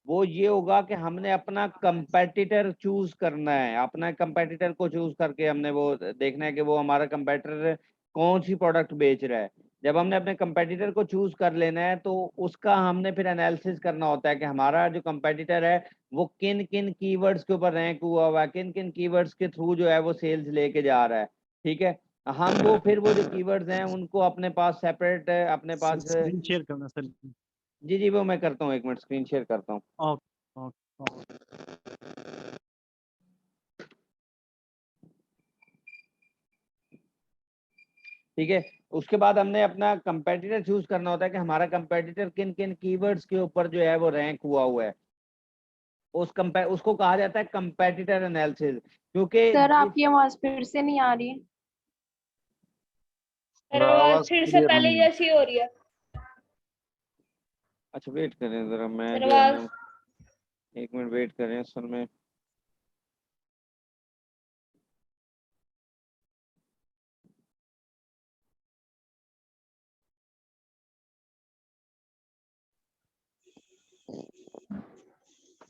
वो ये होगा कि हमने अपना कंपेटिटर चूज करना है, अपना कंपेटिटर को चूज करके हमने वो देखना है कि वो हमारा कंपेटिटर कौन सी प्रोडक्ट बेच रहा है। जब हमने अपने कंपेटिटर को चूज कर लेना है तो उसका हमने फिर एनालिसिस करना होता है कि हमारा जो कंपेटिटर है वो किन किन कीवर्ड्स के ऊपर रैंक हुआ है, किन किन कीवर्ड्स के थ्रू जो है वो सेल्स लेके जा रहा है। ठीक है, हम वो फिर वो जो कीवर्ड्स हैं उनको अपने पास सेपरेट अपने सर पास। स्क्रीन शेयर करना सर। जी जी, वो मैं करता हूँ, एक मिनट स्क्रीन शेयर करता हूँ। Okay okay. ठीक है, उसके बाद हमने अपना कंपेटिटर चूज करना होता है कि हमारा कंपेटिटर किन किन कीवर्ड्स के ऊपर जो है वो रैंक हुआ है। उसको कहा जाता है कंपेटिटर एनालिसिस, क्योंकि सर आपकी आवाज फिर से नहीं आ रही है। सर आवाज फिर से क्लियर पहले नहीं है। जैसी हो रही है। अच्छा वेट करें जरा, मैं सर जो है आवाज ना, एक मिनट वेट करें असल में।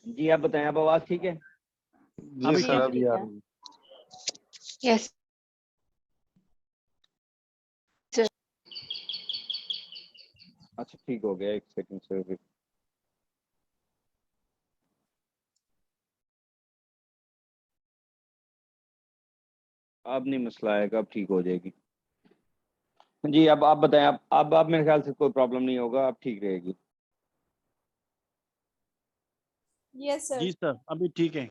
जी आप बताएं, अब आवाज ठीक है? जी अभी सर ठीक? अभी आ रही है। यस अच्छा ठीक हो गया, एक सेकंड से अभी। अब नहीं मसला आएगा, अब ठीक हो जाएगी। जी अब आप बताएं, अब मेरे ख्याल से कोई प्रॉब्लम नहीं होगा, अब ठीक रहेगी। Yes sir. जी सर अभी ठीक है।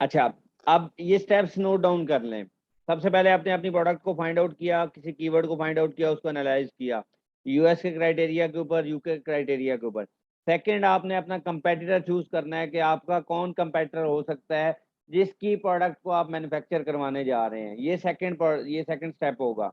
अच्छा, अब ये स्टेप्स नोट डाउन कर लें। सबसे पहले आपने अपनी प्रोडक्ट को फाइंड आउट किया, किसी कीवर्ड को फाइंड आउट किया, उसको एनालाइज किया यूएस के क्राइटेरिया के ऊपर, यूके क्राइटेरिया के ऊपर। सेकंड, आपने अपना कंपेटिटर चूज करना है कि आपका कौन कंपेटिटर हो सकता है जिसकी प्रोडक्ट को आप मैन्युफैक्चर करवाने जा रहे हैं। ये सेकंड स्टेप होगा।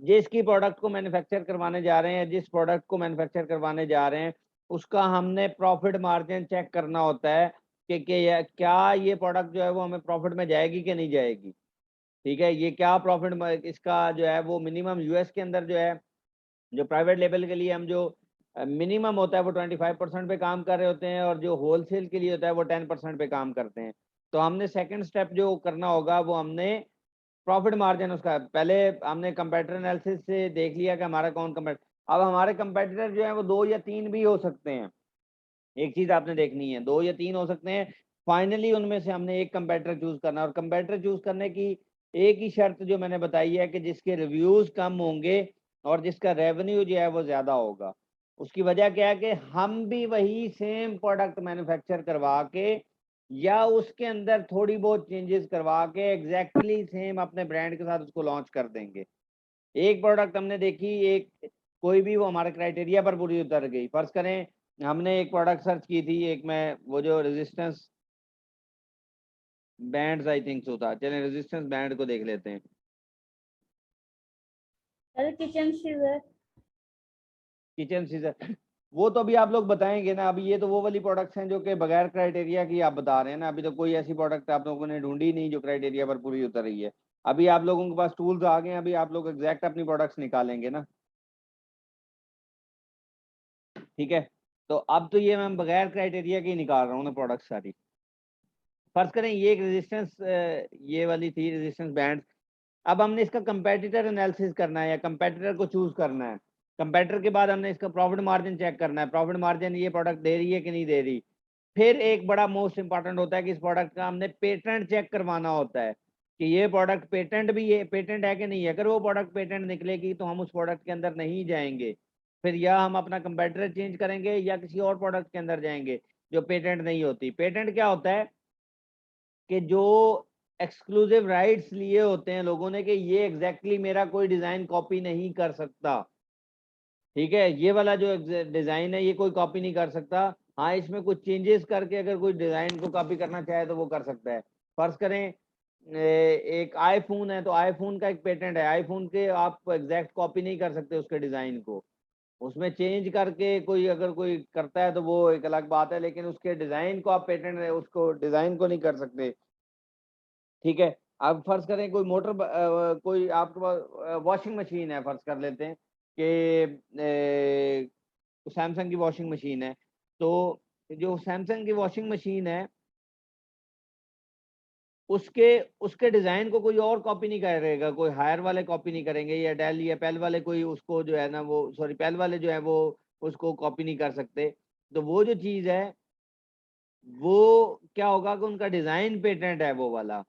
जिसकी प्रोडक्ट को मैन्युफैक्चर करवाने जा रहे हैं, जिस प्रोडक्ट को मैन्युफैक्चर करवाने जा रहे हैं, उसका हमने प्रॉफिट मार्जिन चेक करना होता है कि क्या ये प्रोडक्ट जो है वो हमें प्रॉफिट में जाएगी कि नहीं जाएगी। ठीक है, ये क्या प्रॉफिट इसका जो है वो मिनिमम यूएस के अंदर जो है, जो प्राइवेट लेवल के लिए हम जो मिनिमम होता है वो 25% पे काम कर रहे होते हैं, और जो होलसेल के लिए होता है वो 10% पे काम करते हैं। तो हमने सेकंड स्टेप जो करना होगा वो हमने प्रॉफिट मार्जिन, उसका पहले हमने कंपेटिटर एनालिसिस से देख लिया कि हमारा कौन कंपेटिटर। अब हमारे कंपेटिटर जो है वो दो या तीन भी हो सकते हैं। एक चीज आपने देखनी है, दो या तीन हो सकते हैं। फाइनली उनमें से हमने एक कंपेटिटर चूज करना है, और कंपेटिटर चूज करने की एक ही शर्त जो मैंने बताई है कि जिसके रिव्यूज कम होंगे और जिसका रेवेन्यू जो है वो ज्यादा होगा। उसकी वजह क्या है कि हम भी वही सेम प्रोडक्ट मैन्युफैक्चर करवा के या उसके अंदर थोड़ी बहुत चेंजेस करवा के एग्जैक्टली सेम अपने ब्रांड के साथ उसको लॉन्च कर देंगे। एक प्रोडक्ट हमने देखी, एक कोई भी वो हमारे क्राइटेरिया पर पूरी उतर गई। फर्ज करें हमने एक प्रोडक्ट सर्च की थी, एक में वो जो resistance bands I think so था, चलें रेजिस्टेंस बैंड को देख लेते हैं। Sir kitchen scissor. Kitchen scissor, वो तो अभी आप लोग बताएंगे ना। अभी ये तो वो वाली प्रोडक्ट्स हैं जो कि बगैर क्राइटेरिया की आप बता रहे हैं ना। अभी तो कोई ऐसी प्रोडक्ट आप लोगों ने ढूंढी नहीं जो क्राइटेरिया पर पूरी उतर रही है। अभी आप लोगों के पास टूल्स आ गए हैं, अभी आप लोग एग्जैक्ट अपनी प्रोडक्ट्स निकालेंगे ना। ठीक है, तो अब तो ये मैं बगैर क्राइटेरिया की निकाल रहा हूँ ना प्रोडक्ट सारी। फर्ज करें ये एक रेजिस्टेंस, ये वाली थी रेजिस्टेंस बैंड। अब हमने इसका कंपेटिटर एनालिसिस करना है या कंपेटिटर को चूज करना है। कंपेटिटर के बाद हमने इसका प्रॉफिट मार्जिन चेक करना है, प्रॉफिट मार्जिन ये प्रोडक्ट दे रही है कि नहीं दे रही। फिर एक बड़ा मोस्ट इंपॉर्टेंट होता है कि इस प्रोडक्ट का हमने पेटेंट चेक करवाना होता है कि ये प्रोडक्ट पेटेंट है कि नहीं है। अगर वो प्रोडक्ट पेटेंट निकलेगी तो हम उस प्रोडक्ट के अंदर नहीं जाएंगे। फिर या हम अपना कंपेटिटर चेंज करेंगे या किसी और प्रोडक्ट के अंदर जाएंगे जो पेटेंट नहीं होती। पेटेंट क्या होता है कि जो एक्सक्लूसिव राइट्स लिए होते हैं लोगों ने कि ये एग्जैक्टली मेरा कोई डिजाइन कॉपी नहीं कर सकता। ठीक है, ये वाला जो डिजाइन है ये कोई कॉपी नहीं कर सकता। हाँ, इसमें कुछ चेंजेस करके अगर कोई डिजाइन को कॉपी करना चाहे तो वो कर सकता है। फर्ज करें एक आईफोन है, तो आईफोन का एक पेटेंट है, आईफोन के आप एग्जैक्ट कॉपी नहीं कर सकते उसके डिजाइन को। उसमें चेंज करके कोई अगर कोई करता है तो वो एक अलग बात है, लेकिन उसके डिजाइन को आप पेटेंट उसको डिजाइन को नहीं कर सकते। ठीक है, अब फर्ज करें कोई कोई आपके पास वॉशिंग मशीन है, फर्ज कर लेते हैं कि सैमसंग की वॉशिंग मशीन है। तो जो सैमसंग की वॉशिंग मशीन है उसके उसके डिजाइन को कोई और कॉपी नहीं करेगा, कोई हायर वाले कॉपी नहीं करेंगे, या डेल या पेल वाले कोई उसको जो है ना वो सॉरी पेल वाले जो है वो उसको कॉपी नहीं कर सकते। तो वो जो चीज है वो क्या होगा कि उनका डिजाइन पेटेंट है वो वाला।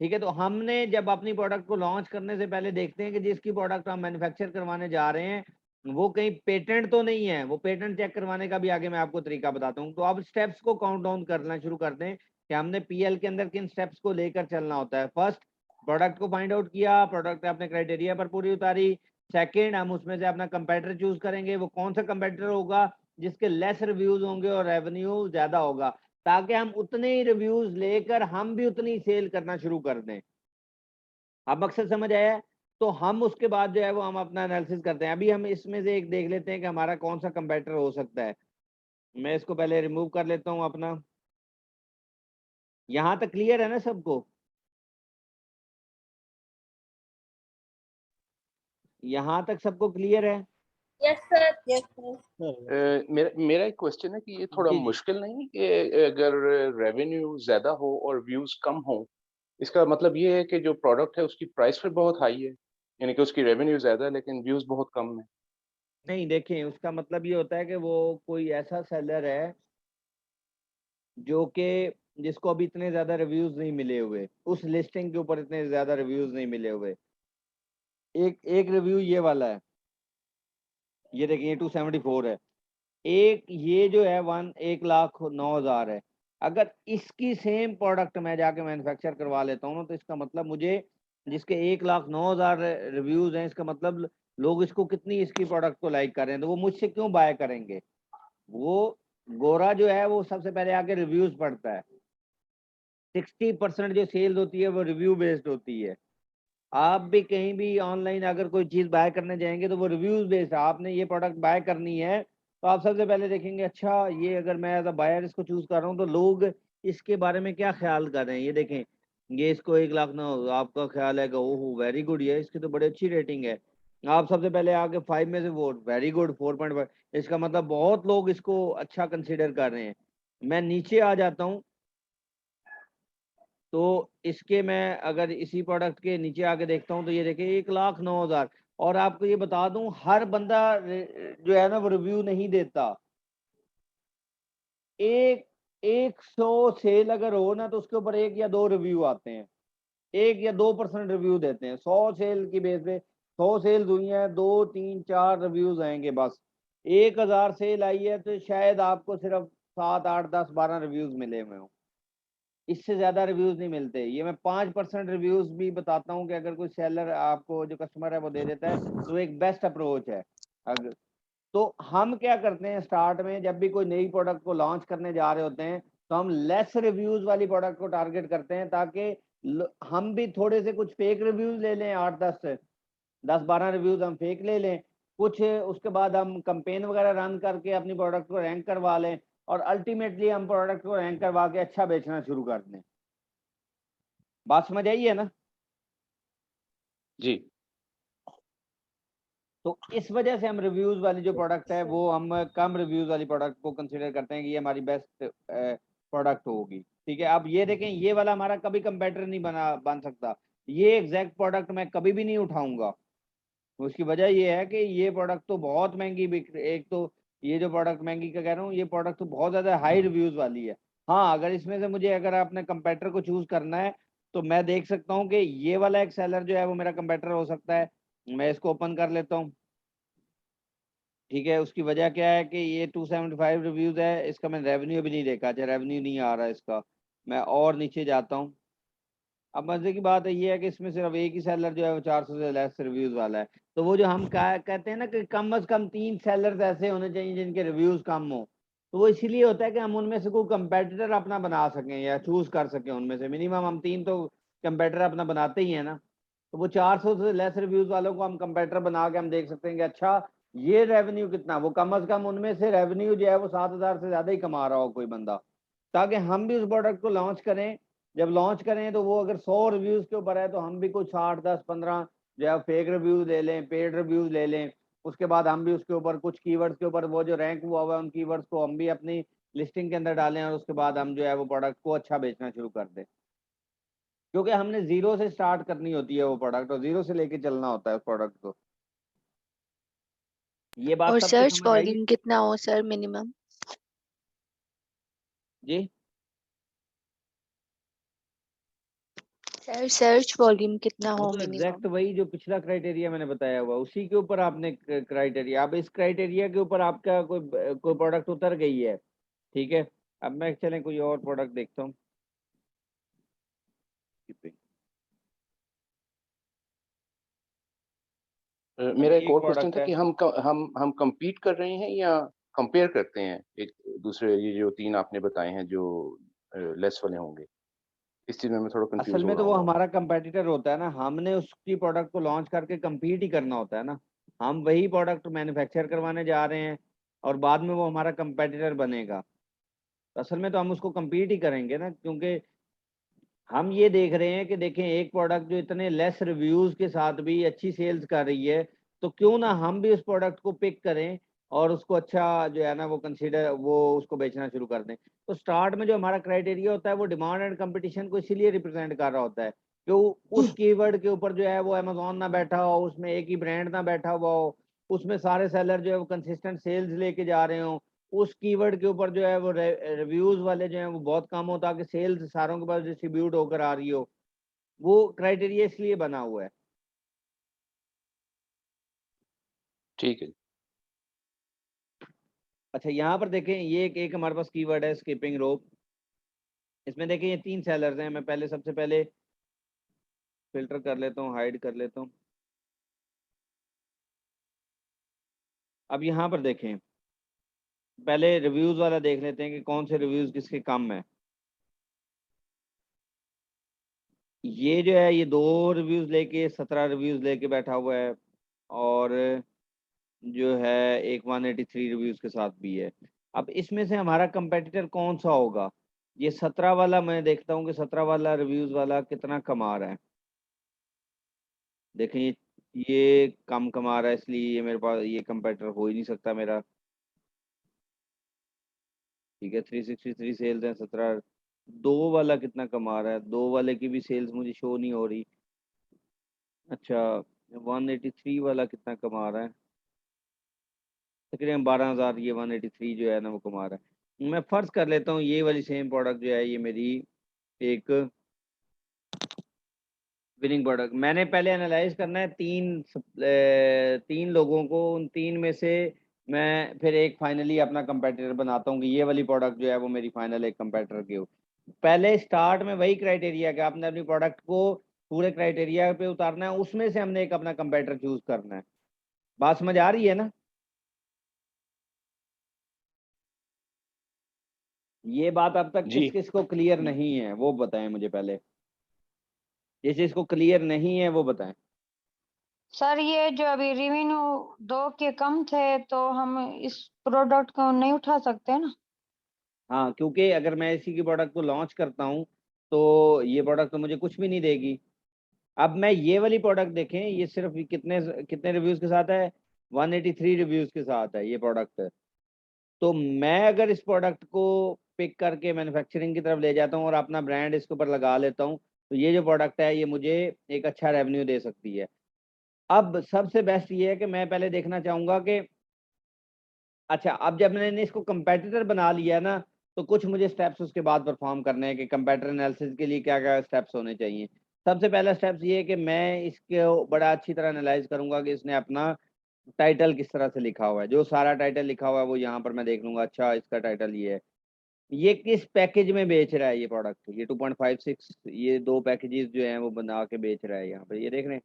ठीक है, तो हमने जब अपनी प्रोडक्ट को लॉन्च करने से पहले देखते हैं कि जिसकी प्रोडक्ट हम मैन्युफैक्चर करवाने जा रहे हैं वो कहीं पेटेंट तो नहीं है। वो पेटेंट चेक करवाने का भी आगे मैं आपको तरीका बताता हूँ। तो अब स्टेप्स को काउंट डाउन करना शुरू करते हैं कि हमने पीएल के अंदर किन स्टेप्स को लेकर चलना होता है। फर्स्ट, प्रोडक्ट को फाइंड आउट किया, प्रोडक्ट अपने क्राइटेरिया पर पूरी उतारी। सेकेंड, हम उसमें से अपना कंपेटिटर चूज करेंगे। वो कौन सा कंपेटिटर होगा जिसके लेस रिव्यूज होंगे और रेवेन्यू ज्यादा होगा, ताकि हम उतने ही रिव्यूज लेकर हम भी उतनी सेल करना शुरू कर दें। अब मकसद समझ आया है? तो हम उसके बाद जो है वो हम अपना एनालिसिस करते हैं। अभी हम इसमें से एक देख लेते हैं कि हमारा कौन सा कंपेटिटर हो सकता है। मैं इसको पहले रिमूव कर लेता हूँ अपना। यहाँ तक क्लियर है ना सबको? यहाँ तक सबको क्लियर है? Yes, sir. Yes, sir. Sir मेरा एक क्वेश्चन है कि ये थोड़ा जी जी। मुश्किल नहीं है कि अगर रेवेन्यू ज्यादा हो और व्यूज कम हो, इसका मतलब ये है कि जो प्रोडक्ट है उसकी प्राइस फिर बहुत हाई है, यानी कि उसकी रेवेन्यू ज्यादा है लेकिन व्यूज बहुत कम है। नहीं, देखें, उसका मतलब ये होता है कि वो कोई ऐसा सेलर है जो कि जिसको अभी इतने ज्यादा रिव्यूज नहीं मिले हुए, उस लिस्टिंग के ऊपर इतने ज्यादा रिव्यूज नहीं मिले हुए। एक एक रिव्यू ये वाला है, ये देखिए, ये 274 है। एक ये जो है 1,09,000 है। अगर इसकी सेम प्रोडक्ट मैं जाके मैन्युफैक्चर करवा लेता हूँ ना, तो इसका मतलब मुझे जिसके 1,09,000 रिव्यूज हैं, इसका मतलब लोग इसको कितनी इसकी प्रोडक्ट को लाइक कर रहे हैं, तो वो मुझसे क्यों बाय करेंगे? वो गोरा जो है वो सबसे पहले आके रिव्यूज पढ़ता है। 60% जो सेल्स होती है वो रिव्यू बेस्ड होती है। आप भी कहीं भी ऑनलाइन अगर कोई चीज बाय करने जाएंगे तो वो रिव्यूज बेस्ड है। आपने ये प्रोडक्ट बाय करनी है तो आप सबसे पहले देखेंगे, अच्छा ये अगर मैं एज अ बायर इसको चूज कर रहा हूँ तो लोग इसके बारे में क्या ख्याल कर रहे हैं। ये देखें, ये इसको 1,00,000 ना आपका ख्याल है कि ओह वेरी गुड, ये इसकी तो बड़ी अच्छी रेटिंग है। आप सबसे पहले आके 5 में से वोट वेरी गुड 4.5, इसका मतलब बहुत लोग इसको अच्छा कंसिडर कर रहे हैं। मैं नीचे आ जाता हूँ तो इसके मैं अगर इसी प्रोडक्ट के नीचे आके देखता हूँ तो ये देखिए 1,09,000। और आपको ये बता दूं, हर बंदा जो है ना वो रिव्यू नहीं देता। एक 100 सेल अगर हो ना तो उसके ऊपर 1 या 2 रिव्यू आते हैं, 1 या 2% रिव्यू देते हैं। 100 सेल की बेस पे 100 सेल हुई है, 2 3 4 रिव्यूज आएंगे बस। 1,000 सेल आई है तो शायद आपको सिर्फ 7 8 10 12 रिव्यूज मिले हुए हों, इससे ज्यादा रिव्यूज नहीं मिलते। ये मैं 5% रिव्यूज भी बताता हूँ कि अगर कोई सेलर आपको जो कस्टमर है वो दे देता है तो एक बेस्ट अप्रोच है। अगर तो हम क्या करते हैं, स्टार्ट में जब भी कोई नई प्रोडक्ट को लॉन्च करने जा रहे होते हैं तो हम लेस रिव्यूज वाली प्रोडक्ट को टारगेट करते हैं, ताकि हम भी थोड़े से कुछ फेक रिव्यूज ले लें, 8 10 12 रिव्यूज हम फेक ले लें कुछ, उसके बाद हम कंपेन वगैरह रन करके अपनी प्रोडक्ट को रैंक करवा लें और अल्टीमेटली हम प्रोडक्ट को रैंक करवा के अच्छा बेचना शुरू कर दें। बात समझ आई है ना? जी। तो इस वजह से हम रिव्यूज वाली जो प्रोडक्ट है वो हम कम रिव्यूज वाली प्रोडक्ट को कंसीडर करते हैं कि ये हमारी बेस्ट प्रोडक्ट होगी। ठीक है, अब ये देखें, ये वाला हमारा कभी कंपेटिटर नहीं बन सकता। ये एग्जैक्ट प्रोडक्ट मैं कभी भी नहीं उठाऊंगा। उसकी वजह ये है कि ये प्रोडक्ट तो बहुत महंगी बिक, एक तो ये जो प्रोडक्ट महंगी का कह रहा हूँ, ये प्रोडक्ट तो बहुत ज्यादा हाई रिव्यूज वाली है। हाँ, अगर इसमें से मुझे अगर अपने कंपेटिटर को चूज करना है तो मैं देख सकता हूँ कि ये वाला एक सेलर जो है वो मेरा कंपेटिटर हो सकता है। मैं इसको ओपन कर लेता हूँ। ठीक है, उसकी वजह क्या है कि ये 275 रिव्यूज है, इसका मैंने रेवेन्यू भी नहीं देखा। अच्छा, रेवेन्यू नहीं आ रहा इसका। मैं और नीचे जाता हूँ। अब मजे की बात है ये है कि इसमें सिर्फ एक ही सेलर जो है वो 400 से लेस रिव्यूज वाला है। तो वो जो हम कहते हैं ना कि कम से कम 3 सेलर्स ऐसे होने चाहिए जिनके रिव्यूज कम हो, तो वो इसीलिए होता है कि हम उनमें से कोई कंपेटिटर अपना बना सकें या चूज कर सकें। उनमें से मिनिमम हम 3 तो कंपेटिटर अपना बनाते ही है ना। तो वो 400 से लेस रिव्यूज वालों को हम कंपेटिटर बना के हम देख सकते हैं कि अच्छा ये रेवेन्यू कितना, वो कम से कम उनमें से रेवेन्यू जो है वो 7,000 से ज्यादा ही कमा रहा हो कोई बंदा, ताकि हम भी उस प्रोडक्ट को लॉन्च करें। जब लॉन्च करें तो वो अगर 100 रिव्यूज के ऊपर है तो हम भी कुछ 8 10 15 जो है फेक रिव्यूज ले लें, पेड रिव्यूज ले लें। उसके बाद हम भी उसके ऊपर कुछ कीवर्ड्स के ऊपर वो जो रैंक हुआ हुआ है उन कीवर्ड्स को हम भी अपनी लिस्टिंग के अंदर डालें और उसके बाद हम जो है वो प्रोडक्ट को अच्छा बेचना शुरू कर दें, क्योंकि हमने जीरो से स्टार्ट करनी होती है वो प्रोडक्ट और जीरो से लेके चलना होता है उस प्रोडक्ट को। ये बात और सबको सर्च समझ आई वॉल्यूम कितना हो सर मिनिमम? जी? सर सर्च वॉल्यूम कितना वो हो तो एग्जैक्ट मिनिमम? वही जो पिछला क्राइटेरिया मैंने बताया हुआ उसी के ऊपर आपने क्राइटेरिया, अब इस क्राइटेरिया के ऊपर आपका कोई प्रोडक्ट उतर गई है, ठीक है। अब मैं चलें कोई और प्रोडक्ट देखता हूँ। मेरा अभी एक एक और क्वेश्चन प्रोडक्ट था है, कि हम compete कर रहे हैं या कंपेयर करते हैं एक दूसरे, ये जो 3 आपने बताए हैं जो लेस वाले होंगे, इस चीज में मैं थोड़ा असल कंफ्यूज हो में रहा तो वो हूँ। हमारा कंपेटिटर होता है ना, हमने उसकी प्रोडक्ट को लॉन्च करके compete ही करना होता है ना। हम वही प्रोडक्ट मैन्युफैक्चर करवाने जा रहे हैं और बाद में वो हमारा कंपेटिटर बनेगा, तो असल में तो हम उसको compete ही करेंगे ना, क्योंकि हम ये देख रहे हैं कि देखें एक प्रोडक्ट जो इतने लेस रिव्यूज के साथ भी अच्छी सेल्स कर रही है, तो क्यों ना हम भी उस प्रोडक्ट को पिक करें और उसको अच्छा जो है ना वो कंसीडर वो उसको बेचना शुरू कर दें। तो स्टार्ट में जो हमारा क्राइटेरिया होता है वो डिमांड एंड कंपटीशन को इसीलिए रिप्रेजेंट कर रहा होता है कि उस कीवर्ड के ऊपर जो है वो अमेजोन ना बैठा हो, उसमें एक ही ब्रांड ना बैठा हुआ हो, उसमें सारे सेलर जो है वो कंसिस्टेंट सेल्स लेके जा रहे हो, उस कीवर्ड के ऊपर जो है वो रिव्यूज वाले जो है वो बहुत कम हो ताकि सेल्स सारों के पास डिस्ट्रीब्यूट होकर आ रही हो। वो क्राइटेरिया इसलिए बना हुआ है। ठीक है। अच्छा यहाँ पर देखें, ये एक हमारे पास कीवर्ड है स्किपिंग रोप। इसमें देखें ये 3 सेलर्स हैं। मैं पहले सबसे पहले फिल्टर कर लेता हूँ, हाइड कर लेता हूँ। अब यहाँ पर देखें, पहले रिव्यूज वाला देख लेते हैं कि कौन से रिव्यूज किसके कम है। ये जो है ये 2 रिव्यूज लेके 17 रिव्यूज लेके बैठा हुआ है और जो है एक 183 रिव्यूज के साथ भी है। अब इसमें से हमारा कंपेटिटर कौन सा होगा? ये 17 वाला मैं देखता हूँ कि 17 वाला रिव्यूज वाला कितना कमा रहा है। देखें ये कम कमा रहा है, इसलिए ये मेरे पास ये कंपेटिटर हो ही नहीं सकता मेरा। ठीक है, 363 सेल्स हैं, 17। 2 वाला कितना कमा रहा है? 2 वाले की भी सेल्स मुझे शो नहीं हो रही। अच्छा, 183 वाला कितना कमा रहा है? तकरीबन 12,000 ये 183 जो है ना वो कमा रहा है। मैं फर्ज कर लेता हूँ ये वाली सेम प्रोडक्ट जो है ये मेरी एक विनिंग प्रोडक्ट। मैंने पहले एनालाइज करना है 3 लोगों को, उन 3 में से मैं फिर एक फाइनली अपना कंपेटिटर बनाता हूँ कि ये वाली प्रोडक्ट जो है वो मेरी फाइनल एक कंपेटिटर की हो। पहले स्टार्ट में वही क्राइटेरिया कि आपने अपनी प्रोडक्ट को पूरे क्राइटेरिया पे उतारना है, उसमें से हमने एक अपना कंपेटिटर चूज करना है। बात समझ आ रही है ना? ये बात अब तक किस जी। किस को क्लियर नहीं है वो बताएं मुझे पहले। जिस जिसको क्लियर नहीं है वो बताएं। सर ये जो अभी रेवेन्यू 2 के कम थे तो हम इस प्रोडक्ट को नहीं उठा सकते ना? हाँ, क्योंकि अगर मैं इसी की प्रोडक्ट को लॉन्च करता हूँ तो ये प्रोडक्ट तो मुझे कुछ भी नहीं देगी। अब मैं ये वाली प्रोडक्ट देखें, ये सिर्फ कितने कितने रिव्यूज के साथ है? 183 रिव्यूज के साथ है ये प्रोडक्ट। तो मैं अगर इस प्रोडक्ट को पिक करके मैन्युफैक्चरिंग की तरफ ले जाता हूँ और अपना ब्रांड इसके ऊपर लगा लेता हूँ तो ये जो प्रोडक्ट है ये मुझे एक अच्छा रेवेन्यू दे सकती है। अब सबसे बेस्ट ये है कि मैं पहले देखना चाहूंगा कि अच्छा, अब जब मैंने इसको कंपेटिटर बना लिया ना तो कुछ मुझे स्टेप्स उसके बाद परफॉर्म करने हैं कि कंपेटिटर एनालिसिस के लिए क्या क्या स्टेप्स होने चाहिए। सबसे पहला स्टेप्स ये है कि मैं इसको बड़ा अच्छी तरह एनालाइज करूंगा कि इसने अपना टाइटल किस तरह से लिखा हुआ है। जो सारा टाइटल लिखा हुआ है वो यहाँ पर मैं देख लूंगा। अच्छा, इसका टाइटल ये है। ये किस पैकेज में बेच रहा है ये प्रोडक्ट? ये 2.56 ये 2 पैकेजेस जो हैं वो बना के बेच रहा है यहाँ पर, ये देख रहे हैं।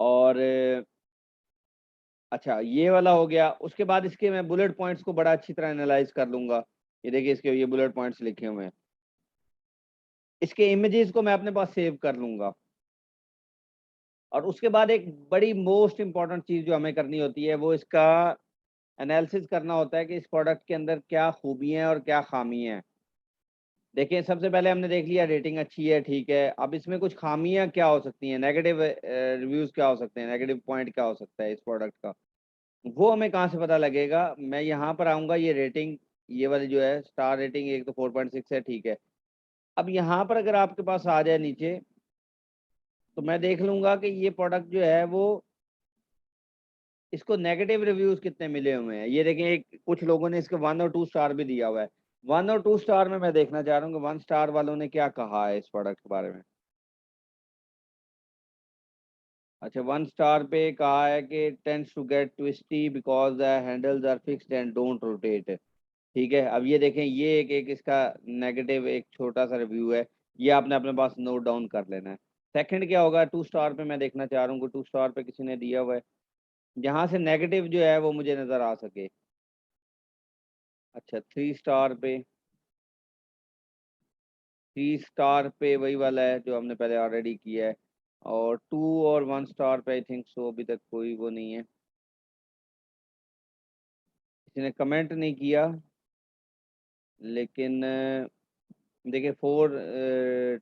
और अच्छा, ये वाला हो गया। उसके बाद इसके मैं बुलेट पॉइंट्स को बड़ा अच्छी तरह एनालाइज कर लूंगा। ये देखिए इसके ये बुलेट पॉइंट्स लिखे हुए हैं। इसके इमेजेस को मैं अपने पास सेव कर लूंगा। और उसके बाद एक बड़ी मोस्ट इंपॉर्टेंट चीज जो हमें करनी होती है वो इसका एनालिसिस करना होता है कि इस प्रोडक्ट के अंदर क्या खूबियां हैं और क्या खामियां हैं। देखिए सबसे पहले हमने देख लिया रेटिंग अच्छी है, ठीक है। अब इसमें कुछ खामियां क्या हो सकती हैं, नेगेटिव रिव्यूज क्या हो सकते हैं, नेगेटिव पॉइंट क्या हो सकता है इस प्रोडक्ट का? वो हमें कहाँ से पता लगेगा? मैं यहाँ पर आऊँगा, ये रेटिंग ये वाली जो है स्टार रेटिंग एक तो 4.6 है, ठीक है। अब यहाँ पर अगर आपके पास आ जाए नीचे, तो मैं देख लूंगा कि ये प्रोडक्ट जो है वो इसको नेगेटिव रिव्यूज कितने मिले हुए हैं। ये देखें, एक कुछ लोगों ने इसके 1 और 2 स्टार भी दिया हुआ है। 1 और 2 स्टार में मैं देखना चाह रहा हूँ कि 1 स्टार वालों ने क्या कहा है इस प्रोडक्ट के बारे में। अच्छा, 1 स्टार पे कहा है कि tends to get twisty because the handles are fixed and don't rotate. ठीक है, अब ये देखें, ये एक इसका नेगेटिव एक छोटा सा रिव्यू है, ये आपने अपने पास नोट डाउन कर लेना है। सेकंड क्या होगा, 2 स्टार पे मैं देखना चाह रहा हूँ कि 2 स्टार पे किसी ने दिया हुआ है जहां से नेगेटिव जो है वो मुझे नजर आ सके। अच्छा, 3 स्टार पे, 3 स्टार पे वही वाला है जो हमने पहले ऑलरेडी किया है, और 2 और 1 स्टार पे आई थिंक सो अभी तक कोई वो नहीं है, किसी ने कमेंट नहीं किया। लेकिन देखिए 4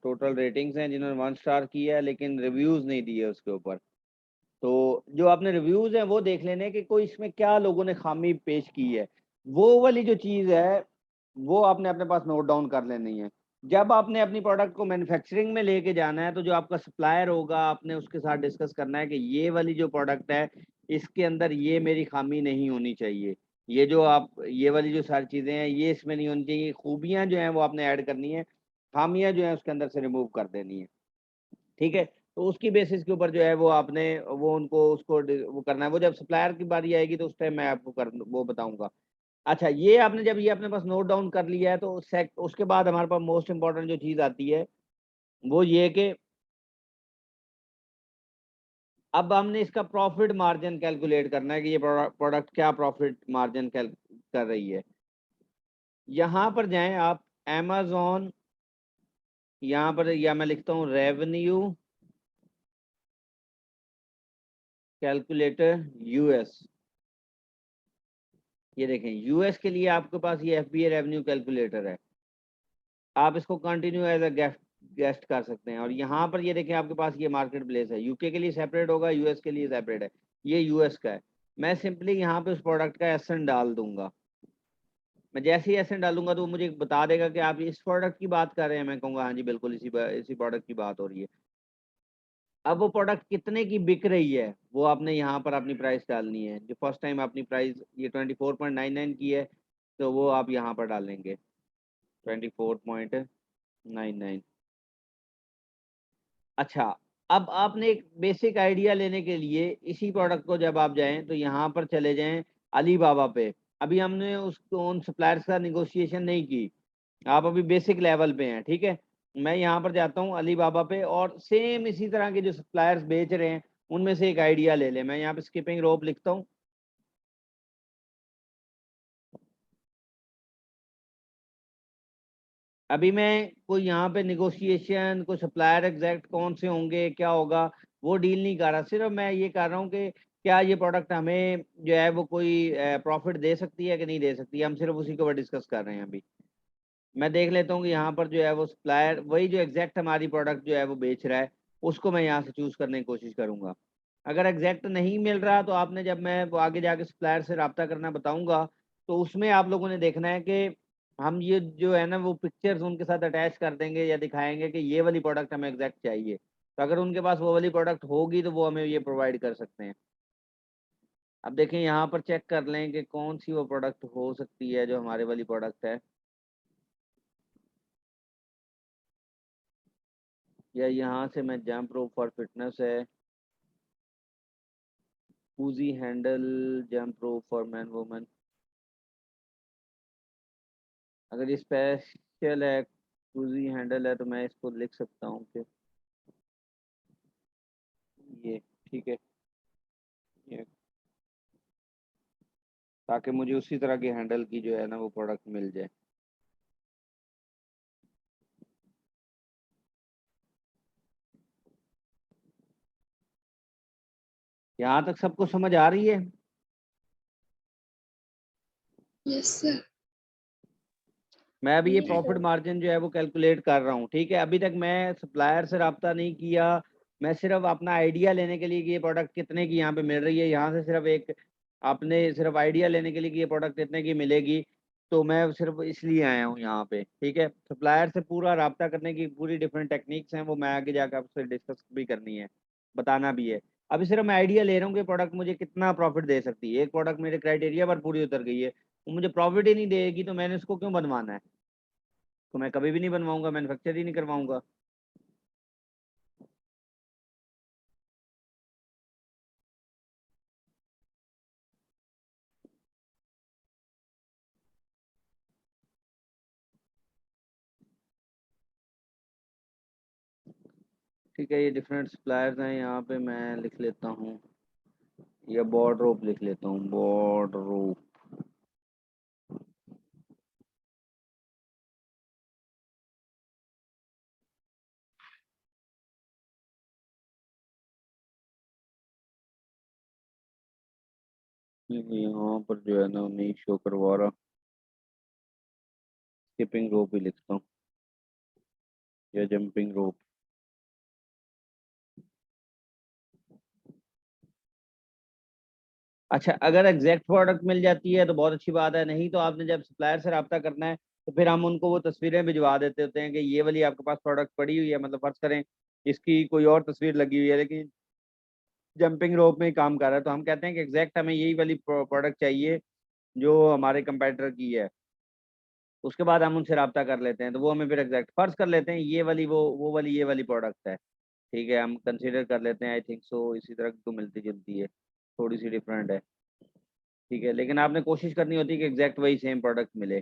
टोटल रेटिंग्स हैं जिन्होंने 1 स्टार किया है, लेकिन रिव्यूज नहीं दिए उसके ऊपर। तो जो आपने रिव्यूज हैं वो देख लेने कि कोई इसमें क्या लोगों ने खामी पेश की है, वो वाली जो चीज़ है वो आपने अपने पास नोट डाउन कर लेनी है। जब आपने अपनी प्रोडक्ट को मैन्युफैक्चरिंग में लेके जाना है, तो जो आपका सप्लायर होगा आपने उसके साथ डिस्कस करना है कि ये वाली जो प्रोडक्ट है इसके अंदर ये मेरी खामी नहीं होनी चाहिए, ये जो आप ये वाली जो सारी चीज़ें हैं ये इसमें नहीं होनी चाहिए, खूबियाँ जो हैं वो आपने ऐड करनी है, खामियाँ जो हैं उसके अंदर से रिमूव कर देनी है। ठीक है, तो उसकी बेसिस के ऊपर जो है वो आपने वो उनको उसको वो करना है। वो जब सप्लायर की बारी आएगी तो उस टाइम मैं आपको वो बताऊंगा। अच्छा, ये आपने जब ये अपने पास नोट डाउन कर लिया है, तो उसके बाद हमारे पास मोस्ट इंपॉर्टेंट जो चीज़ आती है वो ये कि अब हमने इसका प्रॉफिट मार्जिन कैलकुलेट करना है कि ये प्रोडक्ट क्या प्रॉफिट मार्जिन कर रही है। यहाँ पर जाएं आप, अमेज़ॉन, यहाँ पर या मैं लिखता हूँ रेवेन्यू कैलकुलेटर यूएस। ये देखें, यूएस के लिए आपके पास ये एफबीए रेवेन्यू कैलकुलेटर है, आप इसको कंटिन्यू एज अ गेस्ट कर सकते हैं। और यहाँ पर ये देखें आपके पास ये मार्केट प्लेस है, यूके के लिए सेपरेट होगा, यूएस के लिए सेपरेट है, ये यूएस का है। मैं सिंपली यहाँ पे उस प्रोडक्ट का एसएन डाल दूंगा। मैं जैसे ही एसएन डालूंगा तो वो मुझे बता देगा कि आप इस प्रोडक्ट की बात कर रहे हैं, मैं कहूँगा हाँ जी बिल्कुल इसी प्रोडक्ट की बात हो रही है। अब वो प्रोडक्ट कितने की बिक रही है वो आपने यहाँ पर अपनी प्राइस डालनी है। जो फर्स्ट टाइम अपनी प्राइस ये 24.99 की है, तो वो आप यहाँ पर डालेंगे 24.99। अच्छा, अब आपने एक बेसिक आइडिया लेने के लिए इसी प्रोडक्ट को जब आप जाएं तो यहाँ पर चले जाएं अलीबाबा पे। अभी हमने उसको उन सप्लायर्स का निगोशिएशन नहीं की, आप अभी बेसिक लेवल पे हैं। ठीक है, मैं यहाँ पर जाता हूँ अलीबाबा पे और सेम इसी तरह के जो सप्लायर्स बेच रहे हैं उनमें से एक आइडिया ले लें। मैं यहाँ पे स्किपिंग रोप लिखता हूँ, अभी मैं कोई यहाँ पे निगोशिएशन कोई सप्लायर एग्जैक्ट कौन से होंगे क्या होगा वो डील नहीं कर रहा, सिर्फ मैं ये कर रहा हूँ कि क्या ये प्रोडक्ट हमें जो है वो कोई प्रॉफिट दे सकती है कि नहीं दे सकती है, हम सिर्फ उसी के ऊपर डिस्कस कर रहे हैं। अभी मैं देख लेता हूँ कि यहाँ पर जो है वो सप्लायर वही जो एग्जैक्ट हमारी प्रोडक्ट जो है वो बेच रहा है उसको मैं यहाँ से चूज करने की कोशिश करूंगा। अगर एग्जैक्ट नहीं मिल रहा तो आपने जब मैं वो आगे जाके सप्लायर से रब्ता करना बताऊंगा तो उसमें आप लोगों ने देखना है कि हम ये जो है ना वो पिक्चर्स उनके साथ अटैच कर देंगे या दिखाएंगे कि ये वाली प्रोडक्ट हमें एग्जैक्ट चाहिए। तो अगर उनके पास वो वाली प्रोडक्ट होगी तो वो हमें ये प्रोवाइड कर सकते हैं। अब देखें यहाँ पर चेक कर लें कि कौन सी वो प्रोडक्ट हो सकती है जो हमारे वाली प्रोडक्ट है, या यहाँ से मैं जंप रोप फॉर फिटनेस है, cosy handle, jump rope for man woman. अगर ये स्पेशल है कूजी हैंडल है तो मैं इसको लिख सकता हूँ कि ये ठीक है, ये ताकि मुझे उसी तरह के हैंडल की जो है ना वो प्रोडक्ट मिल जाए। यहाँ तक सबको समझ आ रही है? Yes sir. मैं अभी ये प्रॉफिट मार्जिन जो है वो कैलकुलेट कर रहा हूँ। ठीक है, अभी तक मैं सप्लायर से रब्ता नहीं किया, मैं सिर्फ अपना आइडिया लेने के लिए कि ये प्रोडक्ट कितने की यहाँ पे मिल रही है, यहाँ से सिर्फ एक आपने सिर्फ आइडिया लेने के लिए कि ये प्रोडक्ट कितने की मिलेगी तो मैं सिर्फ इसलिए आया हूँ यहाँ पे, ठीक है। सप्लायर से पूरा राब्ता करने की पूरी डिफरेंट टेक्निक्स हैं, वो मैं आगे जाकर आपसे डिस्कस भी करनी है, बताना भी है। अभी सिर्फ मैं आइडिया ले रहा हूँ कि प्रोडक्ट मुझे कितना प्रॉफिट दे सकती है। एक प्रोडक्ट मेरे क्राइटेरिया पर पूरी उतर गई है, वो मुझे प्रॉफिट ही नहीं देगी, तो मैंने उसको क्यों बनवाना है? तो मैं कभी भी नहीं बनवाऊंगा, मैन्युफैक्चर ही नहीं करवाऊंगा। ठीक है, ये डिफरेंट सप्लायर्स हैं, यहाँ पे मैं लिख लेता हूँ, या बॉर्ड रोप लिख लेता हूँ, बॉर्ड रोप। यहाँ पर जो है ना नहीं शो करवा रहा, स्किपिंग रोप ही लिखता हूँ, या जंपिंग रोप। अच्छा, अगर एग्जैक्ट प्रोडक्ट मिल जाती है तो बहुत अच्छी बात है, नहीं तो आपने जब सप्लायर से रब्ता करना है तो फिर हम उनको वो तस्वीरें भिजवा देते होते हैं कि ये वाली आपके पास प्रोडक्ट पड़ी हुई है, मतलब फर्ज करें इसकी कोई और तस्वीर लगी हुई है लेकिन जंपिंग रोप में ही काम कर रहा है, तो हम कहते हैं कि एग्जैक्ट हमें यही वाली प्रोडक्ट चाहिए जो हमारे कंपेटिटर की है। उसके बाद हम उनसे रब्ता कर लेते हैं, तो वो हमें फिर एग्जैक्ट फर्ज कर लेते हैं ये वाली वो वाली ये वाली प्रोडक्ट है, ठीक है, हम कंसीडर कर लेते हैं। आई थिंक सो इसी तरह की तो मिलती जुलती है, थोड़ी सी डिफरेंट है, ठीक है, लेकिन आपने कोशिश करनी होती है कि एग्जैक्ट वही सेम प्रोडक्ट मिले।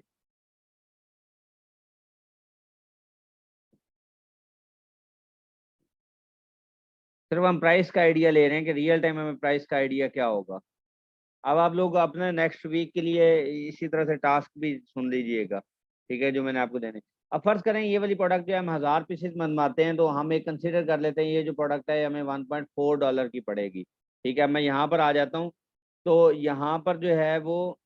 सिर्फ हम प्राइस का आइडिया ले रहे हैं कि रियल टाइम हमें प्राइस का आइडिया क्या होगा। अब आप लोग अपने नेक्स्ट वीक के लिए इसी तरह से टास्क भी सुन लीजिएगा, ठीक है, जो मैंने आपको देने। अब फर्ज करें ये वाली प्रोडक्ट जो है हम 1000 पीसेस बनवाते हैं, तो हम एक कंसीडर कर लेते हैं ये जो प्रोडक्ट है हमें $1.4 की पड़ेगी, ठीक है। मैं यहाँ पर आ जाता हूँ, तो यहाँ पर जो है वो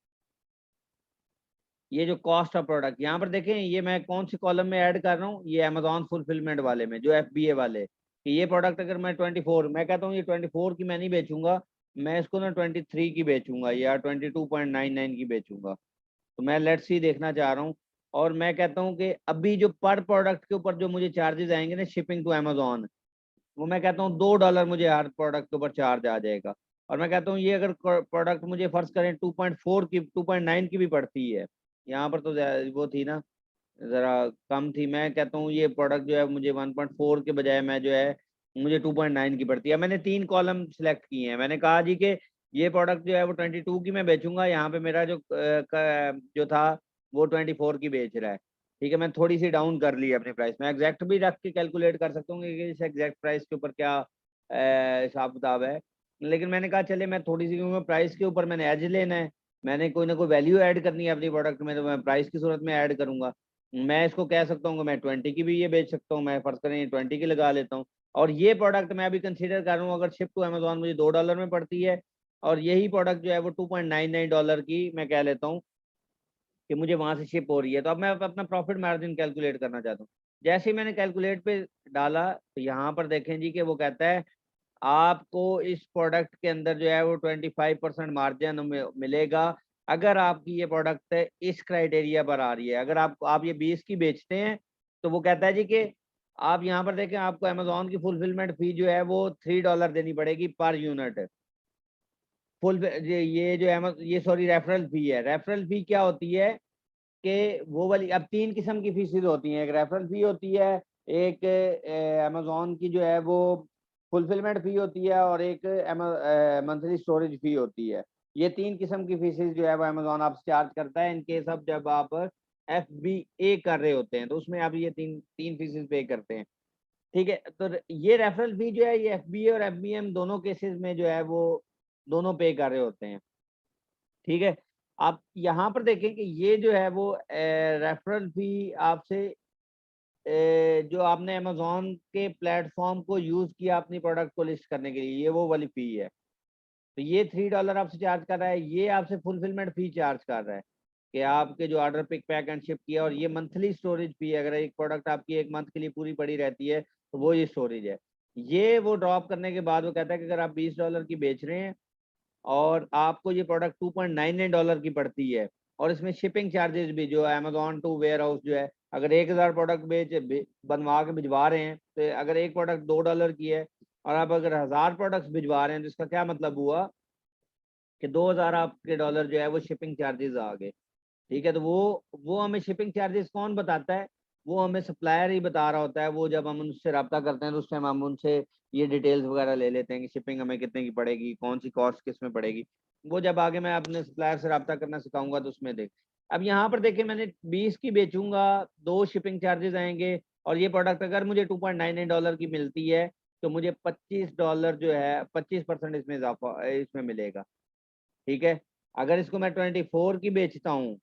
ये जो कॉस्ट ऑफ प्रोडक्ट यहाँ पर देखें, ये मैं कौन सी कॉलम में ऐड कर रहा हूँ, ये अमेजॉन फुलफिलमेंट वाले में, जो FBA वाले, कि ये प्रोडक्ट अगर मैं 24, मैं कहता हूँ ये 24 की मैं नहीं बेचूंगा, मैं इसको ना 23 की बेचूंगा या 22.99 की बेचूंगा। तो मैं लेट्स सी देखना चाह रहा हूँ, और मैं कहता हूँ कि अभी जो पर प्रोडक्ट के ऊपर जो मुझे चार्जेस आएंगे ना शिपिंग टू अमेजोन, वो मैं कहता हूँ $2 मुझे हर प्रोडक्ट के ऊपर चार्ज आ जाएगा। और मैं कहता हूँ ये अगर प्रोडक्ट मुझे फर्ज करें 2.4 की 2.9 की भी पड़ती है, यहाँ पर तो वो थी ना जरा कम थी, मैं कहता हूँ ये प्रोडक्ट जो है मुझे 1.4 के बजाय मैं जो है मुझे 2.9 की पड़ती है। मैंने 3 कॉलम सिलेक्ट किए हैं, मैंने कहा जी कि ये प्रोडक्ट जो है वो 22 की मैं बेचूंगा, यहाँ पे मेरा जो था वो 24 की बेच रहा है, ठीक है। मैं थोड़ी सी डाउन कर ली अपनी प्राइस, मैं एग्जैक्ट भी रख के कैलकुलेट कर सकता हूँ कि इस एग्जैक्ट प्राइस के ऊपर क्या हिसाब किताब है, लेकिन मैंने कहा चले मैं थोड़ी सी, क्योंकि प्राइस के ऊपर मैंने एज लेना है, मैंने कोई ना कोई वैल्यू ऐड करनी है अपनी प्रोडक्ट में, तो मैं प्राइस की सूरत में ऐड करूंगा। मैं इसको कह सकता हूँ कि मैं 20 की भी ये बेच सकता हूँ, मैं फर्ज करें 20 की लगा लेता हूँ। और ये प्रोडक्ट मैं अभी कंसीडर कर रहा हूँ अगर शिप टू अमेजोन मुझे $2 में पड़ती है, और यही प्रोडक्ट जो है वो $2.99 की मैं कह लेता हूँ कि मुझे वहां से शिप हो रही है, तो अब मैं अपना प्रॉफिट मार्जिन कैलकुलेट करना चाहता हूँ। जैसे ही मैंने कैलकुलेट पे डाला, तो यहाँ पर देखें जी कि वो कहता है आपको इस प्रोडक्ट के अंदर जो है वो 25% मार्जिन मिलेगा अगर आपकी ये प्रोडक्ट इस क्राइटेरिया पर आ रही है। अगर आप ये 20 की बेचते हैं, तो वो कहता है जी कि आप यहाँ पर देखें आपको अमेजोन की फुलफिलमेंट फी जो है वो $3 देनी पड़ेगी पर यूनिट। फुल ये जो ये सॉरी रेफरल फी है। रेफरल फी क्या होती है कि वो वाली, अब 3 किस्म की फीसेज होती हैं, एक रेफरल फी होती है, एक अमेजोन की जो है वो फुलफिलमेंट फी होती है, और एक मंथली स्टोरेज फी होती है। ये 3 किस्म की फीसेज जो है वो अमेजोन आपसे चार्ज करता है इनकेस अब जब आप FBA कर रहे होते हैं, तो उसमें आप ये तीन फीसेज पे करते हैं, ठीक है। तो ये रेफरल फी जो है ये FBA और FBM दोनों केसेस में जो है वो दोनों पे कर रहे होते हैं, ठीक है। आप यहाँ पर देखें कि ये जो है वो रेफरल फी आपसे जो आपने अमेजोन के प्लेटफॉर्म को यूज किया अपनी प्रोडक्ट को लिस्ट करने के लिए, ये वो वाली फी है। तो ये $3 आपसे चार्ज कर रहा है, ये आपसे फुलफिलमेंट फी चार्ज कर रहा है कि आपके जो order pick pack and ship किया, और ये मंथली स्टोरेज फी है, अगर एक प्रोडक्ट आपकी 1 मंथ के लिए पूरी पड़ी रहती है तो वो ये स्टोरेज है। ये वो ड्रॉप करने के बाद वो कहता है कि अगर आप $20 की बेच रहे हैं और आपको ये प्रोडक्ट $2.99 की पड़ती है, और इसमें शिपिंग चार्जेस भी जो अमेजोन टू वेयर हाउस जो है, अगर 1000 प्रोडक्ट बनवा के भिजवा रहे हैं, तो अगर एक प्रोडक्ट $2 की है और आप अगर 1000 प्रोडक्ट्स भिजवा रहे हैं, तो इसका क्या मतलब हुआ कि 2000 आपके डॉलर जो है वो शिपिंग चार्जेस आ गए। ठीक है, तो वो हमें शिपिंग चार्जेस कौन बताता है? वो हमें सप्लायर ही बता रहा होता है। वो जब हम उनसे रब्ता करते हैं तो उस टाइम हम उनसे ये डिटेल्स वगैरह ले लेते हैं कि शिपिंग हमें कितने की पड़ेगी, कौन सी कॉस्ट किस में पड़ेगी। वो जब आगे मैं अपने सप्लायर से रब्ता करना सिखाऊंगा तो उसमें देख। अब यहाँ पर देखिए, मैंने 20 की बेचूंगा, 2 शिपिंग चार्जेस आएंगे, और ये प्रोडक्ट अगर मुझे $2.99 की मिलती है तो मुझे $25 जो है 25% इसमें इजाफा इसमें मिलेगा। ठीक है, अगर इसको मैं 24 की बेचता हूँ,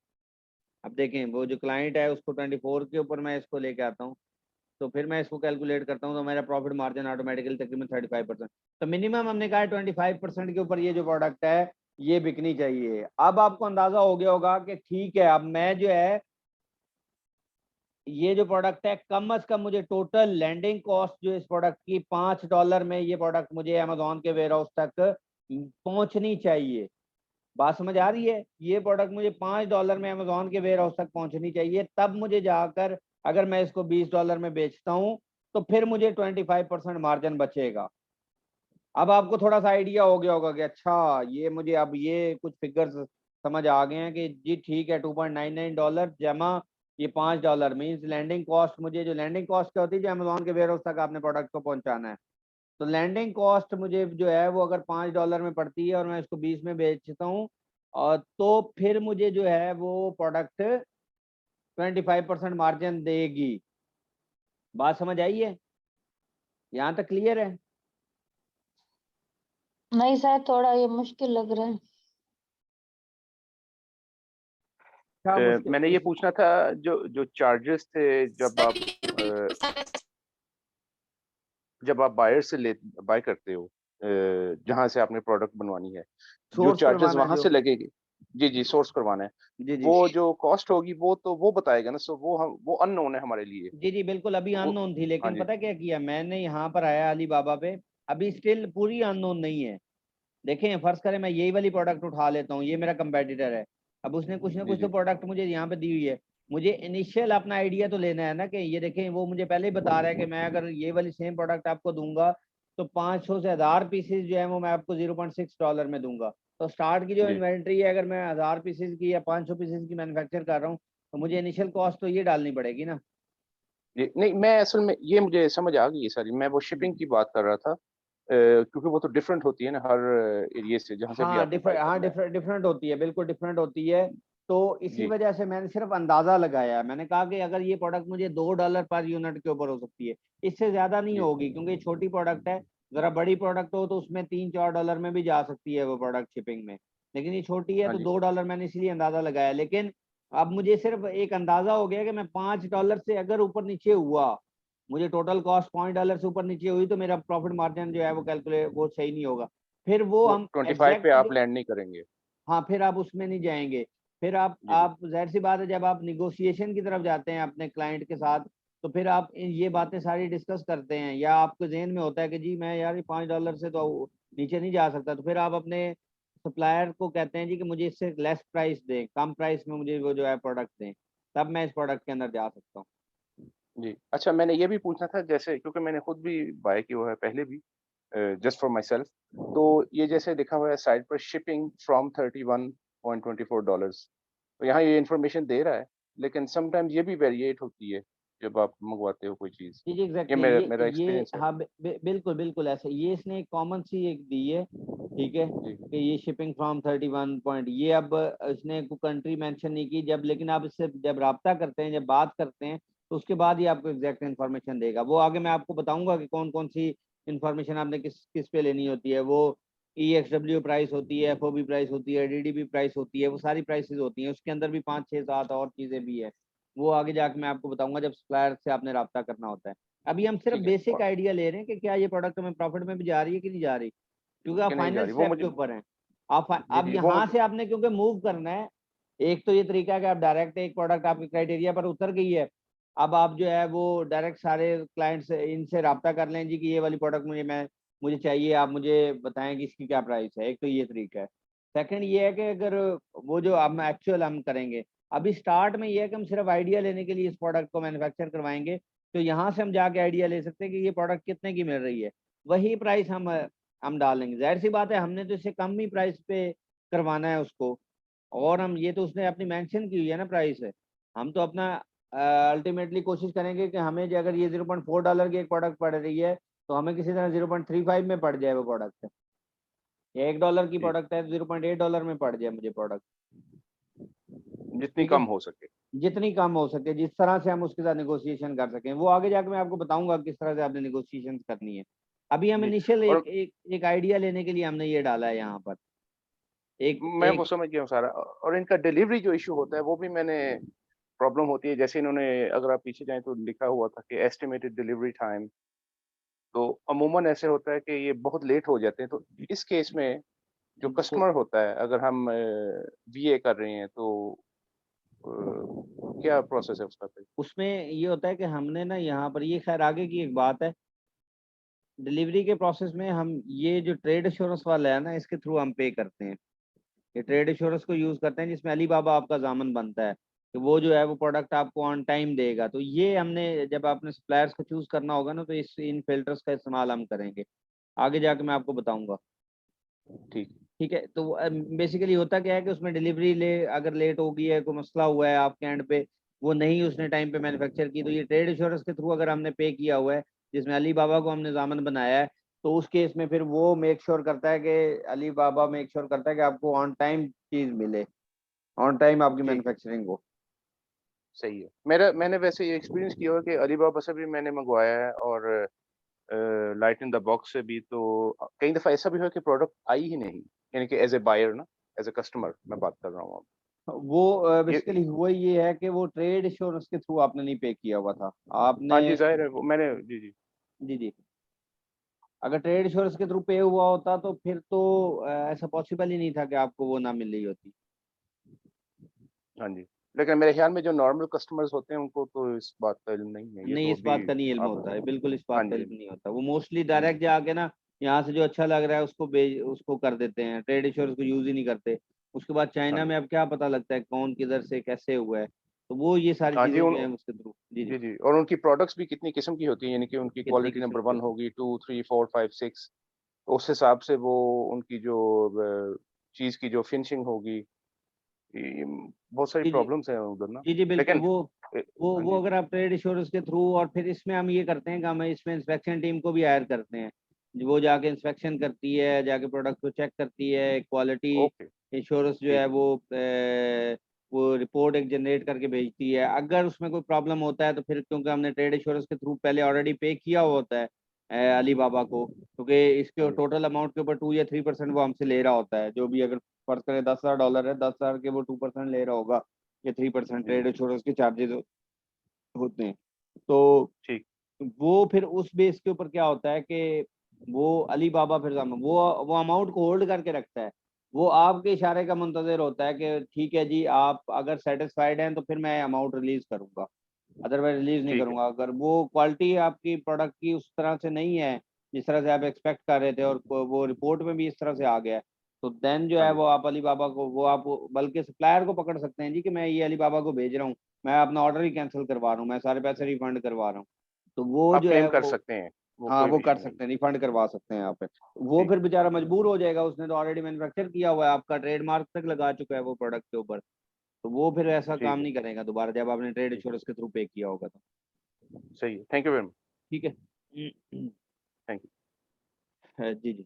अब देखें वो जो क्लाइंट है उसको 24 के ऊपर मैं इसको लेके आता हूँ, तो फिर मैं इसको कैलकुलेट करता हूँ तो मेरा प्रॉफिट मार्जिन ऑटोमेटिकली तकरीबन 35%। तो मिनिमम हमने कहा है 25% के ऊपर ये जो प्रोडक्ट है ये बिकनी चाहिए। अब आपको अंदाजा हो गया होगा कि ठीक है, अब मैं जो है ये जो प्रोडक्ट है कम अज कम मुझे टोटल लैंडिंग कॉस्ट जो इस प्रोडक्ट की $5 में ये प्रोडक्ट मुझे अमेजोन के वेयर हाउस तक पहुंचनी चाहिए। बात समझ आ रही है? ये प्रोडक्ट मुझे $5 में अमेजोन के वेयर हाउस तक पहुंचनी चाहिए, तब मुझे जाकर अगर मैं इसको $20 में बेचता हूँ तो फिर मुझे 25% मार्जिन बचेगा। अब आपको थोड़ा सा आइडिया हो गया होगा कि अच्छा ये मुझे अब ये कुछ फिगर्स समझ आ गए हैं कि जी ठीक है, $2.99 जमा ये $5 मीन्स लैंडिंग कॉस्ट। मुझे जो लैंडिंग कॉस्ट क्या होती है, जो अमेजोन के वेयर हाउस तक आपने प्रोडक्ट को पहुंचाना है, तो लैंडिंग कॉस्ट मुझे जो है वो अगर $5 में पड़ती है और मैं इसको 20 में बेचता हूँ, और तो फिर मुझे जो है वो प्रोडक्ट 25% मार्जिन देगी। बात समझ आई है? यहाँ तक क्लियर है? नहीं सर, थोड़ा ये मुश्किल लग रहा है। क्या मुश्किल? मैंने ये पूछना था, जो जो चार्जेस थे जब आप बायर से बाय करते हो, जहां से आपने प्रोडक्ट बनवानी है, जो सोर्स चार्जेस करवाना वहां जो, से लगेगी, जी जी सोर्स करवाना है, जी जी वो जो कॉस्ट होगी वो तो वो बताएगा ना। सो वो अननोन है हमारे लिए। जी जी बिल्कुल, अभी वो अननोन थी, हाँ लेकिन जी। पता क्या किया मैंने, यहाँ पर आया अली बाबा पे, अभी स्टिल पूरी अननोन नहीं है। देखें, फर्ज करें मैं यही वाली प्रोडक्ट उठा लेता हूँ, ये मेरा कंपेटिटर है, अब उसने कुछ ना जी कुछ तो जी प्रोडक्ट मुझे यहाँ पे दी हुई है। मुझे इनिशियल अपना आइडिया तो लेना है ना कि ये देखें, वो मुझे पहले ही बता रहा है कि मैं अगर ये वाली सेम प्रोडक्ट आपको दूंगा तो 500 से 1000 पीसेज जो है वो मैं आपको $0.6 में दूंगा। तो स्टार्ट की जो जी इन्वेंट्री है, अगर मैं 1000 पीसेज की या 500 पीसेज की मैन्युफैक्चर कर रहा हूँ, तो मुझे इनिशियल कॉस्ट तो ये डालनी पड़ेगी ना। जी। नहीं, मैं असल में ये मुझे समझ आ गई है सारी। मैं वो शिपिंग की बात कर रहा था, क्योंकि वो तो डिफरेंट होती है ना हर एरिया से, जहाँ से भी आपने बाय हाँ करना है। डिफरेंट होती है, बिल्कुल डिफरेंट होती है। तो इसी जी वजह से मैंने सिर्फ अंदाजा लगाया है। मैंने कहा कि अगर ये प्रोडक्ट मुझे $2 पर यूनिट के ऊपर हो सकती है, इससे ज्यादा नहीं जी होगी, क्योंकि ये छोटी प्रोडक्ट है। जरा बड़ी प्रोडक्ट हो तो उसमें $3-4 में भी जा सकती है वो प्रोडक्ट शिपिंग में, लेकिन ये छोटी है हाँ तो जी $2 मैंने इसलिए अंदाजा लगाया। लेकिन अब मुझे सिर्फ एक अंदाजा हो गया कि मैं $5 से अगर ऊपर नीचे हुआ, मुझे टोटल कॉस्ट $5 से ऊपर नीचे हुई, तो मेरा प्रॉफिट मार्जिन जो है वो कैलकुलेट वो सही नहीं होगा। फिर वो वो हम 25 पे आप एग्जैक्टली, लैंड नहीं करेंगे। हाँ फिर आप उसमें नहीं जाएंगे। फिर आप जी जी जाहिर सी बात है, जब आप निगोशिएशन की तरफ जाते हैं अपने क्लाइंट के साथ, तो फिर आप ये बातें सारी डिस्कस करते हैं, या आपके जहन में होता है कि जी मैं यार ये $5 से तो नीचे नहीं जा सकता, तो फिर आप अपने सप्लायर को कहते हैं जी कि मुझे इससे लेस प्राइस दें, कम प्राइस में मुझे वो जो है प्रोडक्ट दें, तब मैं इस प्रोडक्ट के अंदर जा सकता हूँ। जी। अच्छा, मैंने ये भी पूछना था, जैसे क्योंकि मैंने खुद भी बाय किया हुआ है पहले भी, जस्ट फॉर माई सेल्फ। तो ये जैसे लिखा हुआ है साइड पर, शिपिंग फ्रॉम $31.24, तो यहाँ ये इन्फॉर्मेशन दे रहा है, लेकिन समटाइम्स ये भी वेरिएट होती है जब आप मंगवाते हो कोई चीज़। जी जी ये एग्जैक्टली, मेरा मेरा ये एक्सपीरियंस है। हाँ बिल्कुल बिल्कुल ऐसे, ये इसने एक कॉमन सी एक दी है। ठीक है, जी कि ये शिपिंग फ्रॉम 31 पॉइंट, ये अब इसने कोई कंट्री मेंशन नहीं की, जब लेकिन आप इससे जब राब्ता करते हैं, जब बात करते हैं, तो उसके बाद ही आपको एग्जैक्ट इन्फॉर्मेशन देगा। वो आगे मैं आपको बताऊंगा कि कौन कौन सी इन्फॉर्मेशन आपने किस किस पे लेनी होती है। वो EXW प्राइस होती है, FOB प्राइस होती है, DDB प्राइस होती है, वो सारी प्राइसेस होती हैं। उसके अंदर भी 5 6 7 और चीज़ें भी है, वो आगे जाके मैं आपको बताऊंगा जब सप्लायर से आपने राब्ता करना होता है। अभी हम सिर्फ ठीक है। बेसिक और आइडिया ले रहे हैं कि क्या ये प्रोडक्ट हमें प्रॉफिट में भी जा रही है कि नहीं जा रही, क्योंकि आप कि नहीं जा फाइनल रही, वो स्टेप मुझे। के ऊपर हैं। जी अब जी वो यहाँ मुझे। से आपने क्योंकि मूव करना है, एक तो ये तरीका है कि आप डायरेक्ट एक प्रोडक्ट आपके क्राइटेरिया पर उतर गई है, अब आप जो है वो डायरेक्ट सारे क्लाइंट से इनसे राब्ता कर लें जी कि ये वाली प्रोडक्ट मुझे चाहिए, आप मुझे बताएं कि इसकी क्या प्राइस है। एक तो ये तरीका है। सेकंड ये है कि अगर वो जो हम एक्चुअल हम करेंगे, अभी स्टार्ट में ये है कि हम सिर्फ आइडिया लेने के लिए इस प्रोडक्ट को मैन्युफैक्चर करवाएंगे, तो यहाँ से हम जाके आइडिया ले सकते हैं कि ये प्रोडक्ट कितने की मिल रही है, वही प्राइस हम डालेंगे। जाहिर सी बात है, हमने तो इससे कम ही प्राइस पे करवाना है उसको, और हम ये तो उसने अपनी मेंशन की हुई है ना प्राइस है, हम तो अपना अल्टीमेटली कोशिश करेंगे कि हमें जो अगर ये $0.4 की एक प्रोडक्ट पड़ रही है, तो हमें किसी तरह 0.35 में पड़ जाए वो प्रोडक्ट, या $1 की जी। प्रोडक्ट है $0.8 में पड़ जाए मुझे प्रोडक्ट, जितनी ठीक है? कम हो सके। जितनी कम हो सके, जिस तरह से हम उसके साथ नेगोशिएशन कर सकें, वो आगे जाके मैं आपको बताऊंगा किस तरह से आपने नेगोशिएशन करनी है। अभी हम जी, इनिशियल और एक आइडिया लेने के लिए हमने ये डाला है यहाँ पर। एक मैं वो एक समझ गया हूँ सारा, और इनका डिलीवरी जो इशू होता है वो भी मैंने प्रॉब्लम होती है। जैसे इन्होंने, अगर आप पीछे जाएँ तो लिखा हुआ था कि एस्टिमेटेड डिलीवरी टाइम, तो अमूमन ऐसे होता है कि ये बहुत लेट हो जाते हैं। तो इस केस में जो देखो, कस्टमर होता है, अगर हम वीए कर रहे हैं तो क्या प्रोसेस है उसका फिर? उसमें ये होता है कि हमने ना यहाँ पर, ये खैर आगे की एक बात है, डिलीवरी के प्रोसेस में हम ये जो ट्रेड इंश्योरेंस वाला है ना, इसके थ्रू हम पे करते हैं। ये ट्रेड इंश्योरेंस को यूज करते हैं, जिसमें अली बाबा आपका जामन बनता है कि वो जो है वो प्रोडक्ट आपको ऑन टाइम देगा। तो ये हमने, जब आपने सप्लायर्स को चूज करना होगा ना, तो इन फिल्टर्स का इस्तेमाल हम करेंगे, आगे जाके मैं आपको बताऊंगा। ठीक। ठीक है, तो बेसिकली होता क्या है कि उसमें डिलीवरी अगर लेट हो गई है, कोई मसला हुआ है आपके एंड पे, वो नहीं उसने टाइम पे मैन्युफैक्चर की, तो ये ट्रेड इंश्योरेंस के थ्रू अगर हमने पे किया हुआ है, जिसमें अली बाबा को हमने जामन बनाया है, तो उस केस में फिर वो मेक श्योर करता है कि अली बाबा मेक श्योर करता है कि आपको ऑन टाइम चीज मिले, ऑन टाइम आपकी ठीक है, मैन्युफैक्चरिंग हो। सही है। मैंने वैसे ये एक्सपीरियंस किया हुआ है कि अलीबाबा से भी मैंने मंगवाया है, और लाइट इन द बॉक्स से भी। तो कई दफ़ा ऐसा भी हुआ कि प्रोडक्ट आई ही नहीं, यानी कि एज़ अ बायर ना, एज़ अ कस्टमर मैं बात कर रहा हूँ अब। वो ये बेसिकली हुआ ये है कि वो ट्रेड इंश्योरेंस के थ्रू आपने नहीं पे किया हुआ था हाँ आपने। जी, ज़ाहिर है वो मैंने जी, जी। जी जी, अगर ट्रेड इंश्योरेंस के थ्रू पे हुआ होता तो फिर तो ऐसा पॉसिबल ही नहीं था कि आपको वो ना मिल रही होती। हाँ जी। लेकिन मेरे ख़्याल में जो नॉर्मल कस्टमर्स होते हैं उनको तो इस बात का इल्म नहीं है। ये नहीं, तो इस अभी बात का नहीं इल्म आप होता है, बिल्कुल इस बात हाँ का जी, इल्म नहीं होता। वो मोस्टली हाँ जी। डायरेक्ट जाके ना, यहाँ से जो अच्छा लग रहा है उसको कर देते हैं, ट्रेड इंश्योरेंस को यूज ही नहीं करते। उसके बाद हाँ चाइना जी। में अब क्या पता लगता है कौन किधर से कैसे हुआ है, तो वो ये सारी हाँ जी, चीजें उन जो है उसके थ्रू। जी जी, जी, जी, और उनकी प्रोडक्ट्स भी कितनी किस्म की होती हैं, यानी कि उनकी कितनी क्वालिटी किस्म नंबर के 1 होते होगी, 2, 3, 4, 5, 6, तो उस हिसाब से वो उनकी जो चीज़ की जो फिनिशिंग होगी, ये बहुत सारी हैं। जी जी प्रॉब्लम्स हैं उधर ना। जी जी, बिल्कुल। लेकिन हाँ वो जी, अगर आप ट्रेड इंश्योरेंस के थ्रू, और फिर इसमें हम ये करते हैं कि हम इसमें इंस्पेक्शन टीम को भी हायर करते हैं, वो जाके इंस्पेक्शन करती है, जाके प्रोडक्ट को चेक करती है, क्वालिटी ओके, इंश्योरेंस जो ठीक है है। वो रिपोर्ट एक जनरेट करके भेजती है। अगर उसमें कोई प्रॉब्लम होता है, तो फिर क्योंकि हमने ट्रेड इंश्योरेंस के थ्रू पहले ऑलरेडी पे किया हुआ होता है अली बाबा को, क्योंकि हाँ इसके जी, टोटल अमाउंट के ऊपर 2 या 3% वो हमसे ले रहा होता है, जो भी, अगर फर्ज करें $10,000 है, 10,000 के वो 2% ले रहा होगा, या 3% जी, ट्रेड इंश्योरेंस के चार्जेस होते हैं। तो ठीक, वो फिर उस बेस के ऊपर क्या होता है कि वो अली बाबा फिर वो अमाउंट को होल्ड करके रखता है। वो आपके इशारे का मुंतज़िर होता है कि ठीक है जी, आप अगर सेटिस्फाइड हैं तो फिर मैं अमाउंट रिलीज़ करूँगा, अदरवाइज़ रिलीज़ नहीं ठीक है, करूँगा। अगर वो क्वालिटी आपकी प्रोडक्ट की उस तरह से नहीं है, जिस तरह से आप एक्सपेक्ट कर रहे थे, और वो रिपोर्ट में भी इस तरह से आ गया है, तो देन जो हाँ है जी, वो आप अली बाबा को, वो आप बल्कि सप्लायर को पकड़ सकते हैं जी, कि मैं ये अली बाबा को भेज रहा हूँ, मैं अपना ऑर्डर ही कैंसल करवा रहा हूँ, मैं सारे पैसे रिफंड करवा रहा हूँ। तो वो आप जो है क्लेम कर वो, सकते हैं, वो हाँ, कोई वो भी कर इश्यू नहीं है। सकते हैं, रिफंड करवा सकते हैं आप। वो ठीक, फिर बेचारा मजबूर हो जाएगा, उसने तो ऑलरेडी मैन्युफैक्चर किया हुआ है, आपका ट्रेडमार्क तक लगा चुका है वो प्रोडक्ट के ऊपर, तो वो फिर ऐसा काम ठीक है, नहीं करेगा दोबारा, जब आपने ट्रेड ठीक है, इंश्योरेंस के थ्रू पे किया होगा तो। सही है। थैंक यू वेरी मच, ठीक है। Thank you. जी जी,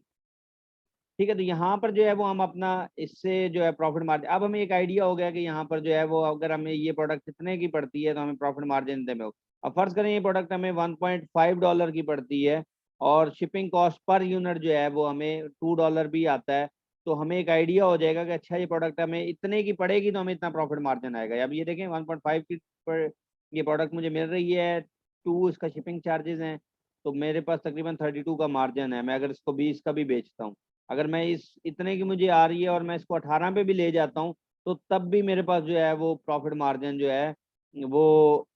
ठीक है। तो यहाँ पर जो है वो हम अपना इससे जो है प्रॉफिट मार्जिन, अब हमें एक आइडिया हो गया कि यहाँ पर जो है वो, अगर हमें ये प्रोडक्ट कितने की पड़ती है तो हमें प्रॉफिट मार्जिन देने में हो। अब फर्ज करें ये प्रोडक्ट हमें $1.5 की पड़ती है, और शिपिंग कॉस्ट पर यूनिट जो है वो हमें $2 भी आता है, तो हमें एक आइडिया हो जाएगा कि अच्छा, ये प्रोडक्ट हमें इतने की पड़ेगी तो हमें इतना प्रॉफिट मार्जिन आएगा। अब ये देखें 1.5 की पर ये प्रोडक्ट मुझे मिल रही है, 2 इसका शिपिंग चार्जेस हैं, तो मेरे पास तकरीबन 32 का मार्जिन है। मैं अगर इसको 20 का भी बेचता हूँ, अगर मैं इस इतने की मुझे आ रही है और मैं इसको 18 पे भी ले जाता हूँ, तो तब भी मेरे पास जो है वो प्रॉफिट मार्जिन जो है वो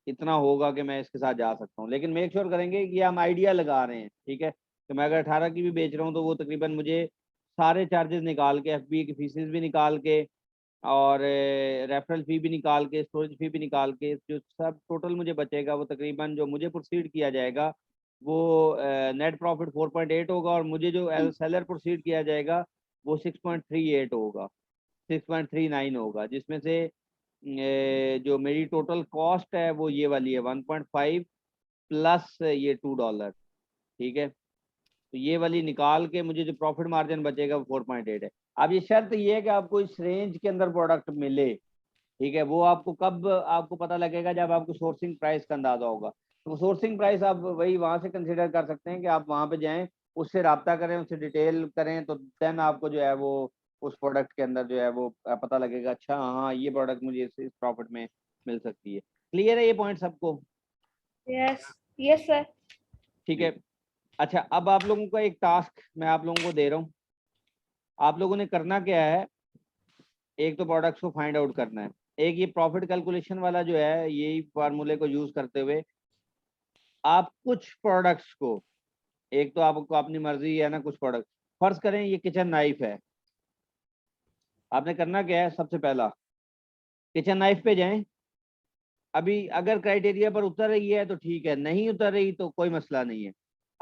इतना होगा कि मैं इसके साथ जा सकता हूँ। लेकिन मेक श्योर करेंगे कि हम आइडिया लगा रहे हैं, ठीक है, तो मैं अगर 18 की भी बेच रहा हूँ तो वो तकरीबन मुझे सारे चार्जेस निकाल के, FBA की फीसेस भी निकाल के और रेफरल फी भी निकाल के, स्टोरेज फी भी निकाल के, जो सब टोटल मुझे बचेगा वो तकरीबन जो मुझे प्रोसीड किया जाएगा वो नेट प्रॉफिट 4.8 होगा, और मुझे जो एज सेलर प्रोसीड किया जाएगा वो 6.38 होगा, 6.39 होगा, जिसमें से जो मेरी टोटल कॉस्ट है वो ये वाली है 1.5 प्लस ये $2, ठीक है। तो ये वाली निकाल के मुझे जो प्रॉफिट मार्जिन बचेगा वो 4.8 है। अब ये शर्त ये है कि आपको इस रेंज के अंदर प्रोडक्ट मिले, ठीक है। वो आपको कब आपको पता लगेगा, जब आपको सोर्सिंग प्राइस का अंदाजा होगा। तो सोर्सिंग प्राइस आप वही वहाँ से कंसिडर कर सकते हैं कि आप वहाँ पे जाएं, उससे रब्ता करें, उससे डिटेल करें, तो देन आपको जो है वो उस प्रोडक्ट के अंदर जो है वो पता लगेगा, अच्छा हाँ ये प्रोडक्ट मुझे इस प्रॉफिट में मिल सकती है। क्लियर है ये पॉइंट सबको? Yes. Yes, sir. ठीक है। अच्छा, अब आप लोगों का एक टास्क मैं आप लोगों को दे रहा हूँ। आप लोगों ने करना क्या है, एक तो प्रोडक्ट्स को फाइंड आउट करना है, एक ये प्रॉफिट कैलकुलेशन वाला जो है यही फार्मूले को यूज करते हुए आप कुछ प्रोडक्ट्स को, एक तो आपको अपनी मर्जी है ना, कुछ प्रोडक्ट, फर्ज करें ये किचन नाइफ है, आपने करना क्या है, सबसे पहला किचन नाइफ पे जाएं। अभी अगर क्राइटेरिया पर उतर रही है तो ठीक है, नहीं उतर रही तो कोई मसला नहीं है।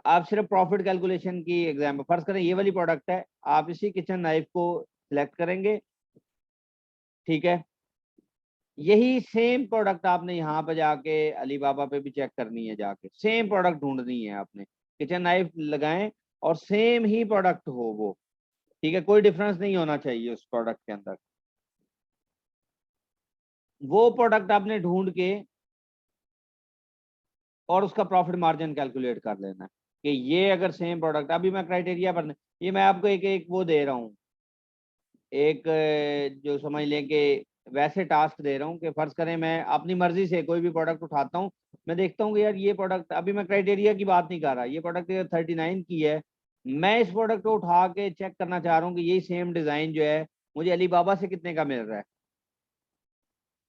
आप सिर्फ प्रॉफिट कैलकुलेशन की एग्जाम्पल, फर्ज करें ये वाली प्रोडक्ट है, आप इसी किचन नाइफ को सिलेक्ट करेंगे, ठीक है। यही सेम प्रोडक्ट आपने यहाँ पे जाके अलीबाबा पे भी चेक करनी है, जाके सेम प्रोडक्ट ढूंढनी है आपने, किचन नाइफ लगाएं और सेम ही प्रोडक्ट हो वो, ठीक है, कोई डिफरेंस नहीं होना चाहिए उस प्रोडक्ट के अंदर। वो प्रोडक्ट आपने ढूंढ के और उसका प्रॉफिट मार्जिन कैलकुलेट कर लेना है कि ये अगर सेम प्रोडक्ट, अभी मैं क्राइटेरिया पर, ये मैं आपको एक एक वो दे रहा हूँ, एक जो समझ लें कि वैसे टास्क दे रहा हूँ कि फर्ज करें मैं अपनी मर्जी से कोई भी प्रोडक्ट उठाता हूँ, मैं देखता हूँ कि यार ये प्रोडक्ट, अभी मैं क्राइटेरिया की बात नहीं कर रहा, ये प्रोडक्ट 39 की है, मैं इस प्रोडक्ट को उठा के चेक करना चाह रहा हूँ कि यही सेम डिज़ाइन जो है मुझे अलीबाबा से कितने का मिल रहा है,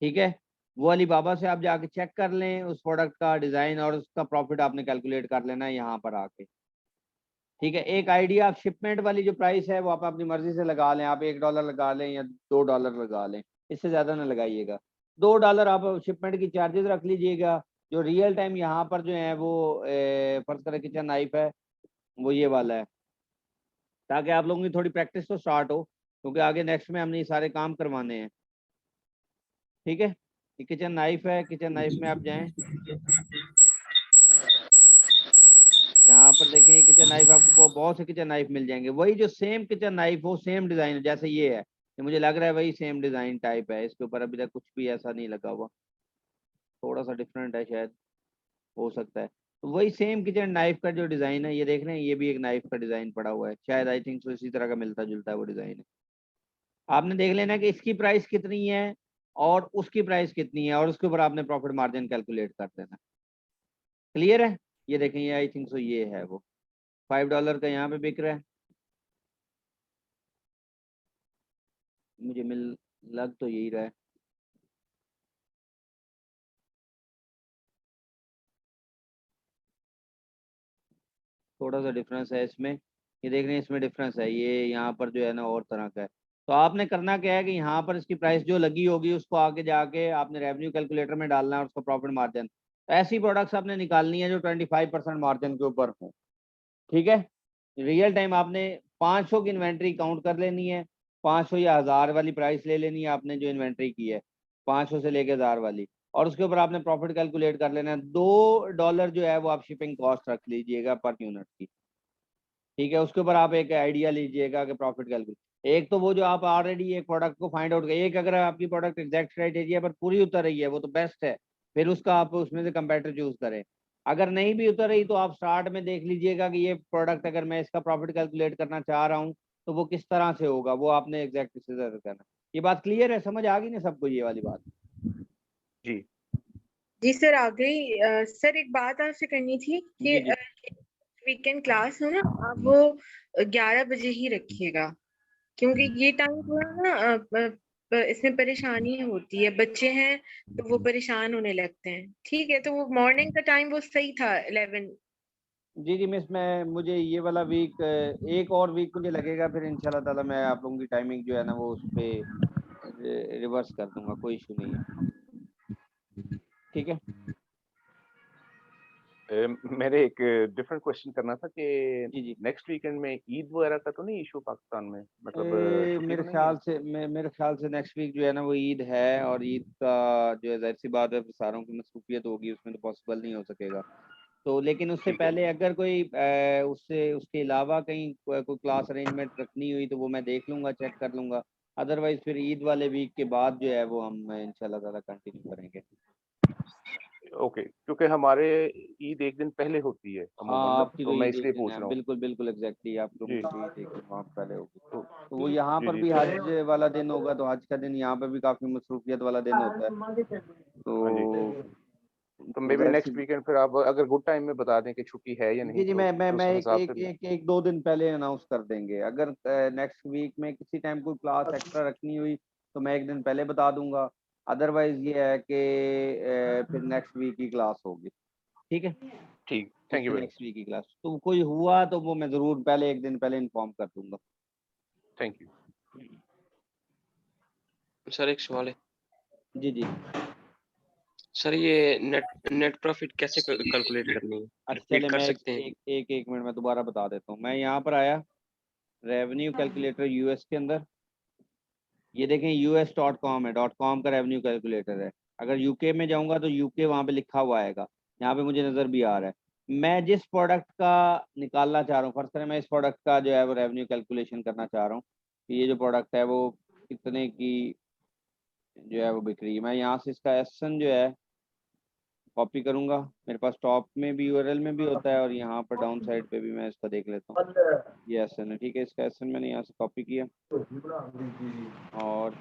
ठीक है। वो अलीबाबा से आप जाके चेक कर लें उस प्रोडक्ट का डिज़ाइन और उसका प्रॉफिट आपने कैलकुलेट कर लेना है यहाँ पर आके, ठीक है। एक आइडिया, आप शिपमेंट वाली जो प्राइस है वो आप अपनी मर्जी से लगा लें, आप $1 लगा लें या $2 लगा लें, इससे ज़्यादा ना लगाइएगा। $2 आप शिपमेंट की चार्जेस रख लीजिएगा। जो रियल टाइम यहाँ पर जो है वो फर्ज करें किचन नाइफ है वो ये वाला है, ताकि आप लोगों की थोड़ी प्रैक्टिस तो स्टार्ट हो, क्योंकि आगे नेक्स्ट में हमने ये सारे काम करवाने हैं, ठीक है। ये किचन नाइफ है, किचन नाइफ में आप जाएं, यहाँ पर देखें ये किचन नाइफ, आपको बहुत से किचन नाइफ मिल जाएंगे, वही जो सेम किचन नाइफ हो, सेम डिजाइन, जैसे ये है, ये मुझे लग रहा है वही सेम डिजाइन टाइप है, इसके ऊपर अभी तक कुछ भी ऐसा नहीं लगा हुआ, थोड़ा सा डिफरेंट है शायद, हो सकता है। तो वही सेम किचन नाइफ का जो डिजाइन है, ये देख रहे हैं, ये भी एक नाइफ का डिजाइन पड़ा हुआ है, शायद आई थिंक सो इसी तरह का मिलता जुलता है वो डिजाइन है। आपने देख लेना कि इसकी प्राइस कितनी है और उसकी प्राइस कितनी है, और उसके ऊपर आपने प्रॉफिट मार्जिन कैलकुलेट कर देना। क्लियर है? ये देखें, ये आई थिंक सो ये है वो $5 का यहाँ पे बिक रहा है, मुझे लग तो यही रहा है, थोड़ा सा डिफरेंस है इसमें, ये देख रहे हैं इसमें डिफरेंस है, ये यहाँ पर जो है ना और तरह का है। तो आपने करना क्या है कि यहाँ पर इसकी प्राइस जो लगी होगी उसको आगे जाके आपने रेवेन्यू कैलकुलेटर में डालना है और उसका प्रॉफिट मार्जिन, ऐसी प्रोडक्ट्स आपने निकालनी है जो 25% मार्जिन के ऊपर हो, ठीक है। रियल टाइम आपने 500 की इन्वेंट्री काउंट कर लेनी है, 500 या 1000 वाली प्राइस ले लेनी है आपने जो इन्वेंट्री की है, 500 से लेके 1000 वाली, और उसके ऊपर आपने प्रॉफिट कैलकुलेट कर लेना है। $2 जो है वो आप शिपिंग कॉस्ट रख लीजिएगा पर यूनिट की, ठीक है। उसके ऊपर आप एक आइडिया लीजिएगा कि प्रॉफिट कैलकुलेट, एक तो वो जो आप ऑलरेडी एक प्रोडक्ट को फाइंड आउट, एक अगर आपकी प्रोडक्ट एग्जैक्ट क्राइटेरिया पर पूरी उतर रही है वो तो बेस्ट है, फिर उसका आप उसमें से कंपेटिटर चूज करें। अगर नहीं भी उतर रही तो आप स्टार्ट में देख लीजिएगा कि ये प्रोडक्ट अगर मैं इसका प्रॉफिट कैलकुलेट करना चाह रहा हूँ तो वो किस तरह से होगा, वो आपने एग्जैक्ट करना। ये बात क्लियर है, समझ आ गई ना सबको ये वाली बात? जी जी सर आ गई। सर एक बात आपसे करनी थी कि जी जी। वीकेंड क्लास हो ना, आप वो 11 बजे ही रखिएगा, क्योंकि ये टाइम थोड़ा ना इसमें परेशानी होती है, बच्चे हैं तो वो परेशान होने लगते हैं। ठीक है, तो वो मॉर्निंग का टाइम वो सही था 11 जी मिस, मैं मुझे ये वाला वीक एक और वीक मुझे लगेगा, फिर इंशाल्लाह ताला मैं आप लोगों की टाइमिंग जो है ना वो उस पे रिवर्स कर दूंगा, कोई इशू नहीं है, ठीक है। मैंने एक डिफरेंट क्वेश्चन करना था कि जी नेक्स्ट वीकेंड में ईद वगैरह का तो नहीं इशू पाकिस्तान में, मतलब छुट्टी तो मेरे नहीं है? ख्याल से मेरे ख्याल से नेक्स्ट वीक जो है ना वो ईद है, और ईद का जो है जाहिर सी बात है सारों की मसरूफियत होगी, उसमें तो पॉसिबल नहीं हो सकेगा। तो लेकिन उससे ठीक है। पहले अगर कोई उससे उसके अलावा कहीं कोई क्लास अरेंजमेंट रखनी हुई तो वो मैं देख लूंगा, चेक कर लूंगा। अदरवाइज फिर ईद वाले वीक के बाद जो है वो हम इंशाल्लाह ताला कंटिन्यू करेंगे। ओके, क्योंकि हमारे ईद एक दिन पहले होती है हाँ, अमूमन ना, आपकी तो तो मैं ईद एक इसलिए दिन पूछ है, रहा हूँ। बिल्कुल बिल्कुल एग्जैक्टली, आप लोगों जी। की तो ईद एक दिन वहाँ पहले होगी। तो तो वो यहाँ जी पर जी भी तो हज वाला दिन होगा, तो हज का दिन यहाँ पर भी काफी मसरूफियत वाला दिन होता है। हाँ जी, तो तो मे बी जाहिर नेक्स्ट सी, वीकेंड फिर आप अगर गुड टाइम में बता दें कि छुट्टी है या नहीं, जी तो मैं फिर मैं उस एक हिसाब से एक मैं। एक एक 2 दिन पहले अनाउंस कर देंगे। अगर नेक्स्ट वीक में किसी टाइम कोई क्लास एक्स्ट्रा रखनी हुई तो मैं एक दिन पहले बता दूंगा। अदरवाइज ये है कि फिर नेक्स्ट वीक की क्लास होगी, ठीक है। ठीक, thank you very next much. Week की क्लास तो कोई हुआ तो वो मैं जरूर पहले एक दिन पहले इन्फॉर्म कर दूंगा। Thank you. सर एक सवाल है। जी जी, सर ये नेट प्रॉफिट कैसे कैलकुलेट करनी है, अच्छा रिपीट चले कर मैं सकते हैं? एक मिनट में दोबारा बता देता हूँ। मैं यहाँ पर आया रेवेन्यू कैलकुलेटर यूएस के अंदर, ये देखें us.com है, .com का रेवेन्यू कैलकुलेटर है। अगर यूके में जाऊंगा तो यूके वहाँ पे लिखा हुआ आएगा, यहाँ पे मुझे नज़र भी आ रहा है। मैं जिस प्रोडक्ट का निकालना चाह रहा हूँ, फर्ज करें मैं इस प्रोडक्ट का जो है वो रेवेन्यू कैलकुलेशन करना चाह रहा हूँ कि ये जो प्रोडक्ट है वो कितने की जो है वो बिक रही है। मैं यहाँ से इसका एसन जो है कॉपी करूंगा, मेरे पास टॉप में भी यूआरएल में भी होता है, और यहाँ पर डाउन साइड पे भी मैं इसका देख लेता हूँ। ये एसन है, ठीक है। इसका एसन मैंने यहाँ से कॉपी किया और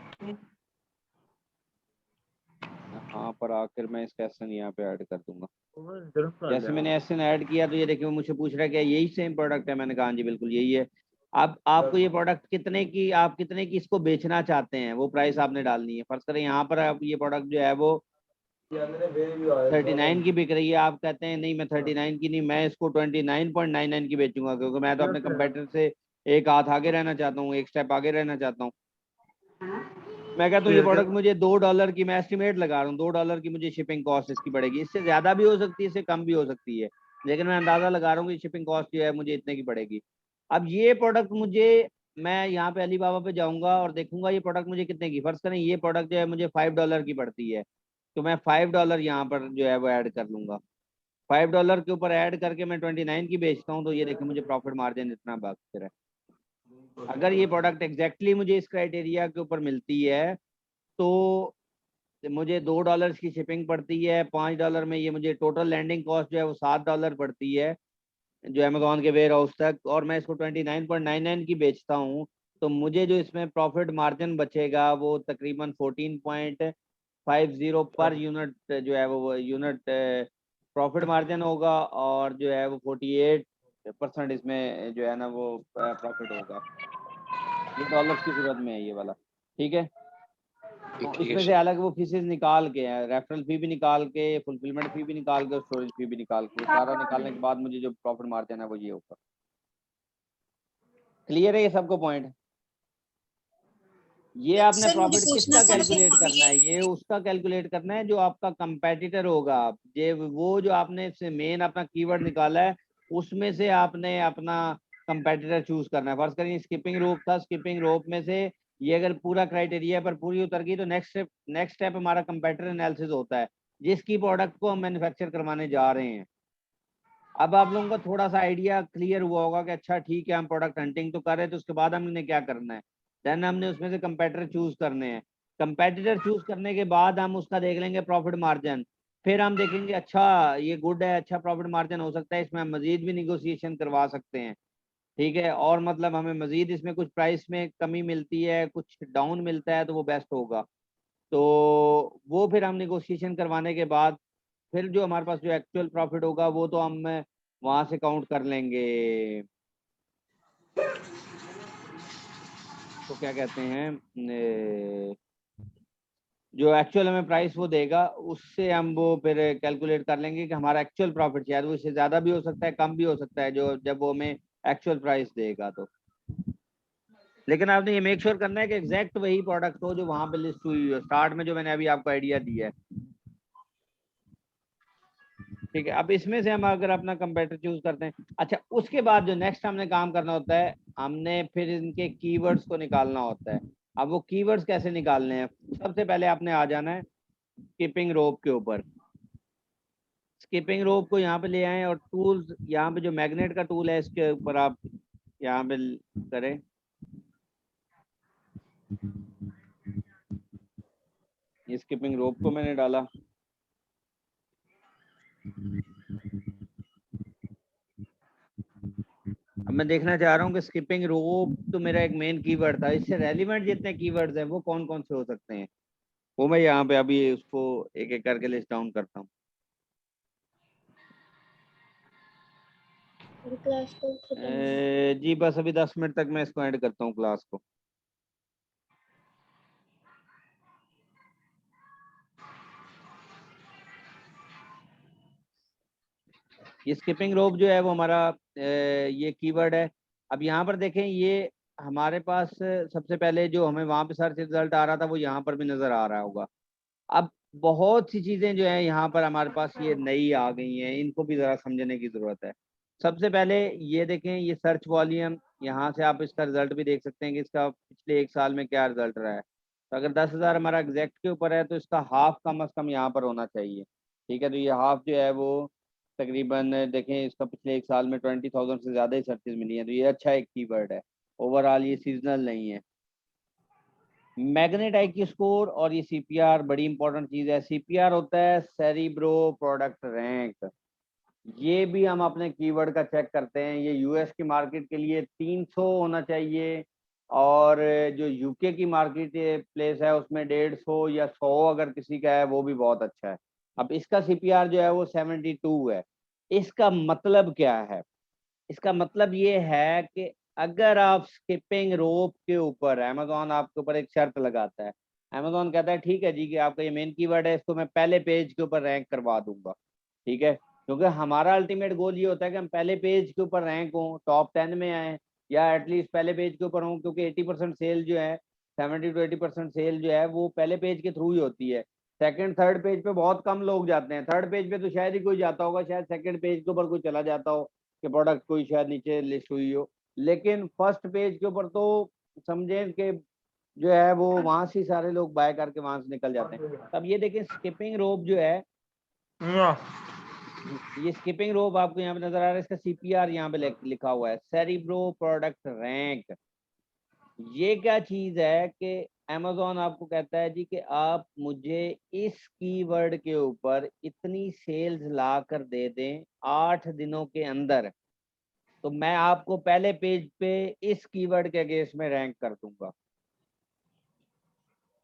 यहाँ पर आकर मैं इसका एसन यहाँ पे ऐड कर दूंगा। जैसे मैंने एसन ऐड किया तो ये देखिए वो मुझसे पूछ रहा है कि यही सेम प्रोडक्ट है। मैंने कहा हाँ जी बिल्कुल यही है। अब आपको ये प्रोडक्ट कितने की, आप कितने की इसको बेचना चाहते हैं वो प्राइस आपने डालनी है। फर्ज करें यहाँ पर आप ये प्रोडक्ट जो है वो 39 की बिक रही है, आप कहते हैं नहीं मैं 39 की नहीं, मैं इसको 29.99 की बेचूंगा, क्योंकि मैं तो अपने कंपेटिटर से एक हाथ आगे रहना चाहता हूँ, एक स्टेप आगे रहना चाहता हूँ। मैं कहता हूँ ये प्रोडक्ट मुझे $2 की, मैं एस्टिमेट लगा रहा हूँ $2 की मुझे शिपिंग कॉस्ट इसकी पड़ेगी। इससे ज्यादा भी हो सकती है, इससे कम भी हो सकती है, लेकिन मैं अंदाजा लगा रहा हूँ कि शिपिंग कॉस्ट जो है मुझे इतने की पड़ेगी। अब ये प्रोडक्ट मुझे, मैं यहाँ पे अलीबाबा पे जाऊंगा और देखूंगा ये प्रोडक्ट मुझे कितने की, फर्ज करें ये प्रोडक्ट जो है मुझे $5 की पड़ती है, तो मैं $5 यहाँ पर जो है वो ऐड कर लूंगा। $5 के ऊपर ऐड करके मैं 29 की बेचता हूँ, तो ये देखिए मुझे प्रॉफिट मार्जिन इतना बच रहा है। अगर ये प्रोडक्ट एग्जैक्टली मुझे इस क्राइटेरिया के ऊपर मिलती है तो मुझे $2 की शिपिंग पड़ती है, $5 में ये मुझे टोटल लैंडिंग कॉस्ट जो है वो $7 पड़ती है जो अमेजोन के वेयर हाउस तक, और मैं इसको 29.99 की बेचता हूँ, तो मुझे जो इसमें प्रॉफिट मार्जिन बचेगा वो तकरीबन 14.50 पर यूनिट जो है वो यूनिट प्रॉफिट मार्जिन होगा, और जो है वो 48% इसमें जो है ना वो प्रॉफिट होगा। ये डॉलर्स की सूरत में है ये वाला, ठीक है। तो ठीक है इसमें से सर। अलग वो फीसेस निकाल के हैं, रेफरल फी भी निकाल के, फुलफिलमेंट फी भी निकाल के, और स्टोरेज फी भी निकाल के, वो सारा निकालने के बाद मुझे जो प्रॉफिट मार्जिन है वो ये होगा। क्लियर है ये सबको पॉइंट? ये आपने सर मुझे प्रॉफिट पूछना किसका था कैलकुलेट करना है? ये उसका कैलकुलेट करना है जो आपका कंपेटिटर होगा। ये वो जो आपने मेन अपना कीवर्ड निकाला है उसमें से आपने अपना कंपेटिटर चूज करना है। फर्ज करिए स्किपिंग रोप था, स्किपिंग रोप में से ये अगर पूरा क्राइटेरिया पर पूरी उतर गई तो नेक्स्ट स्टेप हमारा कंपेटिटर एनालिसिस होता है, जिसकी प्रोडक्ट को हम मैन्युफैक्चर करवाने जा रहे हैं। अब आप लोगों को थोड़ा सा आइडिया क्लियर हुआ होगा कि अच्छा ठीक है हम प्रोडक्ट हंटिंग तो कर रहे हैं, तो उसके बाद हमने क्या करना है। देन हमने उसमें से कंपेटिटर चूज करने हैं। कंपेटिटर चूज करने के बाद हम उसका देख लेंगे प्रॉफिट मार्जिन, फिर हम देखेंगे अच्छा ये गुड है, अच्छा प्रॉफिट मार्जिन हो सकता है, इसमें हम मजीद भी निगोशिएशन करवा सकते हैं, ठीक है। और मतलब हमें मजीद इसमें कुछ प्राइस में कमी मिलती है, कुछ डाउन मिलता है, तो वो बेस्ट होगा। तो वो फिर हम निगोशिएशन करवाने के बाद फिर जो हमारे पास जो एक्चुअल प्रॉफिट होगा वो तो हम वहां से काउंट कर लेंगे। तो क्या कहते हैं जो एक्चुअल हमें प्राइस वो देगा उससे हम वो फिर कैलकुलेट कर लेंगे कि हमारा एक्चुअल प्रॉफिट शायद वो इससे ज्यादा भी हो सकता है, कम भी हो सकता है, जो जब वो हमें एक्चुअल प्राइस देगा तो। लेकिन आपने ये मेक श्योर करना है कि एग्जैक्ट वही प्रोडक्ट हो जो वहां पे लिस्ट हुई हो स्टार्ट में, जो मैंने अभी आपको आइडिया दिया है। ठीक है, अब इसमें से हम अगर अपना कंपेटिटर चूज करते हैं, अच्छा उसके बाद जो नेक्स्ट हमने काम करना होता है, हमने फिर इनके कीवर्ड्स को निकालना होता है। अब वो कीवर्ड्स कैसे निकालने हैं, सबसे पहले आपने आ जाना है स्किपिंग रोप के ऊपर। स्किपिंग रोप को यहाँ पे ले आए और टूल्स, यहाँ पे जो मैग्नेट का टूल है इसके ऊपर आप यहाँ पे करें। ये स्किपिंग रोप को मैंने डाला। अब मैं देखना चाह रहा हूँ कि स्किपिंग रोप तो मेरा एक मेन कीवर्ड था, इससे रेलिवेंट जितने कीवर्ड्स हैं वो कौन कौन से हो सकते हैं, वो मैं यहाँ पे अभी उसको एक एक करके लिस्ट डाउन करता हूँ। क्लास को खत्म जी बस अभी 10 मिनट तक मैं इसको ऐड करता हूँ क्लास को। ये स्किपिंग रोप जो है वो हमारा ये कीवर्ड है। अब यहाँ पर देखें, ये हमारे पास सबसे पहले जो हमें वहां पे सर्च रिजल्ट आ रहा था वो यहाँ पर भी नजर आ रहा होगा। अब बहुत सी चीजें जो है यहाँ पर हमारे पास ये नई आ गई हैं, इनको भी जरा समझने की जरूरत है। सबसे पहले ये देखें, ये सर्च वॉल्यूम, यहाँ से आप इसका रिजल्ट भी देख सकते हैं कि इसका पिछले एक साल में क्या रिजल्ट रहा है। तो अगर 10,000 हमारा एग्जैक्ट के ऊपर है तो इसका हाफ कम से कम यहाँ पर होना चाहिए। ठीक है, तो ये हाफ जो है वो तकरीबन देखें इसका पिछले एक साल में 20,000 से ज्यादा ही सर्चेज मिली हैं, तो ये अच्छा एक कीवर्ड है। ओवरऑल ये सीजनल नहीं है। मैग्नेट IQ स्कोर और ये CPR बड़ी इंपॉर्टेंट चीज है। CPR होता है सेरिब्रो प्रोडक्ट रैंक। ये भी हम अपने कीवर्ड का चेक करते हैं। ये US की मार्केट के लिए 300 होना चाहिए और जो UK की मार्केट प्लेस है उसमें 150 या 100 अगर किसी का है वो भी बहुत अच्छा है। अब इसका CPR जो है वो 72 है। इसका मतलब क्या है? इसका मतलब ये है कि अगर आप स्किपिंग रोप के ऊपर, अमेजोन आपके ऊपर एक शर्त लगाता है, अमेजोन कहता है ठीक है जी कि आपका ये मेन कीवर्ड है, इसको मैं पहले पेज के ऊपर रैंक करवा दूंगा। ठीक है, क्योंकि हमारा अल्टीमेट गोल ये होता है कि हम पहले पेज के ऊपर रैंक हों, टॉप 10 में आए या एटलीस्ट पहले पेज के ऊपर हों, क्योंकि 80% सेल जो है, 70 to 80% सेल जो है वो पहले पेज के थ्रू ही होती है। सेकंड थर्ड पेज पे बहुत कम लोग जाते हैं। थर्ड पेज पे तो शायद ही कोई जाता होगा, शायद सेकंड पेज के ऊपर कोई चला जाता हो कि प्रोडक्ट कोई शायद नीचे लिस्ट हुई हो, लेकिन फर्स्ट पेज के ऊपर तो समझें कि जो है वो वहां से सारे लोग बाय करके वहां से निकल जाते हैं। तब ये देखें स्किपिंग रोप जो है, ये स्किपिंग रोप आपको यहाँ पे नजर आ रहा है, इसका CPR यहाँ पे लिखा हुआ है सेरिब्रो प्रोडक्ट रैंक। ये क्या चीज है कि अमेजोन आपको कहता है जी कि आप मुझे इस कीवर्ड के ऊपर इतनी सेल्स ला कर दे दें 8 दिनों के अंदर, तो मैं आपको पहले पेज पे इस कीवर्ड के अगेंस्ट में रैंक कर दूंगा।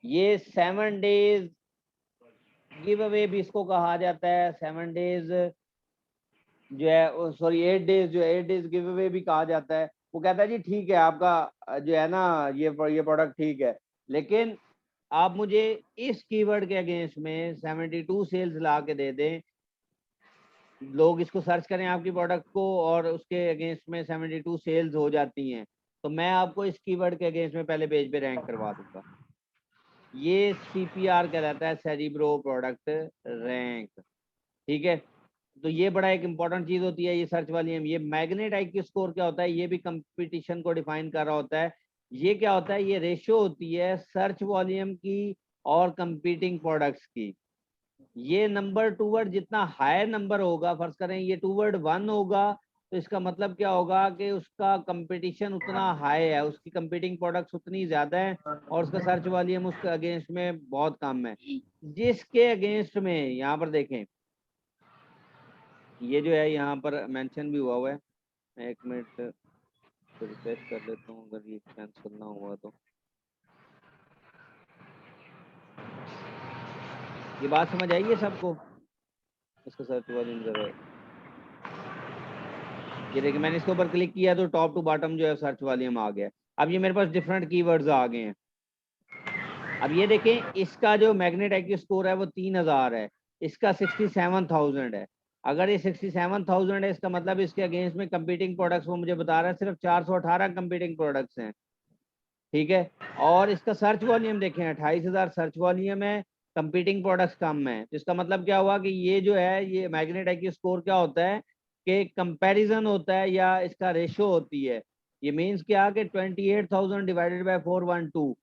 ये 7 डेज गिव अवे भी इसको कहा जाता है। 7 डेज जो है, सॉरी 8 डेज, जो 8 डेज गिव अवे भी कहा जाता है। वो कहता है जी ठीक है आपका जो है ना ये प्रोडक्ट ठीक है, लेकिन आप मुझे इस कीवर्ड के अगेंस्ट में 72 सेल्स ला के दे दें, लोग इसको सर्च करें आपकी प्रोडक्ट को और उसके अगेंस्ट में 72 सेल्स हो जाती हैं, तो मैं आपको इस कीवर्ड के अगेंस्ट में पहले पेज पे रैंक करवा दूंगा। ये CPR कहलाता है सेरिब्रो प्रोडक्ट रैंक। ठीक है, तो ये बड़ा एक इंपॉर्टेंट चीज होती है ये सर्च वाली। ये मैग्नेट IQ स्कोर क्या होता है, ये भी कंपटीशन को डिफाइन कर रहा होता है। ये क्या होता है, ये रेशियो होती है सर्च वॉल्यूम की और कंपीटिंग प्रोडक्ट्स की। ये नंबर टूवर्ड जितना हाई नंबर होगा, फर्ज करें ये टूवर्ड 1 होगा, तो इसका मतलब क्या होगा कि उसका कंपटीशन उतना हाई है, उसकी कंपीटिंग प्रोडक्ट्स उतनी ज्यादा है और उसका सर्च वॉल्यूम उसके अगेंस्ट में बहुत कम है। जिसके अगेंस्ट में यहाँ पर देखें, ये जो है यहाँ पर मेंशन भी हुआ है। मैं 1 मिनट रिफ्रेश कर लेता हूँ अगर ये कैंसिल ना हुआ तो। ये बात समझ आई है सबको? इसका सर्च वॉल्यूम जरा, ये देखिए मैंने इसके ऊपर क्लिक किया तो टॉप टू बॉटम जो है सर्च वॉल्यूम आ गया। अब ये मेरे पास डिफरेंट कीवर्ड्स आ गए हैं। अब ये देखें, इसका जो मैग्नेट IQ स्कोर है वो 3000 है, इसका 67,000 है। अगर ये 67,000 है, इसका मतलब इसके अगेंस्ट में कंपीटिंग प्रोडक्ट्स वो मुझे बता रहा है सिर्फ 418 कंपीटिंग प्रोडक्ट्स हैं, ठीक है। और इसका सर्च वॉल्यूम देखें, 28,000 सर्च वॉल्यूम है, कंपीटिंग प्रोडक्ट्स कम है। तो इसका मतलब क्या हुआ कि ये जो है, ये मैग्नेट IQ स्कोर क्या होता है कि कंपैरिजन होता है या इसका रेशो होती है। ये मीन्स क्या कि 28,000 डिवाइडेड बाय 412,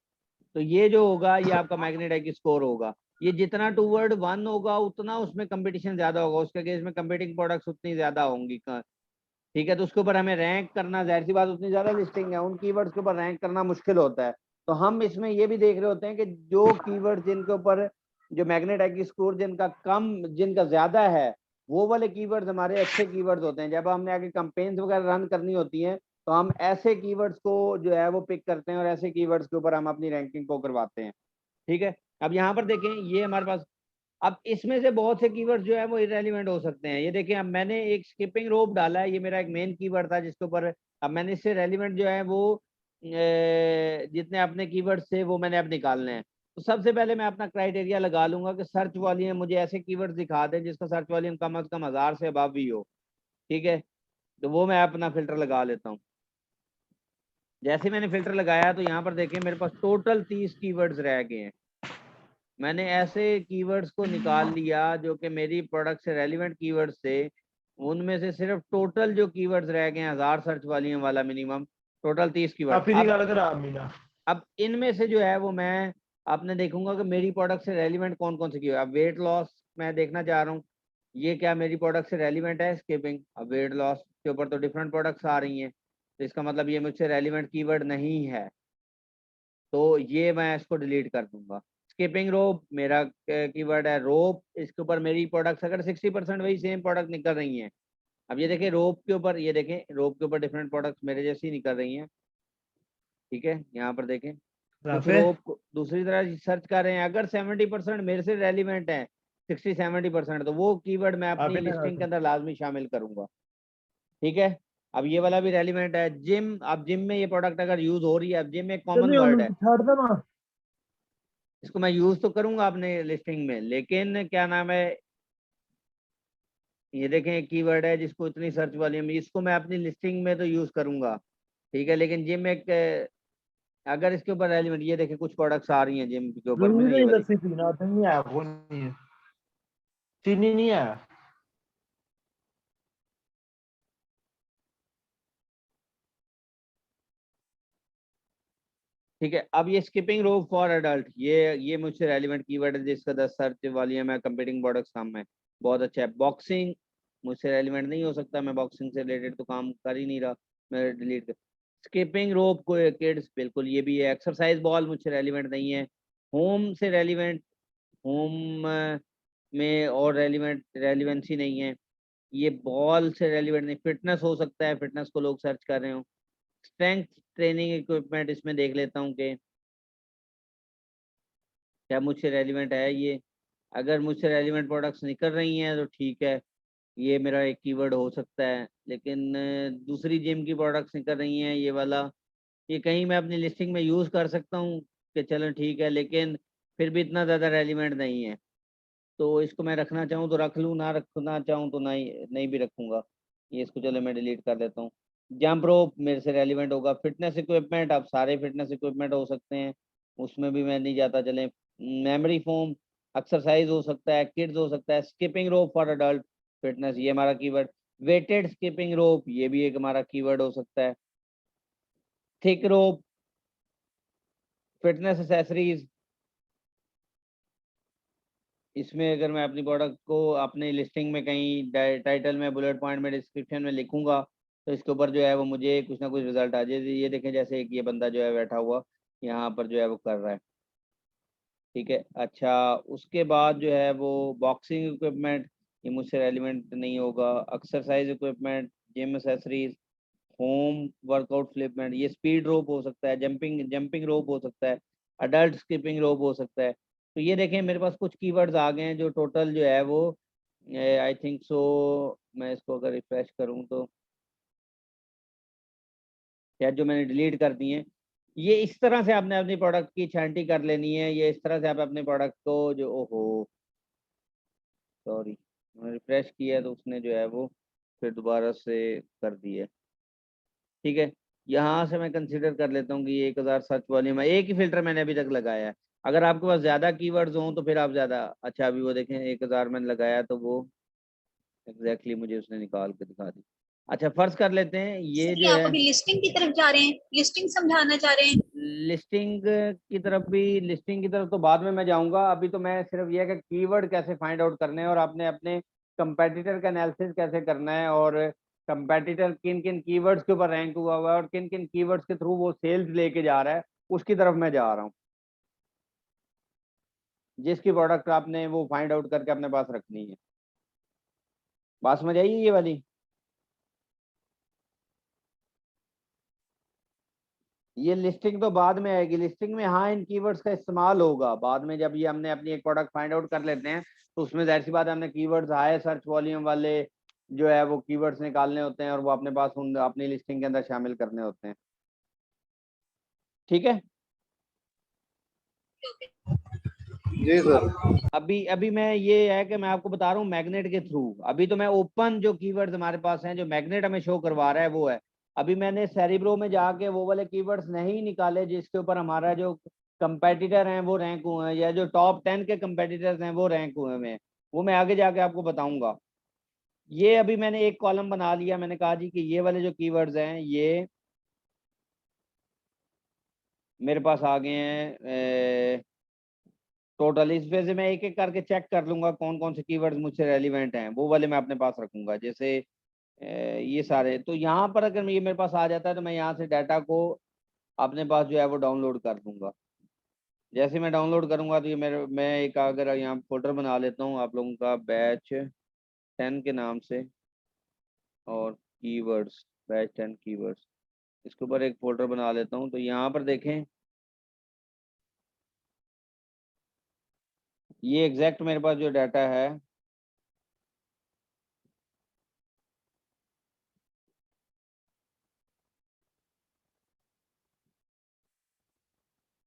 तो ये जो होगा ये आपका मैग्नेट IQ स्कोर होगा। ये जितना टूवर्ड 1 होगा उतना उसमें कंपटीशन ज्यादा होगा, उसके केस में कंपीटिंग प्रोडक्ट्स उतनी ज्यादा होंगी, ठीक है। तो उसके ऊपर हमें रैंक करना, जाहिर सी बात उतनी ज्यादा लिस्टिंग है, उन कीवर्ड्स के ऊपर रैंक करना मुश्किल होता है। तो हम इसमें ये भी देख रहे होते हैं कि जो कीवर्ड जिनके ऊपर जो मैग्नेट IQ स्कोर जिनका कम, जिनका ज्यादा है, वो वाले कीवर्ड्स हमारे अच्छे कीवर्ड्स होते हैं। जब हमने आगे कैंपेन्स वगैरह रन करनी होती हैं तो हम ऐसे कीवर्ड्स को जो है वो पिक करते हैं और ऐसे कीवर्ड्स के ऊपर हम अपनी रैंकिंग को करवाते हैं, ठीक है। अब यहाँ पर देखें, ये हमारे पास, अब इसमें से बहुत से कीवर्ड्स जो है वो इरेलीवेंट हो सकते हैं। ये देखें, अब मैंने एक स्किपिंग रोप डाला है, ये मेरा एक मेन कीवर्ड था जिसके ऊपर अब मैंने इससे रेलिवेंट जो है वो जितने अपने कीवर्ड्स थे वो मैंने अब निकालने हैं। तो सबसे पहले मैं अपना क्राइटेरिया लगा लूंगा कि सर्च वॉल्यूम मुझे ऐसे कीवर्ड्स दिखा दें जिसका सर्च वॉल्यूम कम से कम 1000 से अबव भी हो, ठीक है। तो वो मैं अपना फिल्टर लगा लेता हूँ। जैसे मैंने फिल्टर लगाया तो यहाँ पर देखें मेरे पास टोटल 30 कीवर्ड्स रह गए हैं। मैंने ऐसे कीवर्ड्स को निकाल लिया जो कि मेरी प्रोडक्ट से रेलिवेंट कीवर्ड्स थे, उनमें से सिर्फ टोटल जो कीवर्ड्स रह गए 1000 सर्च वॉल्यूम वाला मिनिमम, टोटल 30 कीवर्ड। अब इनमें से जो है वो मैं आपने देखूंगा कि मेरी प्रोडक्ट से रेलिवेंट कौन कौन से कीवर्ड। अब वेट लॉस मैं देखना चाह रहा हूँ, ये क्या मेरी प्रोडक्ट से रेलिवेंट है? स्किपिंग। अब वेट लॉस के ऊपर तो डिफरेंट प्रोडक्ट्स आ रही हैं, तो इसका मतलब ये मुझसे रेलिवेंट कीवर्ड नहीं है, तो ये मैं इसको डिलीट कर दूंगा। स्किपिंग रोप मेरा कीवर्ड है, रोप, इसके ऊपर मेरी प्रोडक्ट्स अगर 60% वही सेम प्रोडक्ट निकल रही हैं। अब ये देखें रोप के ऊपर, ये देखें रोप के ऊपर डिफरेंट प्रोडक्ट्स मेरे जैसी निकल रही हैं, ठीक है। यहाँ पर देखें कुछ रोप को दूसरी तरह सर्च कर रहे हैं, अगर 70% मेरे से रेलिवेंट है, 60-70%, तो वो कीवर्ड मैं अपनी लिस्टिंग के अंदर लाजमी शामिल करूंगा, ठीक है। अब ये वाला भी रेलिवेंट है, जिम। अब जिम में ये प्रोडक्ट अगर यूज हो रही है, अब जिम एक कॉमन वर्ड है, इसको मैं यूज तो करूंगा अपने लिस्टिंग में, लेकिन क्या नाम है, ये देखें एक कीवर्ड है जिसको इतनी सर्च वॉल्यूम, इसको मैं अपनी लिस्टिंग में तो यूज करूंगा, ठीक है। लेकिन जिम एक अगर इसके ऊपर रेलिवेंट, ये देखें कुछ प्रोडक्ट्स आ रही हैं जिम के ऊपर, मैंने ये वाली, चीनी नहीं है। ठीक है। अब ये स्किपिंग रोप फॉर एडल्ट, ये मुझसे रेलिवेंट कीवर्ड है जिसका 10 सर्च वॉल्यूम है, कंपीटिंग प्रोडक्ट्स कम है, बहुत अच्छा है। बॉक्सिंग मुझसे रेलिवेंट नहीं हो सकता, मैं बॉक्सिंग से रिलेटेड तो काम कर ही नहीं रहा, मैं डिलीट कर। स्किपिंग रोप को किड्स, बिल्कुल ये भी है। एक्सरसाइज बॉल मुझसे रेलिवेंट नहीं है। होम से रेलिवेंट, होम में और रेलिवेंसी नहीं है। ये बॉल से रेलिवेंट नहीं। फिटनेस हो सकता है, फिटनेस को लोग सर्च कर रहे हो। स्ट्रेंथ ट्रेनिंग इक्विपमेंट, इसमें देख लेता हूँ कि क्या मुझसे रेलिवेंट है ये। अगर मुझसे रेलिवेंट प्रोडक्ट्स निकल रही हैं तो ठीक है, ये मेरा एक कीवर्ड हो सकता है। लेकिन दूसरी जिम की प्रोडक्ट्स निकल रही हैं, ये वाला, ये कहीं मैं अपनी लिस्टिंग में यूज़ कर सकता हूँ कि चलो ठीक है, लेकिन फिर भी इतना ज़्यादा रेलिवेंट नहीं है, तो इसको मैं रखना चाहूँ तो रख लूँ, ना रखना चाहूँ तो नहीं भी रखूँगा। ये इसको चलो मैं डिलीट कर देता हूँ। जंप रोप मेरे से रेलिवेंट होगा। फिटनेस इक्विपमेंट, अब सारे फिटनेस इक्विपमेंट हो सकते हैं, उसमें भी मैं नहीं जाता। चले मेमोरी फोम, एक्सरसाइज हो सकता है, किड्स हो सकता है। Skipping rope for adult fitness, ये हमारा कीवर्ड। वेटेड स्किपिंग रोप, ये भी एक हमारा कीवर्ड हो सकता है। थिक रोप, फिटनेस एसेसरीज, इसमें अगर मैं अपनी प्रोडक्ट को अपनी लिस्टिंग में कहीं टाइटल में, बुलेट पॉइंट में, डिस्क्रिप्शन में लिखूंगा तो इसके ऊपर जो है वो मुझे कुछ ना कुछ रिजल्ट आ जाए। ये देखें जैसे एक ये बंदा जो है बैठा हुआ यहाँ पर जो है वो कर रहा है, ठीक है। अच्छा, उसके बाद जो है वो बॉक्सिंग इक्विपमेंट, ये मुझसे रेलिवेंट नहीं होगा। Exercise equipment, gym accessories, home workout equipment, ये स्पीड रोप हो सकता है, जंपिंग रोप हो सकता है, अडल्ट स्किपिंग रोप हो सकता है। तो ये देखें मेरे पास कुछ कीवर्ड्स आ गए हैं जो टोटल जो है वो आई थिंक सो, मैं इसको अगर रिफ्रेश करूं तो शायद जो मैंने डिलीट कर दिए, ये इस तरह से आपने अपनी प्रोडक्ट की छांटी कर लेनी है। ये इस तरह से आप अपने प्रोडक्ट को जो, ओहो सॉरी, मैंने रिफ्रेश किया तो उसने जो है वो फिर दोबारा से कर दिया। ठीक है, यहाँ से मैं कंसीडर कर लेता हूँ कि 1000 सर्च वॉल्यूम है। एक ही फिल्टर मैंने अभी तक लगाया है। अगर आपके पास ज्यादा कीवर्ड्स हों तो फिर आप ज्यादा, अच्छा अभी वो देखें 1000 मैंने लगाया तो वो एग्जैक्टली मुझे उसने निकाल के दिखा दी। अच्छा फर्ज कर लेते हैं ये सर जो आप है अभी लिस्टिंग की तरफ जा रहे हैं, लिस्टिंग समझाना चाह रहे हैं? लिस्टिंग की तरफ भी, लिस्टिंग की तरफ तो बाद में मैं जाऊंगा। अभी तो मैं सिर्फ ये है कि कीवर्ड कैसे फाइंड आउट करने हैं और आपने अपने कंपेटिटर का एनालिसिस कैसे करना है और कंपेटिटर किन किन कीवर्ड्स के ऊपर रैंक हुआ हुआ है और किन किन कीवर्ड्स के थ्रू वो सेल्स लेके जा रहा है, उसकी तरफ मैं जा रहा हूँ। जिसकी प्रोडक्ट आपने वो फाइंड आउट करके अपने पास रखनी है। बात समझ आई ये वाली? ये लिस्टिंग तो बाद में आएगी। लिस्टिंग में हाँ इन कीवर्ड्स का इस्तेमाल होगा बाद में, जब ये हमने अपनी एक प्रोडक्ट फाइंड आउट कर लेते हैं तो उसमें जाहिर सी बात है हमने कीवर्ड्स हाई सर्च वॉल्यूम वाले जो है वो कीवर्ड्स निकालने होते हैं और वो अपने पास उन अपनी लिस्टिंग के अंदर शामिल करने होते हैं। ठीक है जी सर। अभी अभी मैं ये है कि मैं आपको बता रहा हूँ मैग्नेट के थ्रू। अभी तो मैं ओपन जो कीवर्ड्स हमारे पास हैं जो मैग्नेट हमें शो करवा रहा है वो है। अभी मैंने सेरिब्रो में जाके वो वाले कीवर्ड्स नहीं निकाले जिसके ऊपर हमारा जो कंपेटिटर हैं वो रैंक हुए हैं या जो टॉप 10 के कंपेटिटर्स हैं वो रैंक हुए हैं। वो मैं आगे जाके आपको बताऊंगा। ये अभी मैंने एक कॉलम बना लिया। मैंने कहा जी कि ये वाले जो कीवर्ड्स हैं ये मेरे पास आ गए हैं टोटल। इस पे से मैं एक एक करके चेक कर लूंगा कौन कौन से कीवर्ड्स मुझसे रेलिवेंट हैं, वो वाले मैं अपने पास रखूंगा। जैसे ये सारे तो यहाँ पर अगर ये मेरे पास आ जाता है तो मैं यहाँ से डाटा को अपने पास जो है वो डाउनलोड कर दूंगा। जैसे मैं डाउनलोड करूंगा तो ये मेरे मैं एक अगर यहाँ फोल्डर बना लेता हूँ आप लोगों का बैच 10 के नाम से और कीवर्ड्स, बैच 10 कीवर्ड्स, इसके ऊपर एक फोल्डर बना लेता हूँ। तो यहाँ पर देखें ये एग्जैक्ट मेरे पास जो डाटा है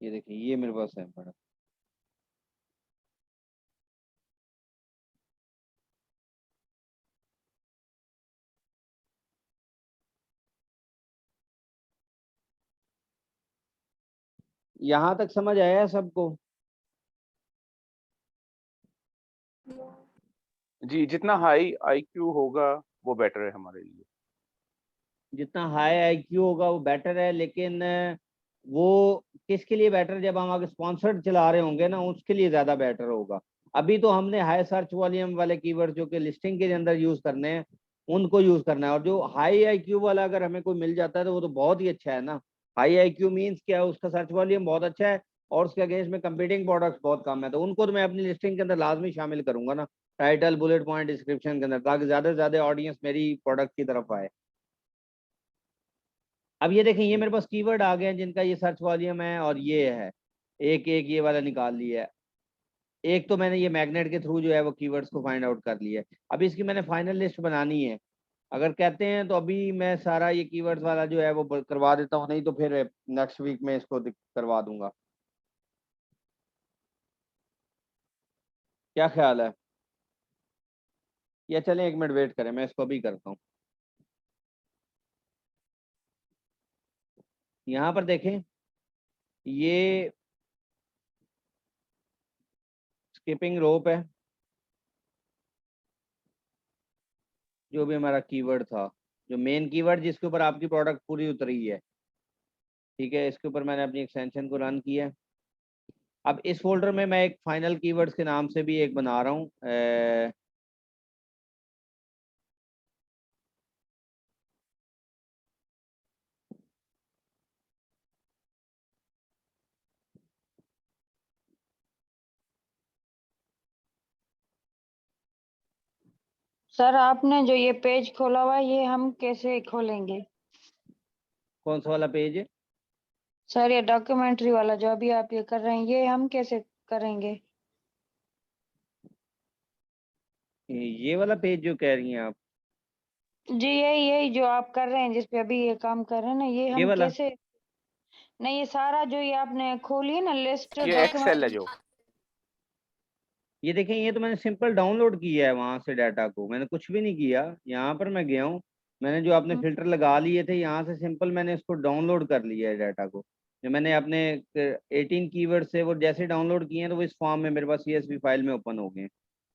ये देखिए ये मेरे पास है बड़ा। यहाँ तक समझ आया है सबको? जी, जितना हाई आईक्यू होगा वो बेटर है हमारे लिए। जितना हाई आईक्यू होगा वो बेटर है, लेकिन वो किसके लिए बेटर? जब हम आगे स्पॉन्सर्ड चला रहे होंगे ना उसके लिए ज्यादा बेटर होगा। अभी तो हमने हाई सर्च वॉल्यूम वाले कीवर्ड जो कि लिस्टिंग के अंदर यूज करने हैं उनको यूज करना है। और जो हाई आईक्यू वाला अगर हमें कोई मिल जाता है तो वो तो बहुत ही अच्छा है ना। हाई आईक्यू मींस क्या है, उसका सर्च वॉल्यूम बहुत अच्छा है और उसके अगेंस्ट में कंपीटिंग प्रोडक्ट्स बहुत कम है, तो उनको तो मैं अपनी लिस्टिंग के अंदर लाजमी शामिल करूंगा ना, टाइटल बुलेट पॉइंट डिस्क्रिप्शन के अंदर, ताकि ज्यादा से ज्यादा ऑडियंस मेरी प्रोडक्ट की तरफ आए। अब ये देखें ये मेरे पास कीवर्ड आ गए हैं जिनका ये सर्च वॉल्यूम है और ये है एक एक ये वाला निकाल लिया है। एक तो मैंने ये मैग्नेट के थ्रू जो है वो कीवर्ड्स को फाइंड आउट कर लिया है। अभी इसकी मैंने फाइनल लिस्ट बनानी है। अगर कहते हैं तो अभी मैं सारा ये कीवर्ड्स वाला जो है वो करवा देता हूँ, नहीं तो फिर नेक्स्ट वीक में इसको करवा दूंगा। क्या ख्याल है? या चलें 1 मिनट वेट करें, मैं इसको अभी करता हूँ। यहाँ पर देखें ये स्किपिंग रोप है जो भी हमारा कीवर्ड था, जो मेन कीवर्ड जिसके ऊपर आपकी प्रोडक्ट पूरी उतरी है। ठीक है, इसके ऊपर मैंने अपनी एक्सटेंशन को रन किया। अब इस फोल्डर में मैं एक फाइनल कीवर्ड्स के नाम से भी एक बना रहा हूँ। सर आपने जो ये पेज खोला हुआ है ये हम कैसे खोलेंगे? कौन सा वाला पेज है? सर ये डॉक्यूमेंट्री वाला जो अभी आप ये कर रहे हैं ये हम कैसे करेंगे? ये वाला पेज जो कह रही हैं आप? जी यही यही जो आप कर रहे हैं जिस पे अभी ये काम कर रहे हैं ना ये ये हम वाला? कैसे? नहीं, ये सारा जो ये आपने खोली है ना लिस्ट ये एक्सेल है जो, ये देखें, ये तो मैंने सिंपल डाउनलोड किया है वहां से डाटा को, मैंने कुछ भी नहीं किया। यहाँ पर मैं गया हूँ, मैंने जो आपने फिल्टर लगा लिए थे यहाँ से सिंपल मैंने इसको डाउनलोड कर लिया है डाटा को। जो मैंने अपने 18 कीवर्ड से वो जैसे डाउनलोड किए हैं तो वो इस फॉर्म में मेरे पास CSV फाइल में ओपन हो गए हैं,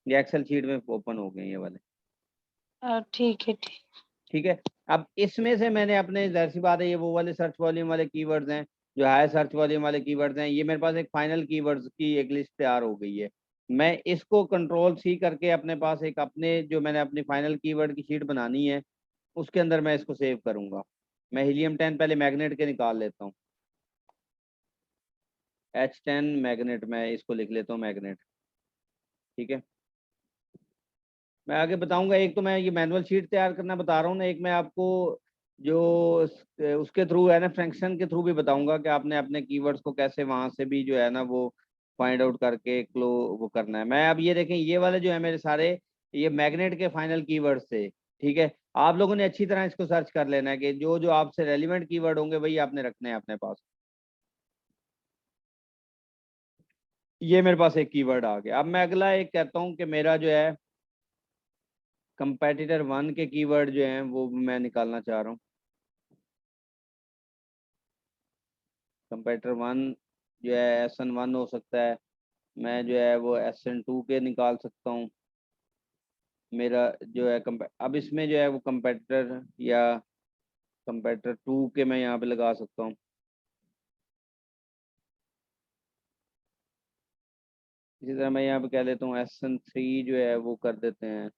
या एक्सेल शीट में ओपन हो गए हैं ये वाले। ठीक है, ठीक। ठीक है, अब इसमें से मैंने अपने, जाहिर सी बात है ये वो वाले सर्च वॉल्यूम वाले कीवर्ड्स हैं, जो हाई सर्च वॉल्यूम वाले कीवर्ड्स हैं, ये मेरे पास एक फाइनल कीवर्ड्स की एक लिस्ट तैयार हो गई है। मैं इसको Ctrl+C करके अपने पास एक अपने जो मैंने अपनी फाइनल कीवर्ड की शीट बनानी है उसके अंदर मैं इसको सेव करूंगा। मैं हीलियम 10 पहले मैग्नेट के निकाल लेता हूँ, H10 मैग्नेट, मैं इसको लिख लेता हूँ मैग्नेट। ठीक है, मैं आगे बताऊंगा। एक तो मैं ये मैनुअल शीट तैयार करना बता रहा हूँ ना, एक मैं आपको जो उसके थ्रू है ना, फंक्शन के थ्रू भी बताऊंगा कि आपने अपने कीवर्ड्स को कैसे वहां से भी जो है ना वो फाइंड आउट करके वो करना है। मैं अब ये देखें, ये वाले जो है मेरे सारे ये मैग्नेट के फाइनल कीवर्ड्स थे। ठीक है, आप लोगों ने अच्छी तरह इसको सर्च कर लेना है कि जो जो आपसे रेलिवेंट कीवर्ड होंगे वही आपने रखने हैं अपने पास। ये मेरे पास एक कीवर्ड आ गया। अब मैं अगला एक कहता हूँ कि मेरा जो है कंपेटिटर 1 के कीवर्ड जो हैं वो मैं निकालना चाह रहा हूँ। कंपेटिटर 1 जो है SN1 हो सकता है, मैं जो है वो SN2 के निकाल सकता हूँ। मेरा जो है अब इसमें जो है वो कंपेटिटर या कंपेटिटर 2 के मैं यहाँ पे लगा सकता हूँ। इसी तरह मैं यहाँ पे कह लेता हूँ SN3 जो है वो कर देते हैं।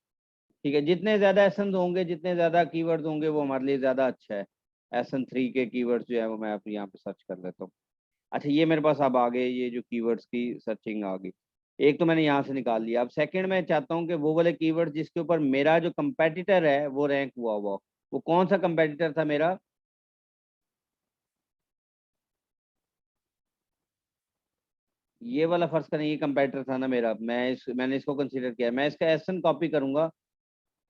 ठीक है, जितने ज़्यादा SN होंगे, जितने ज़्यादा कीवर्ड्स होंगे वो हमारे लिए ज़्यादा अच्छा है। SN3 के कीवर्ड्स जो है वो मैं आप यहाँ पे सर्च कर लेता हूँ। अच्छा, ये मेरे पास अब आ गए, ये जो कीवर्ड्स की सर्चिंग आ गई, एक तो मैंने यहाँ से निकाल लिया। अब सेकंड मैं चाहता हूँ कि वो वाले कीवर्ड जिसके ऊपर मेरा जो कंपेटिटर है वो रैंक हुआ हुआ, वो कौन सा कंपेटिटर था मेरा? ये वाला फर्ज करें, ये कंपेटिटर था ना मेरा, मैंने इसको कंसीडर किया। मैं इसका SN कॉपी करूंगा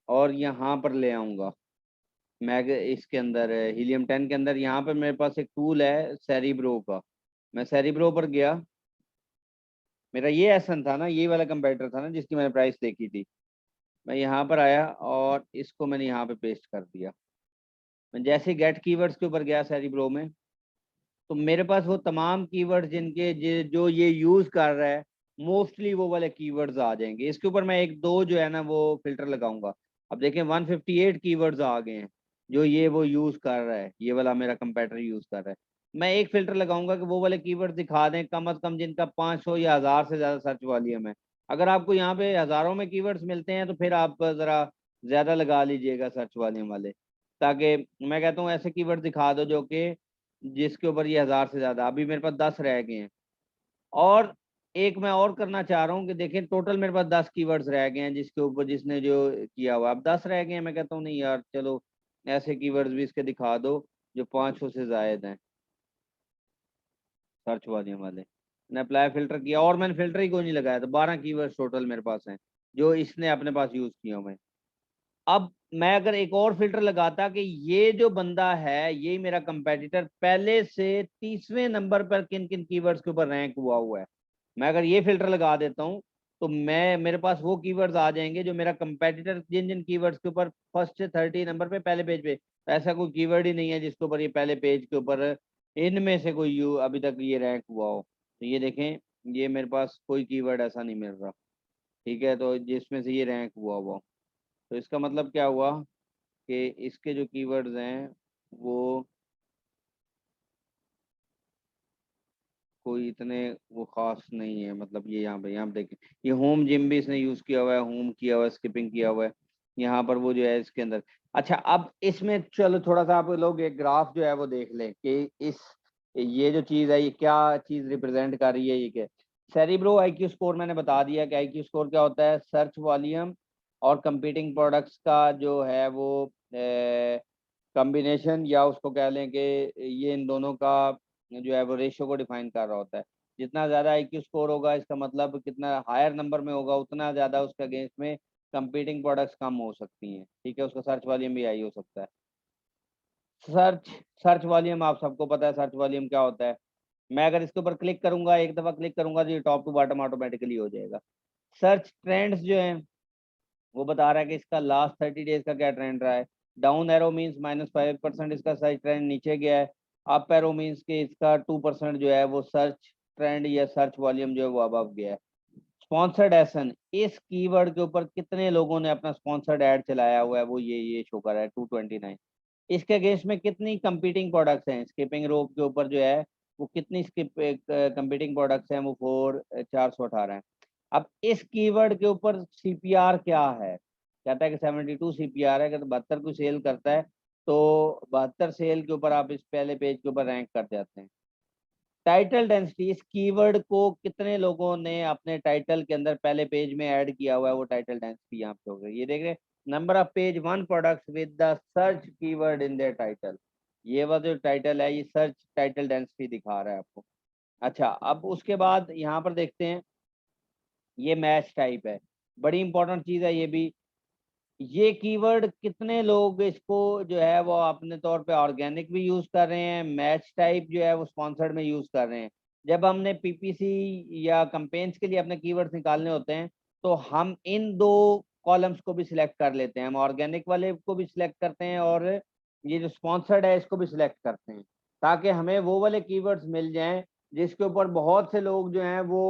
और यहाँ पर ले आऊंगा मैग इसके अंदर हीलियम 10 के अंदर। यहाँ पर मेरे पास एक टूल है सेरिब्रो का, मैं सेरिब्रो पर गया, मेरा ये SN था ना, ये वाला कंपेटिटर था ना जिसकी मैंने प्राइस देखी थी। मैं यहाँ पर आया और इसको मैंने यहाँ पे पेस्ट कर दिया। मैं जैसे गेट कीवर्ड्स के ऊपर गया सेरिब्रो में, तो मेरे पास वो तमाम कीवर्ड्स जिनके जो ये यूज कर रहा है मोस्टली वो वाले कीवर्ड्स आ जाएंगे। इसके ऊपर मैं एक दो जो है ना वो फिल्टर लगाऊंगा। अब देखें 158 कीवर्ड्स आ गए हैं जो ये वो यूज कर रहा है, ये वाला मेरा कंपेटिटर यूज कर रहा है। मैं एक फिल्टर लगाऊंगा कि वो वाले कीवर्ड दिखा दें कम से कम जिनका 500 या 1000 से ज्यादा सर्च वॉल्यूम है। अगर आपको यहाँ पे हजारों में कीवर्ड्स मिलते हैं तो फिर आप जरा ज्यादा लगा लीजिएगा सर्च वॉल्यूम वाले, ताकि मैं कहता हूँ ऐसे कीवर्ड दिखा दो जो कि जिसके ऊपर ये 1000 से ज्यादा। अभी मेरे पास 10 रह गए हैं, और एक मैं और करना चाह रहा हूँ कि देखें टोटल मेरे पास 10 कीवर्ड्स रह गए हैं जिसके ऊपर जिसने जो किया हुआ। अब 10 रह गए हैं, मैं कहता हूँ नहीं यार चलो ऐसे कीवर्ड्स भी इसके दिखा दो जो 500 से जायद हैं सर्च वॉल्यूम वाले। मैंने अप्लाई फिल्टर किया और मैंने फिल्टर ही कोई नहीं लगाया, तो 12 कीवर्ड्स टोटल मेरे पास हैं जो इसने अपने पास यूज किया हुए हैं। अब मैं अगर एक और फिल्टर लगाता कि ये जो बंदा है ये मेरा कंपेटिटर पहले से 30वें नंबर पर किन किन कीवर्ड्स के ऊपर रैंक हुआ है, मैं अगर ये फिल्टर लगा देता हूँ तो मैं मेरे पास वो कीवर्ड्स आ जाएंगे जो मेरा कंपेटिटर जिन जिन कीवर्ड्स के ऊपर फर्स्ट से 30 नंबर पे पहले पेज पे। ऐसा कोई कीवर्ड ही नहीं है जिसके ऊपर ये पहले पेज के ऊपर इनमें से कोई यू अभी तक ये रैंक हुआ हो। तो ये देखें, ये मेरे पास कोई कीवर्ड ऐसा नहीं मिल रहा। ठीक है, तो जिसमें से ये रैंक हुआ, तो इसका मतलब क्या हुआ कि इसके जो कीवर्ड्स हैं वो कोई इतने वो खास नहीं है। मतलब ये यहाँ पे देखिए, ये होम जिम भी इसने यूज किया हुआ है, होम किया हुआ है, स्किपिंग किया हुआ है यहाँ पर वो जो है इसके अंदर। अच्छा, अब इसमें चलो थोड़ा सा आप लोग एक ग्राफ जो है वो देख लें कि इस ये जो चीज है ये क्या चीज रिप्रेजेंट कर रही है। ये क्या सेरिब्रो IQ स्कोर मैंने बता दिया कि IQ स्कोर क्या होता है, सर्च वॉल्यूम और कंपीटिंग प्रोडक्ट्स का जो है वो कॉम्बिनेशन, या उसको कह लें कि ये इन दोनों का जो है वो रेशियो को डिफाइन कर रहा होता है। जितना ज़्यादा IQ स्कोर होगा इसका मतलब कितना हायर नंबर में होगा उतना ज़्यादा उसके अगेंस्ट में कंपीटिंग प्रोडक्ट्स कम हो सकती हैं। ठीक है, उसका सर्च वॉल्यूम भी हाई हो सकता है। सर्च वॉल्यूम आप सबको पता है सर्च वॉल्यूम क्या होता है। मैं अगर इसके ऊपर क्लिक करूंगा, एक दफा क्लिक करूंगा तो ये टॉप टू बॉटम ऑटोमेटिकली हो जाएगा। सर्च ट्रेंड्स जो है वो बता रहा है कि इसका लास्ट 30 डेज का क्या ट्रेंड रहा है। डाउन एरो मीन्स -5% इसका सर्च ट्रेंड नीचे गया है। अप एरो मीन्स कि इसका 2% जो है वो सर्च ट्रेंड या सर्च वॉल्यूम जो है वो अबव गया है। स्पॉन्सर्ड एसन, इस कीवर्ड के ऊपर कितने लोगों ने अपना स्पॉन्सर्ड ऐड चलाया हुआ है वो ये शो कर रहा है 229। इसके अगेंस्ट में कितनी कंपीटिंग प्रोडक्ट्स हैं, स्किपिंग रोप के ऊपर जो है वो कितनी कंपीटिंग प्रोडक्ट्स हैं, वो 418 हैं। अब इस कीवर्ड के ऊपर सीपीआर क्या है, कहता है कि 72 सीपीआर है। अगर 72 को सेल करता है तो 72 सेल के ऊपर आप इस पहले पेज के ऊपर रैंक कर जाते हैं। टाइटल डेंसिटी, इस कीवर्ड को कितने लोगों ने अपने टाइटल के अंदर पहले पेज में ऐड किया हुआ है, वो टाइटल डेंसिटी यहाँ पे हो गई। ये देख रहे हैं, number of page 1 products with the search keyword in their title. ये वाला जो टाइटल है ये सर्च टाइटल डेंसिटी दिखा रहा है आपको। अच्छा, अब उसके बाद यहाँ पर देखते हैं, ये मैच टाइप है, बड़ी इंपॉर्टेंट चीज है ये भी। ये कीवर्ड कितने लोग इसको जो है वो अपने तौर पे ऑर्गेनिक भी यूज कर रहे हैं, मैच टाइप जो है वो स्पॉन्सर्ड में यूज कर रहे हैं। जब हमने पीपीसी या कैंपेन्स के लिए अपने कीवर्ड्स निकालने होते हैं तो हम इन दो कॉलम्स को भी सिलेक्ट कर लेते हैं, हम ऑर्गेनिक वाले को भी सिलेक्ट करते हैं और ये जो स्पॉन्सर्ड है इसको भी सिलेक्ट करते हैं, ताकि हमें वो वाले कीवर्ड्स मिल जाएं जिसके ऊपर बहुत से लोग जो हैं वो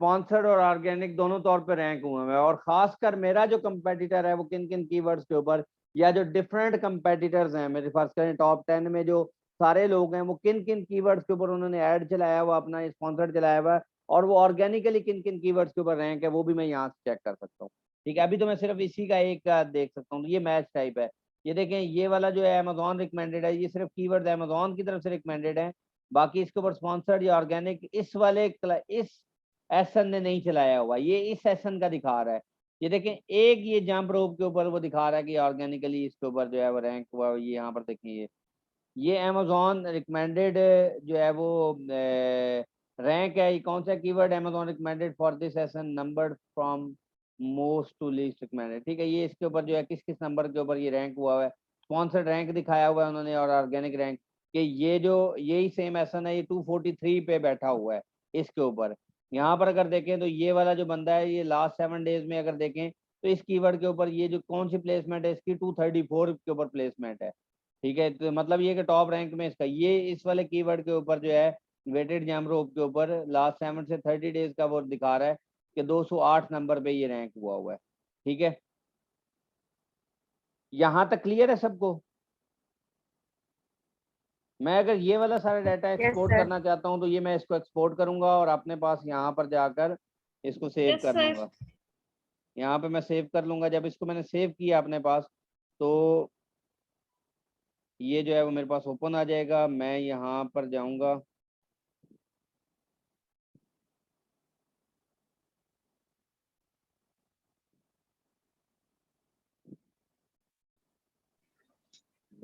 स्पॉन्सर्ड और ऑर्गेनिक दोनों तौर पे रैंक हुए हैं। और खासकर मेरा जो कंपेटिटर है वो किन किन कीवर्ड्स के ऊपर, या जो डिफरेंट कंपेटिटर्स हैं, मेरे फर्स्ट करें टॉप 10 में जो सारे लोग हैं वो किन किन कीवर्ड्स के ऊपर उन्होंने ऐड चलाया हुआ, अपना स्पॉन्सर्ड चलाया हुआ, और वो ऑर्गेनिकली किन किन कीवर्ड्स के ऊपर रैंक है, वो भी मैं यहाँ से चेक कर सकता हूँ। ठीक है, अभी तो मैं सिर्फ इसी का एक का देख सकता हूँ। ये मैच टाइप है, ये देखें, ये वाला जो है अमेजोन रिकमेंडेड है, ये सिर्फ कीवर्ड अमेजोन की तरफ से रिकमेंडेड है, बाकी इसके ऊपर स्पॉन्सर्ड या ऑर्गेनिक इस वाले इस एसन ने नहीं चलाया हुआ, ये इस एसन का दिखा रहा है। ये देखें, एक ये जंप रोप के ऊपर वो दिखा रहा है कि ऑर्गेनिकली इसके ऊपर जो है वो रैंक हुआ, ये यहाँ पर देखिए ये अमेजोन रिकमेंडेड जो है वो रैंक है। ये कौन सा keyword, Amazon recommended for this ASIN numbered from most to least recommended. ठीक है, ये इसके ऊपर जो है किस किस नंबर के ऊपर ये रैंक हुआ है, स्पॉन्सर्ड रैंक दिखाया हुआ है उन्होंने और ऑर्गेनिक रैंक, कि ये जो यही सेम एसन है ये 243 पे बैठा हुआ है इसके ऊपर। यहाँ पर अगर देखें तो ये वाला जो बंदा है ये लास्ट 7 डेज में अगर देखें तो इस कीवर्ड के ऊपर ये जो कौन सी प्लेसमेंट है इसकी 234 के ऊपर प्लेसमेंट है। ठीक है, तो मतलब ये कि टॉप रैंक में इसका ये इस वाले कीवर्ड के ऊपर जो है वेटेड जंप रोप के ऊपर लास्ट 7 से 30 डेज का वो दिखा रहा है कि 208 नंबर पे ये रैंक हुआ है। ठीक है, यहाँ तक क्लियर है सबको? मैं अगर ये वाला सारा डाटा एक्सपोर्ट sir. करना चाहता हूँ तो ये मैं इसको एक्सपोर्ट करूंगा और अपने पास यहाँ पर जाकर इसको सेव Yes, कर sir. लूंगा। यहाँ पे मैं सेव कर लूंगा। जब इसको मैंने सेव किया अपने पास तो ये जो है वो मेरे पास ओपन आ जाएगा। मैं यहाँ पर जाऊंगा,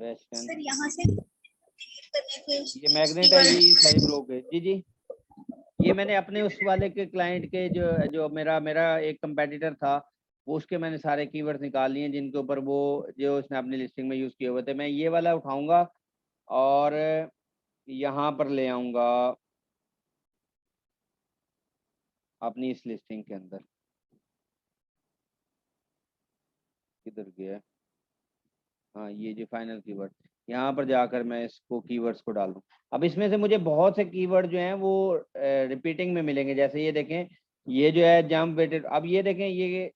वेस्टर्न, सर यहाँ से करने के ये मैग्नेट है, ये सारी ब्लॉक है। जी जी, ये मैंने अपने उस वाले के क्लाइंट के जो मेरा एक कंपेटिटर था वो उसके मैंने सारे कीवर्ड्स निकाल लिए जिनके ऊपर वो जो उसने अपनी लिस्टिंग में यूज किए हुए थे। मैं ये वाला उठाऊंगा और यहाँ पर ले आऊंगा अपनी इस लिस्टिंग के अंदर। किधर गया? हाँ, ये जो फाइनल कीवर्ड, यहाँ पर जाकर मैं इसको कीवर्ड्स को डाल दूँ। अब इसमें से मुझे बहुत से कीवर्ड जो हैं वो रिपीटिंग में मिलेंगे। जैसे ये देखें, ये जो है जंप वेटेड, अब ये देखें ये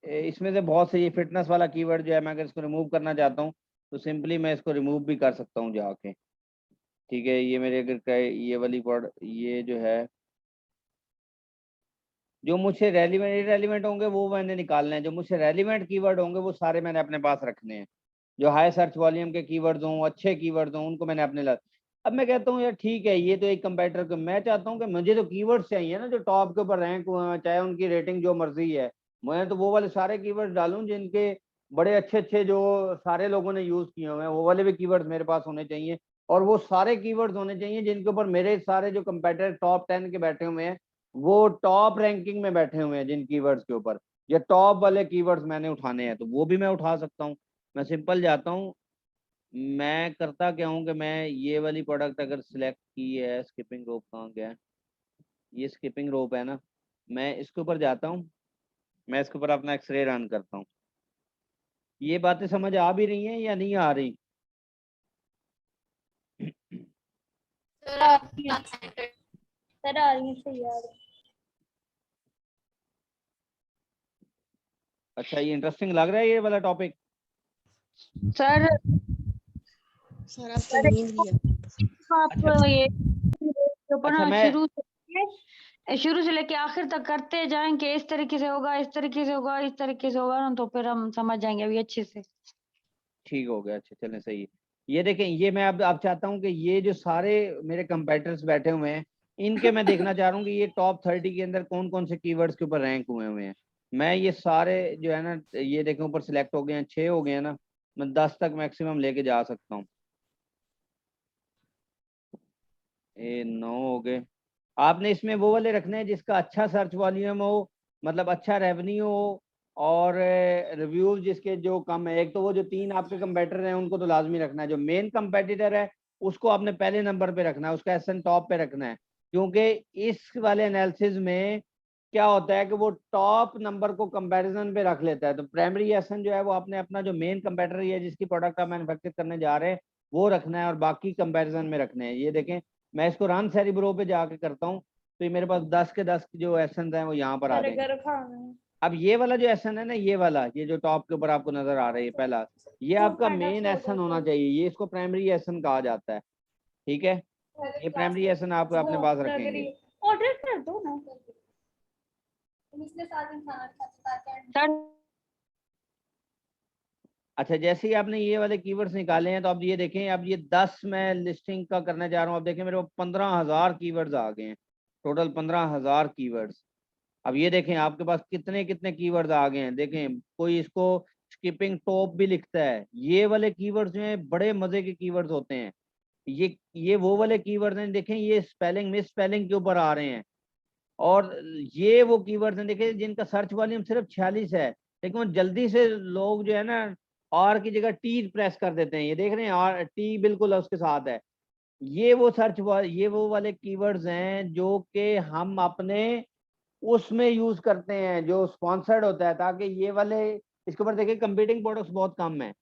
इसमें से बहुत से ये फिटनेस वाला कीवर्ड जो है, मैं अगर इसको रिमूव करना चाहता हूँ तो सिंपली मैं इसको रिमूव भी कर सकता हूँ जाके। ठीक है, ये मेरे अगर ये वाली वर्ड, ये जो है जो मुझसे रेलिवेंट होंगे वो मैंने निकालने हैं, जो मुझसे रेलिवेंट कीवर्ड होंगे वो सारे मैंने अपने पास रखने हैं। जो हाई सर्च वॉल्यूम के कीवर्ड्स हों, अच्छे कीवर्ड्स हों, उनको मैंने अपने लाभ। अब मैं कहता हूँ यार ठीक है, ये तो एक कंपेटिटर को, मैं चाहता हूँ कि मुझे तो कीवर्ड्स चाहिए ना जो टॉप के ऊपर रैंक हुए हैं, चाहे उनकी रेटिंग जो मर्जी है। मैं तो वो वाले सारे कीवर्ड्स डालूं जिनके बड़े अच्छे अच्छे जो सारे लोगों ने यूज किए हुए हैं, वो वाले भी कीवर्ड्स मेरे पास होने चाहिए। और वो सारे कीवर्ड्स होने चाहिए जिनके ऊपर मेरे सारे जो कंपेटिटर टॉप 10 के बैठे हुए हैं वो टॉप रैंकिंग में बैठे हुए हैं जिन कीवर्ड्स के ऊपर, या टॉप वाले कीवर्ड्स मैंने उठाने हैं तो वो भी मैं उठा सकता हूँ। मैं सिंपल जाता हूँ, मैं करता क्या हूँ कि मैं ये वाली प्रोडक्ट अगर सिलेक्ट की है, स्किपिंग रोप कहाँ गया है, ये स्किपिंग रोप है ना, मैं इसके ऊपर जाता हूँ, मैं इसके ऊपर अपना एक्सरे रन करता हूँ। ये बातें समझ आ भी रही हैं या नहीं आ रही? सर आ रही है, सर आ रही है, सही आ रही है। अच्छा, ये इंटरेस्टिंग लग रहा है ये वाला टॉपिक? सर सर आपकी नींद भी है। आप अच्छा ये के ऊपर अच्छा, ना मैं शुरू से लेके आखिर तक करते जाएंगे, इस तरीके से होगा, इस तरीके से होगा, इस तरीके से होगा ना, तो फिर हम समझ जाएंगे अभी अच्छे से। ठीक हो गया, अच्छा चलें, सही है। ये देखें, ये मैं अब चाहता हूँ कि ये जो सारे मेरे कंपेटिटर्स बैठे हुए हैं, इनके मैं देखना चाह रहा हूँ कि ये टॉप 30 के अंदर कौन कौन से कीवर्ड्स के ऊपर रैंक हुए हैं। मैं ये सारे जो है ना, ये देखें ऊपर सिलेक्ट हो गए हैं, 6 हो गए हैं ना, मैं 10 तक मैक्सिमम लेके जा सकता हूँ। ये 9 हो गए। आपने इसमें वो वाले रखने हैं जिसका अच्छा सर्च वॉल्यूम हो, मतलब अच्छा रेवेन्यू हो, और रिव्यूज जिसके जो कम है। एक तो वो जो 3 आपके कंपेटिटर हैं उनको तो लाजमी रखना है, जो मेन कंपेटिटर है उसको आपने पहले नंबर पे रखना है, उसका एसएन टॉप पे रखना है। क्योंकि इस वाले एनालिसिस में क्या होता है कि वो टॉप नंबर को कंपैरिजन पे रख लेता है। तो प्राइमरी एसएन जो है वो आपने अपना जो मेन कंपेटिटर है जिसकी प्रोडक्ट आप मैन्युफैक्चर करने जा रहे हैं वो रखना है, और बाकी कंपैरिजन में रखने हैं। ये देखें, मैं इसको रन सेरिब्रो पे जाके करता हूँ तो ये मेरे पास 10 के 10 जो एसन हैं वो यहाँ पर आ सर गए। घर खाना है। अब ये वाला जो एसन है ना, ये वाला, ये जो टॉप के ऊपर आपको नजर आ रहा है, ये पहला, ये आपका मेन एसन होना चाहिए, ये इसको प्राइमरी एसन कहा जाता है। ठीक है, ये प्राइमरी एसन आप अपने पास रखेंगे। ऑर्डर कर दो ना। सर अच्छा, जैसे ही आपने ये वाले कीवर्ड्स निकाले हैं तो अब ये देखें, अब ये 10 मैं लिस्टिंग का करना चाह रहा हूँ। अब देखें मेरे को 15,000 कीवर्ड्स आ गए हैं, टोटल 15,000 कीवर्ड्स। अब ये देखें आपके पास कितने कितने कीवर्ड्स आ गए हैं। देखें, कोई इसको स्किपिंग टॉप भी लिखता है। ये वाले कीवर्ड्स जो हैं बड़े मजे के कीवर्ड्स होते हैं। ये वो वाले कीवर्ड्स हैं, देखें ये स्पेलिंग मिस स्पेलिंग के ऊपर आ रहे हैं। और ये वो कीवर्ड्स हैं देखें जिनका सर्च वॉल्यूम सिर्फ 46 है, लेकिन वो जल्दी से लोग जो है ना आर की जगह टी प्रेस कर देते हैं। ये देख रहे हैं, आर टी बिल्कुल उसके साथ है। ये वो वाले कीवर्ड्स हैं जो कि हम अपने उसमें यूज करते हैं जो स्पॉन्सर्ड होता है, ताकि ये वाले, इसके ऊपर देखिए कंपीटिंग प्रोडक्ट्स बहुत कम है।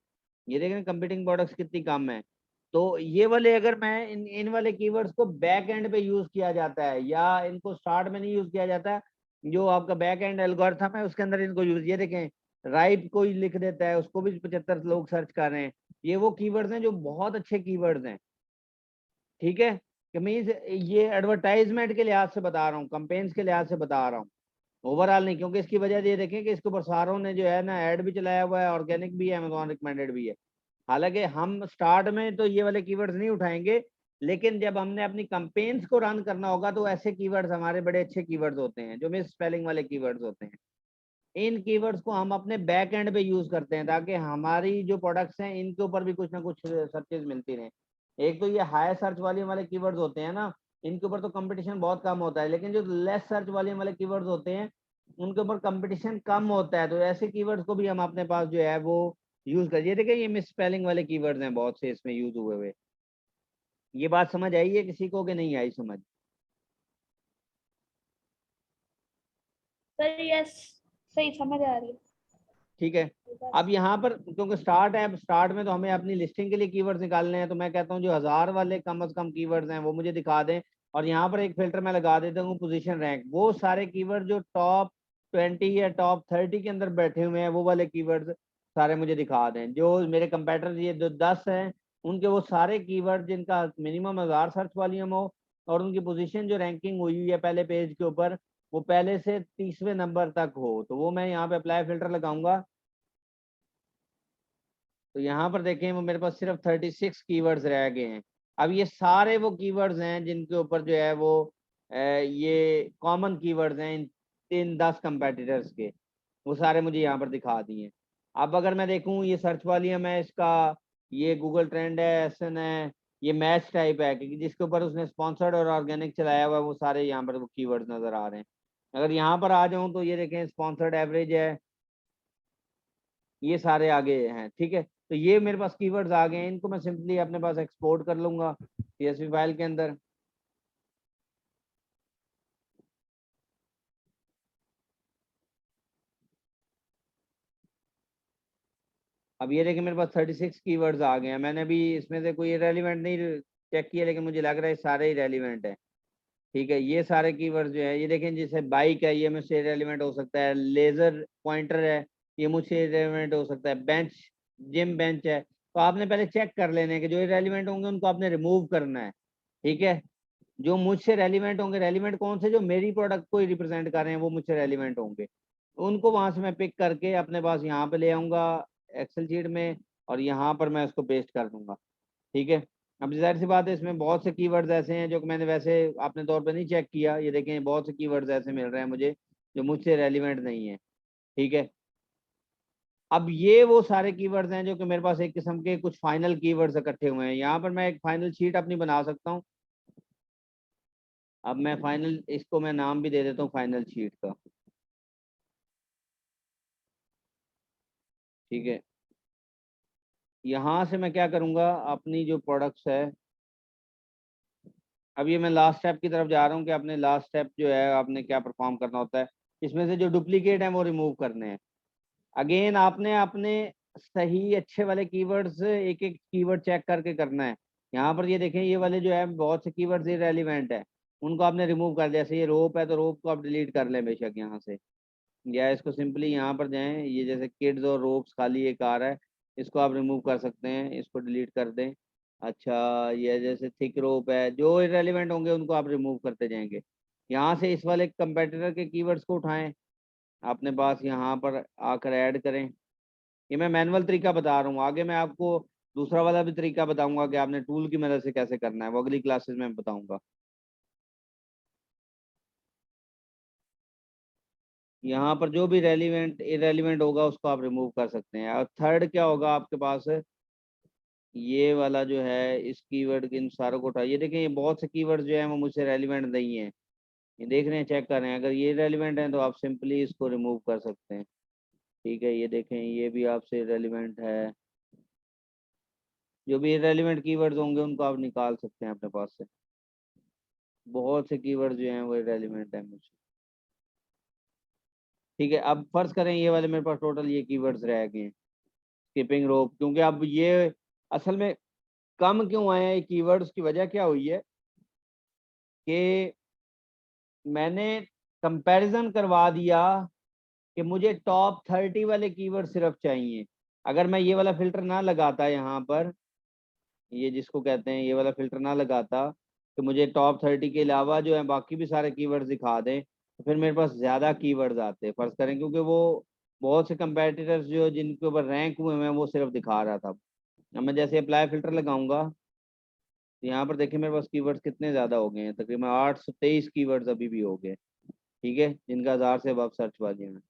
ये देखें कंपीटिंग प्रोडक्ट्स कितनी कम है। तो ये वाले अगर मैं इन वाले कीवर्ड्स को बैक एंड पे यूज किया जाता है, या इनको स्टार्ट में नहीं यूज किया जाता, जो आपका बैक एंड एल्गोरिथम है उसके अंदर इनको यूज, ये देखें राइट कोई लिख देता है, उसको भी 75 लोग सर्च कर रहे हैं। ये वो कीवर्ड्स हैं जो बहुत अच्छे कीवर्ड्स हैं। ठीक है, कि मीन्स ये एडवर्टाइजमेंट के लिहाज से बता रहा हूँ, कंपेन्स के लिहाज से बता रहा हूँ, ओवरऑल नहीं। क्योंकि इसकी वजह ये देखें कि इसके ऊपर सारों ने जो है ना ऐड भी चलाया हुआ है, ऑर्गेनिक भी है, अमेजोन रिकमेंडेड भी है। हालांकि हम स्टार्ट में तो ये वाले कीवर्ड्स नहीं उठाएंगे, लेकिन जब हमने अपनी कंपेन्स को रन करना होगा तो ऐसे कीवर्ड्स हमारे बड़े अच्छे कीवर्ड्स होते हैं जो मिस स्पेलिंग वाले कीवर्ड्स होते हैं। इन कीवर्ड्स को हम अपने बैक एंड पे यूज करते हैं ताकि हमारी जो प्रोडक्ट्स हैं इनके ऊपर भी कुछ ना कुछ सर्चेज मिलती रहे। एक तो ये हाई सर्च वॉल्यूम वाले कीवर्ड्स होते हैं ना, इनके ऊपर तो कंपटीशन बहुत कम होता है, लेकिन जो लेस सर्च वॉल्यूम वाले कीवर्ड्स होते हैं उनके ऊपर कंपटीशन कम होता है। तो ऐसे कीवर्ड्स को भी हम अपने पास जो है वो यूज करिए। देखिए ये मिस स्पेलिंग वाले कीवर्ड्स हैं बहुत से इसमें यूज हुए हुए। ये बात समझ आई है किसी को कि नहीं आई समझ? सर यस, सही समझ आ रही है। ठीक है, अब यहाँ पर क्योंकि स्टार्ट है, अब स्टार्ट में तो हमें अपनी लिस्टिंग के लिए कीवर्ड्स निकालने हैं, तो मैं कहता हूँ जो 1000 वाले कम से कम कीवर्ड्स हैं वो मुझे दिखा दें। और यहाँ पर एक फिल्टर मैं लगा देता हूँ पोजीशन रैंक, वो सारे कीवर्ड जो टॉप 20 या टॉप 30 के अंदर बैठे हुए हैं वो वाले कीवर्ड्स सारे मुझे दिखा दें। जो मेरे कंपेटिटर ये जो 10 हैं उनके वो सारे कीवर्ड जिनका मिनिमम 1000 सर्च वॉल्यूम हो, और उनकी पोजीशन जो रैंकिंग हुई हुई है पहले पेज के ऊपर वो पहले से 30वें नंबर तक हो, तो वो मैं यहाँ पे अप्लाई फिल्टर लगाऊंगा। तो यहाँ पर देखें वो मेरे पास सिर्फ 36 कीवर्ड्स रह गए हैं। अब ये सारे वो कीवर्ड्स हैं जिनके ऊपर जो है वो ये कॉमन कीवर्ड्स हैं इन 10 कंपेटिटर्स के, वो सारे मुझे यहाँ पर दिखा दिए। अब अगर मैं देखूँ ये सर्च वॉल्यूम है इसका, ये गूगल ट्रेंड है, एसएन है, ये मैच टाइप है क्योंकि जिसके ऊपर उसने स्पॉन्सर्ड और ऑर्गेनिक चलाया हुआ है, वो सारे यहाँ पर वो कीवर्ड्स नजर आ रहे हैं। अगर यहाँ पर आ जाऊँ तो ये देखें स्पॉन्सर्ड एवरेज है, ये सारे आगे हैं। ठीक है, तो ये मेरे पास कीवर्ड्स आ गए हैं, इनको मैं सिंपली अपने पास एक्सपोर्ट कर लूंगा CSV फाइल के अंदर। अब ये देखिए मेरे पास 36 कीवर्ड्स आ गए हैं। मैंने अभी इसमें से कोई रेलिवेंट नहीं चेक किया, लेकिन मुझे लग रहा है सारे ही रेलिवेंट है। ठीक है, ये सारे कीवर्ड्स जो है, ये देखें जैसे बाइक है, ये मुझसे रेलिवेंट हो सकता है। लेजर पॉइंटर है, ये मुझसे रेलिवेंट हो सकता है। बेंच, जिम बेंच है। तो आपने पहले चेक कर लेने कि जो रेलिवेंट होंगे उनको आपने रिमूव करना है। ठीक है, जो मुझसे रेलिवेंट होंगे, रेलिवेंट कौन से, जो मेरी प्रोडक्ट को रिप्रेजेंट कर रहे हैं वो मुझसे रेलिवेंट होंगे, उनको वहां से मैं पिक करके अपने पास यहाँ पे ले आऊंगा एक्सेल शीट में, और यहाँ पर मैं उसको पेस्ट कर दूंगा। ठीक है, अब जाहिर सी बात है इसमें बहुत से कीवर्ड्स ऐसे हैं जो कि मैंने वैसे अपने तौर पे नहीं चेक किया। ये देखें बहुत से कीवर्ड्स ऐसे मिल रहे हैं मुझे जो मुझसे रेलिवेंट नहीं है। ठीक है, अब ये वो सारे कीवर्ड्स हैं जो कि मेरे पास एक किस्म के कुछ फाइनल कीवर्ड्स इकट्ठे हुए हैं। यहाँ पर मैं एक फाइनल शीट अपनी बना सकता हूँ। अब मैं फाइनल, इसको मैं नाम भी दे देता हूँ फाइनल शीट का। ठीक है, यहाँ से मैं क्या करूँगा, अपनी जो प्रोडक्ट्स है, अब ये मैं लास्ट स्टेप की तरफ जा रहा हूँ कि अपने लास्ट स्टेप जो है आपने क्या परफॉर्म करना होता है। इसमें से जो डुप्लीकेट है वो रिमूव करने हैं। अगेन आपने अपने सही अच्छे वाले कीवर्ड्स एक एक कीवर्ड चेक करके करना है। यहाँ पर ये देखें, ये वाले जो है बहुत से कीवर्ड्स इररिलेवेंट है, उनको आपने रिमूव कर दिया। जैसे ये रोप है तो रोप को आप डिलीट कर लें बेशक यहाँ से, या इसको सिंपली यहाँ पर जाएं, ये जैसे किड्स और रोप्स खाली एक आ रहा है, इसको आप रिमूव कर सकते हैं, इसको डिलीट कर दें। अच्छा, ये जैसे थिक रोप है, जो इररिलेवेंट होंगे उनको आप रिमूव करते जाएंगे। यहाँ से इस वाले कंपेटिटर के कीवर्ड्स को उठाएं, अपने पास यहाँ पर आकर ऐड करें। ये मैं मैनुअल तरीका बता रहा हूँ, आगे मैं आपको दूसरा वाला भी तरीका बताऊंगा कि आपने टूल की मदद से कैसे करना है, वो अगली क्लासेस में बताऊंगा। यहाँ पर जो भी रेलिवेंट इरेलीवेंट होगा उसको आप रिमूव कर सकते हैं। और थर्ड क्या होगा आपके पास, ये वाला जो है, इस कीवर्ड के इन सारों को उठाइए। देखें ये बहुत से कीवर्ड जो है वो मुझसे रेलिवेंट नहीं है, ये देख रहे हैं, चेक कर रहे हैं। अगर ये रेलिवेंट है तो आप सिंपली इसको रिमूव कर सकते हैं। ठीक है, ये देखें ये भी आपसे रेलिवेंट है। जो भी इरेलीवेंट कीवर्ड्स होंगे उनको आप निकाल सकते हैं अपने पास से। बहुत से कीवर्ड्स जो हैं वो इरेलीवेंट है मुझसे। ठीक है, अब फर्ज करें ये वाले मेरे पास टोटल ये कीवर्ड्स रह गए हैं। स्किपिंग रोप, क्योंकि अब ये असल में कम क्यों आए हैं कीवर्ड्स, की वजह क्या हुई है कि मैंने कंपैरिजन करवा दिया कि मुझे टॉप 30 वाले कीवर्ड सिर्फ चाहिए। अगर मैं ये वाला फिल्टर ना लगाता यहाँ पर, ये जिसको कहते हैं ये वाला फिल्टर ना लगाता कि मुझे टॉप 30 के अलावा जो है बाकी भी सारे कीवर्ड्स दिखा दें, तो फिर मेरे पास ज़्यादा कीवर्ड्स आते फर्ज करें, क्योंकि वो बहुत से कंपेटिटर्स जो जिनके ऊपर रैंक हुए हैं वो सिर्फ दिखा रहा था। अब मैं जैसे अप्लाई फिल्टर लगाऊंगा तो यहाँ पर देखिए मेरे पास कीवर्ड्स कितने ज़्यादा हो गए हैं, तकरीबन 823 कीवर्ड्स अभी भी हो गए। ठीक है, जिनका 1000 से अब सर्च वाली हैं।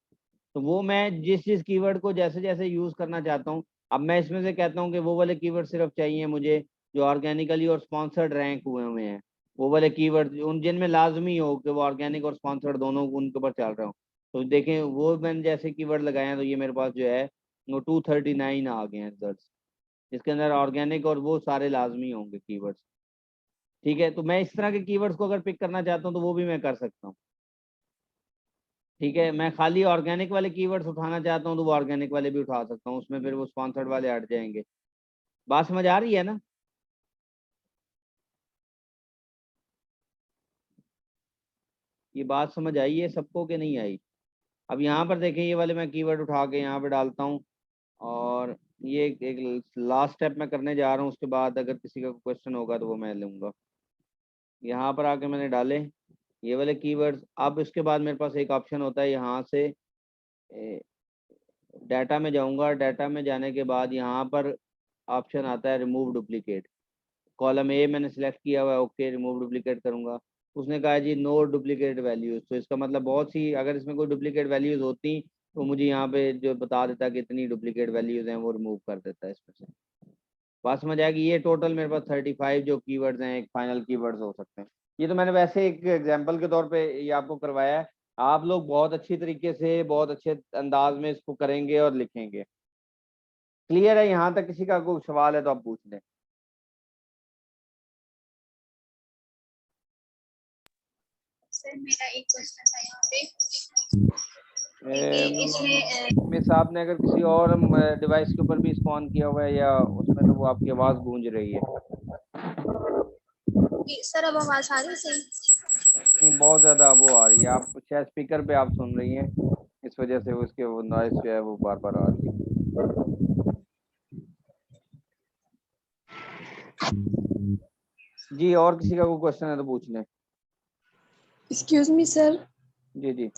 तो वो मैं जिस जिस कीवर्ड को जैसे जैसे यूज करना चाहता हूँ, अब मैं इसमें से कहता हूँ कि वो वाले कीवर्ड सिर्फ चाहिए मुझे जो ऑर्गेनिकली और स्पॉन्सर्ड रैंक हुए हैं। वो वाले कीवर्ड उन जिनमें लाजमी हो कि वो ऑर्गेनिक और स्पॉन्सर्ड दोनों उनके ऊपर चल रहा हूँ। तो देखें वो मैंने जैसे कीवर्ड लगाए हैं तो ये मेरे पास जो है वो 239 आ गए हैं रिजल्ट, जिसके अंदर ऑर्गेनिक और वो सारे लाजमी होंगे कीवर्ड्स। ठीक है, तो मैं इस तरह के कीवर्ड्स को अगर पिक करना चाहता हूँ तो वो भी मैं कर सकता हूँ। ठीक है, मैं खाली ऑर्गेनिक वाले कीवर्ड्स उठाना चाहता हूँ तो वो ऑर्गेनिक वाले भी उठा सकता हूँ, उसमें फिर वो स्पॉन्सर्ड वाले हट जाएंगे। बात समझ आ रही है ना? ये बात समझ आई है सबको कि नहीं आई? अब यहाँ पर देखें ये वाले मैं कीवर्ड उठा के यहाँ पे डालता हूँ, और ये एक लास्ट स्टेप मैं करने जा रहा हूँ। उसके बाद अगर किसी का क्वेश्चन होगा तो वो मैं लूँगा। यहाँ पर आके मैंने डाले ये वाले कीवर्ड्स। अब इसके बाद मेरे पास एक ऑप्शन होता है, यहाँ से डाटा में जाऊँगा। डाटा में जाने के बाद यहाँ पर ऑप्शन आता है रिमूव डुप्लीकेट। कॉलम ए मैंने सेलेक्ट किया हुआ है, ओके रिमूव डुप्लीकेट करूंगा। उसने कहा जी नो डुप्लीकेट वैल्यूज, तो इसका मतलब बहुत सी अगर इसमें कोई डुप्लीकेट वैल्यूज होती तो मुझे यहाँ पे जो बता देता कि इतनी डुप्लीकेट वैल्यूज हैं वो रिमूव कर देता है इसमें से। बात समझ आएगी? ये टोटल मेरे पास 35 जो कीवर्ड्स हैं एक फाइनल कीवर्ड्स हो सकते हैं। ये तो मैंने वैसे एक एग्जाम्पल के तौर पे ये आपको करवाया है। आप लोग बहुत अच्छी तरीके से बहुत अच्छे अंदाज में इसको करेंगे और लिखेंगे। क्लियर है यहाँ तक? किसी का कोई सवाल है तो आप पूछ लें। सर मेरा एक क्वेश्चन था यहाँ पे इसमें मिस आपने अगर किसी और डिवाइस के ऊपर भी इसको ऑन किया हुआ है या उसमें, तो वो आपकी आवाज गूंज रही है। सर अब आवाज आ रही है सही? नहीं, बहुत ज्यादा वो आ रही है। आप शायद स्पीकर पे आप सुन रही हैं, इस वजह से उसके वो नॉइस जो है वो बार बार आ रही है। जी, और किसी का कोई क्वेश्चन है तो पूछ लें। Excuse me sir. जी जी।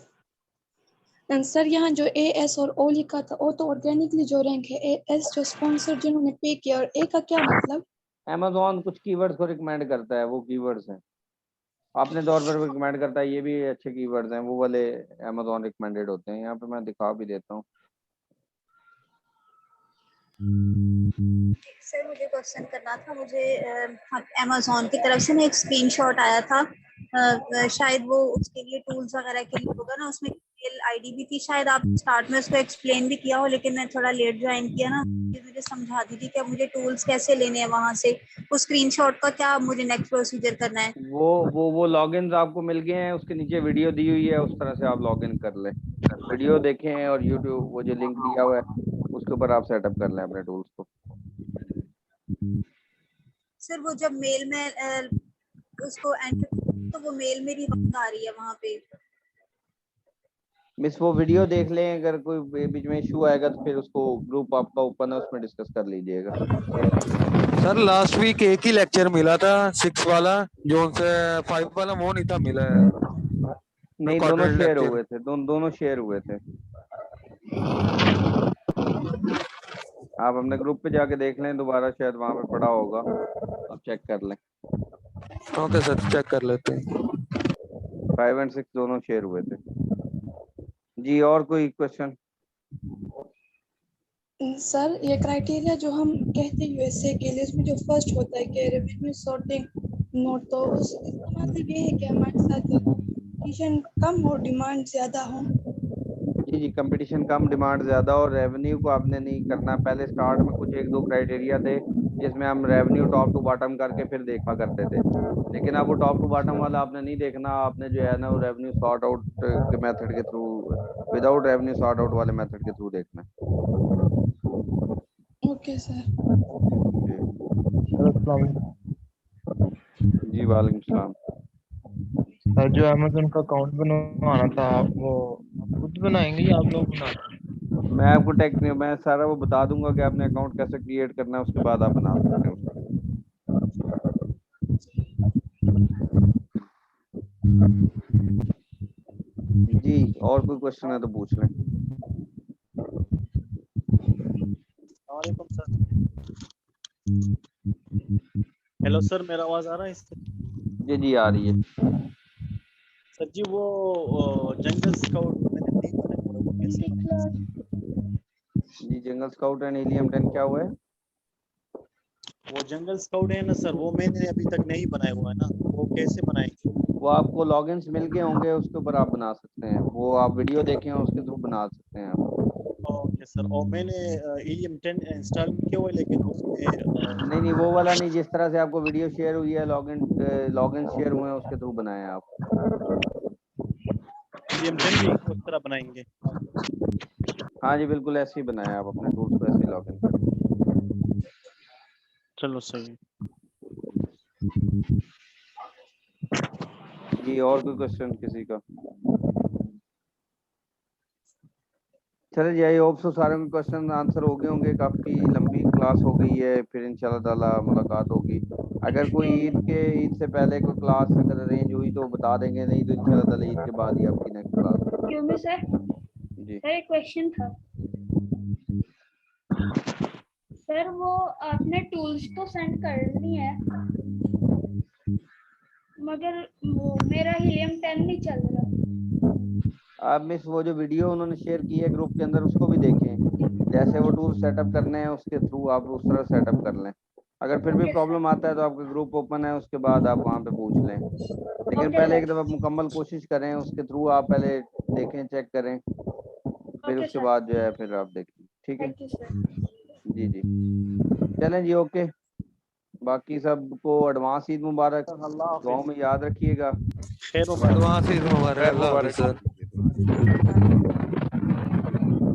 सर यहाँ जो AS और O लिखा था, वो तो ऑर्गेनिकली जो रैंक है, AS जो स्पॉन्सर जिन्होंने पे किया, और A का क्या मतलब? अमेज़ॉन कुछ कीवर्ड्स को रिकमेंड करता है, वो कीवर्ड्स हैं। आपने तौर पर रिकमेंड करता है, ये भी अच्छे कीवर्ड्स हैं, वो वाले अमेज़ॉन रिकमेंडेड होते हैं। यहाँ पे मैं दिखा भी देता हूँ। सर मुझे क्वेश्चन करना था। मुझे अमेज़ॉन की तरफ से ना एक स्क्रीनशॉट आया था, शायद वो उसके लिए टूल्स वगैरह के लिए होगा ना, उसमें ईमेल आईडी भी थी। शायद आप स्टार्ट में उसको एक्सप्लेन भी किया हो, लेकिन मैं थोड़ा लेट ज्वाइन किया ना, मुझे समझा दी थी कि अब मुझे टूल्स कैसे लेने हैं वहां से। उस स्क्रीनशॉट का क्या मुझे नेक्स्ट प्रोसीजर करना है? वो लॉगिन्स आपको मिल गए हैं, उसके नीचे वीडियो दी हुई है, उस तरह से आप लॉगिन कर लें। वीडियो देखें और यूट्यूब वो जो लिंक दिया हुआ है उसके ऊपर आप सेटअप कर लें अपने टूल्स को। सर वो जब मेल में उसको एंटर, तो वो मेल मेरी आ रही है वहां पे। मिस वो वीडियो देख लें, अगर कोई बीच में इशू आएगा तो फिर उसको ग्रुप आपका ओपन है, उसमें डिस्कस कर लीजिएगा। सर लास्ट वीक एक ही लेक्चर मिला था 6 वाला, जो से 5 वाला वो नहीं था मिला है। नहीं, दोनों शेयर हुए थे, दोनों शेयर हुए थे। आप अपने ग्रुप पे जाके देख लें दोबारा, शायद वहां पे पड़ा होगा, आप चेक कर लें। ओके सर, चेक कर लेते हैं। 5 और 6 दोनों शेयर हुए थे। जी, और कोई क्वेश्चन? सर ये क्राइटेरिया जो हम कहते हैं USA के लिए, उसमें जो फर्स्ट होता है कि रेवेन्यू सॉर्टिंग नोट, तो उसका मतलब ये है कि हमारे साथ कंपटीशन कम हो, डिमांड ज्यादा हो। जी जी, कंपटीशन कम, डिमांड ज़्यादा, और रेवेन्यू को आपने नहीं करना। पहले स्टार्ट में कुछ 1-2 क्राइटेरिया थे जिसमें हम रेवेन्यू टॉप टू बॉटम करके फिर देखा करते थे, लेकिन अब वो टॉप टू बॉटम वाला आपने नहीं देखना। आपने जो है ना वो रेवेन्यू सॉर्ट आउट के मेथड के through, without revenue sort out वाले मेथड के थ्रू देखना है। Okay sir. जी वालेकुम सलाम। सर जो अमेज़न का अकाउंट बनवाना था, आप वो खुद बनाएंगे या आप लोग बनाएंगे? मैं आपको मैं सारा वो बता दूंगा कि आपने अकाउंट कैसे क्रिएट करना है, उसके बाद आप बना सकते हैं उसको। जी, और कोई क्वेश्चन है तो पूछ लें। वालेकुम सर। हेलो सर, मेरा आवाज आ रहा है इससे? जी जी, आ रही है। सर जी वो जंगल स्काउट मैंने नहीं बनाया, वो कैसे बनाया? जी, जंगल स्काउट एंड हीलियम 10 क्या हुआ है? वो जंगल स्काउट है ना सर, वो मैंने अभी तक नहीं बनाया हुआ है ना, वो कैसे बनाएंगे? वो आपको लॉगिन्स मिल गए होंगे, उसके ऊपर आप बना सकते हैं। वो आप वीडियो देखें, उसके थ्रू बना सकते हैं आप। Okay sir. और मैंने हीलियम 10 इंस्टॉल किया हुआ है, लेकिन उसमें नहीं, वो वाला नहीं, जिस तरह से आपको वीडियो शेयर हुई है, लॉगिन शेयर हुए हैं, उसके थ्रू बनाए आप। हीलियम 10 भी उस तरह बनाएंगे? हाँ जी, बिल्कुल ऐसे ही बनाया आप अपने टूल्स को, ऐसे ही लॉगिन करें। चलो सही। जी, और कोई क्वेश्चन किसी का? चलिए जी, आई होप सो सारे क्वेश्चन आंसर हो गए होंगे। काफ़ी लंबी क्लास हो गई है, फिर इंशाल्लाह ताला मुलाकात होगी। अगर कोई ईद से पहले कोई क्लास अगर अरेंज हुई तो बता देंगे, नहीं तो इंशाल्लाह ताला ईद के बाद ही आपकी नेक्स्ट क्लास होगी। क्यों में सर? जी सर एक क्वेश्चन था सर, वो आपने टूल्स तो सेंड कर दी है, मगर वो मेरा हीलियम 10 नहीं चल रहा। आप मिस वो जो वीडियो उन्होंने शेयर की है ग्रुप के अंदर, उसको भी देखें। जैसे वो टूल सेटअप करने हैं उसके थ्रू आप उस तरह सेटअप कर लें। अगर फिर भी प्रॉब्लम आता है तो आपका ग्रुप ओपन है, उसके बाद आप वहाँ पे पूछ लें, लेकिन पहले एक दफ़ा मुकम्मल कोशिश करें, उसके थ्रू आप पहले देखें, चेक करें, फिर उसके बाद जो है फिर आप देखें। ठीक है थैंक यू सर। जी जी चलें जी, ओके। बाकी सबको एडवांस ईद मुबारक, अल्लाह हाफिज। दुआओं में याद रखिएगा। खैर मुबारक। एडवांस ईद मुबारक, खैर अल्लाह हाफिज मुबारक। सर।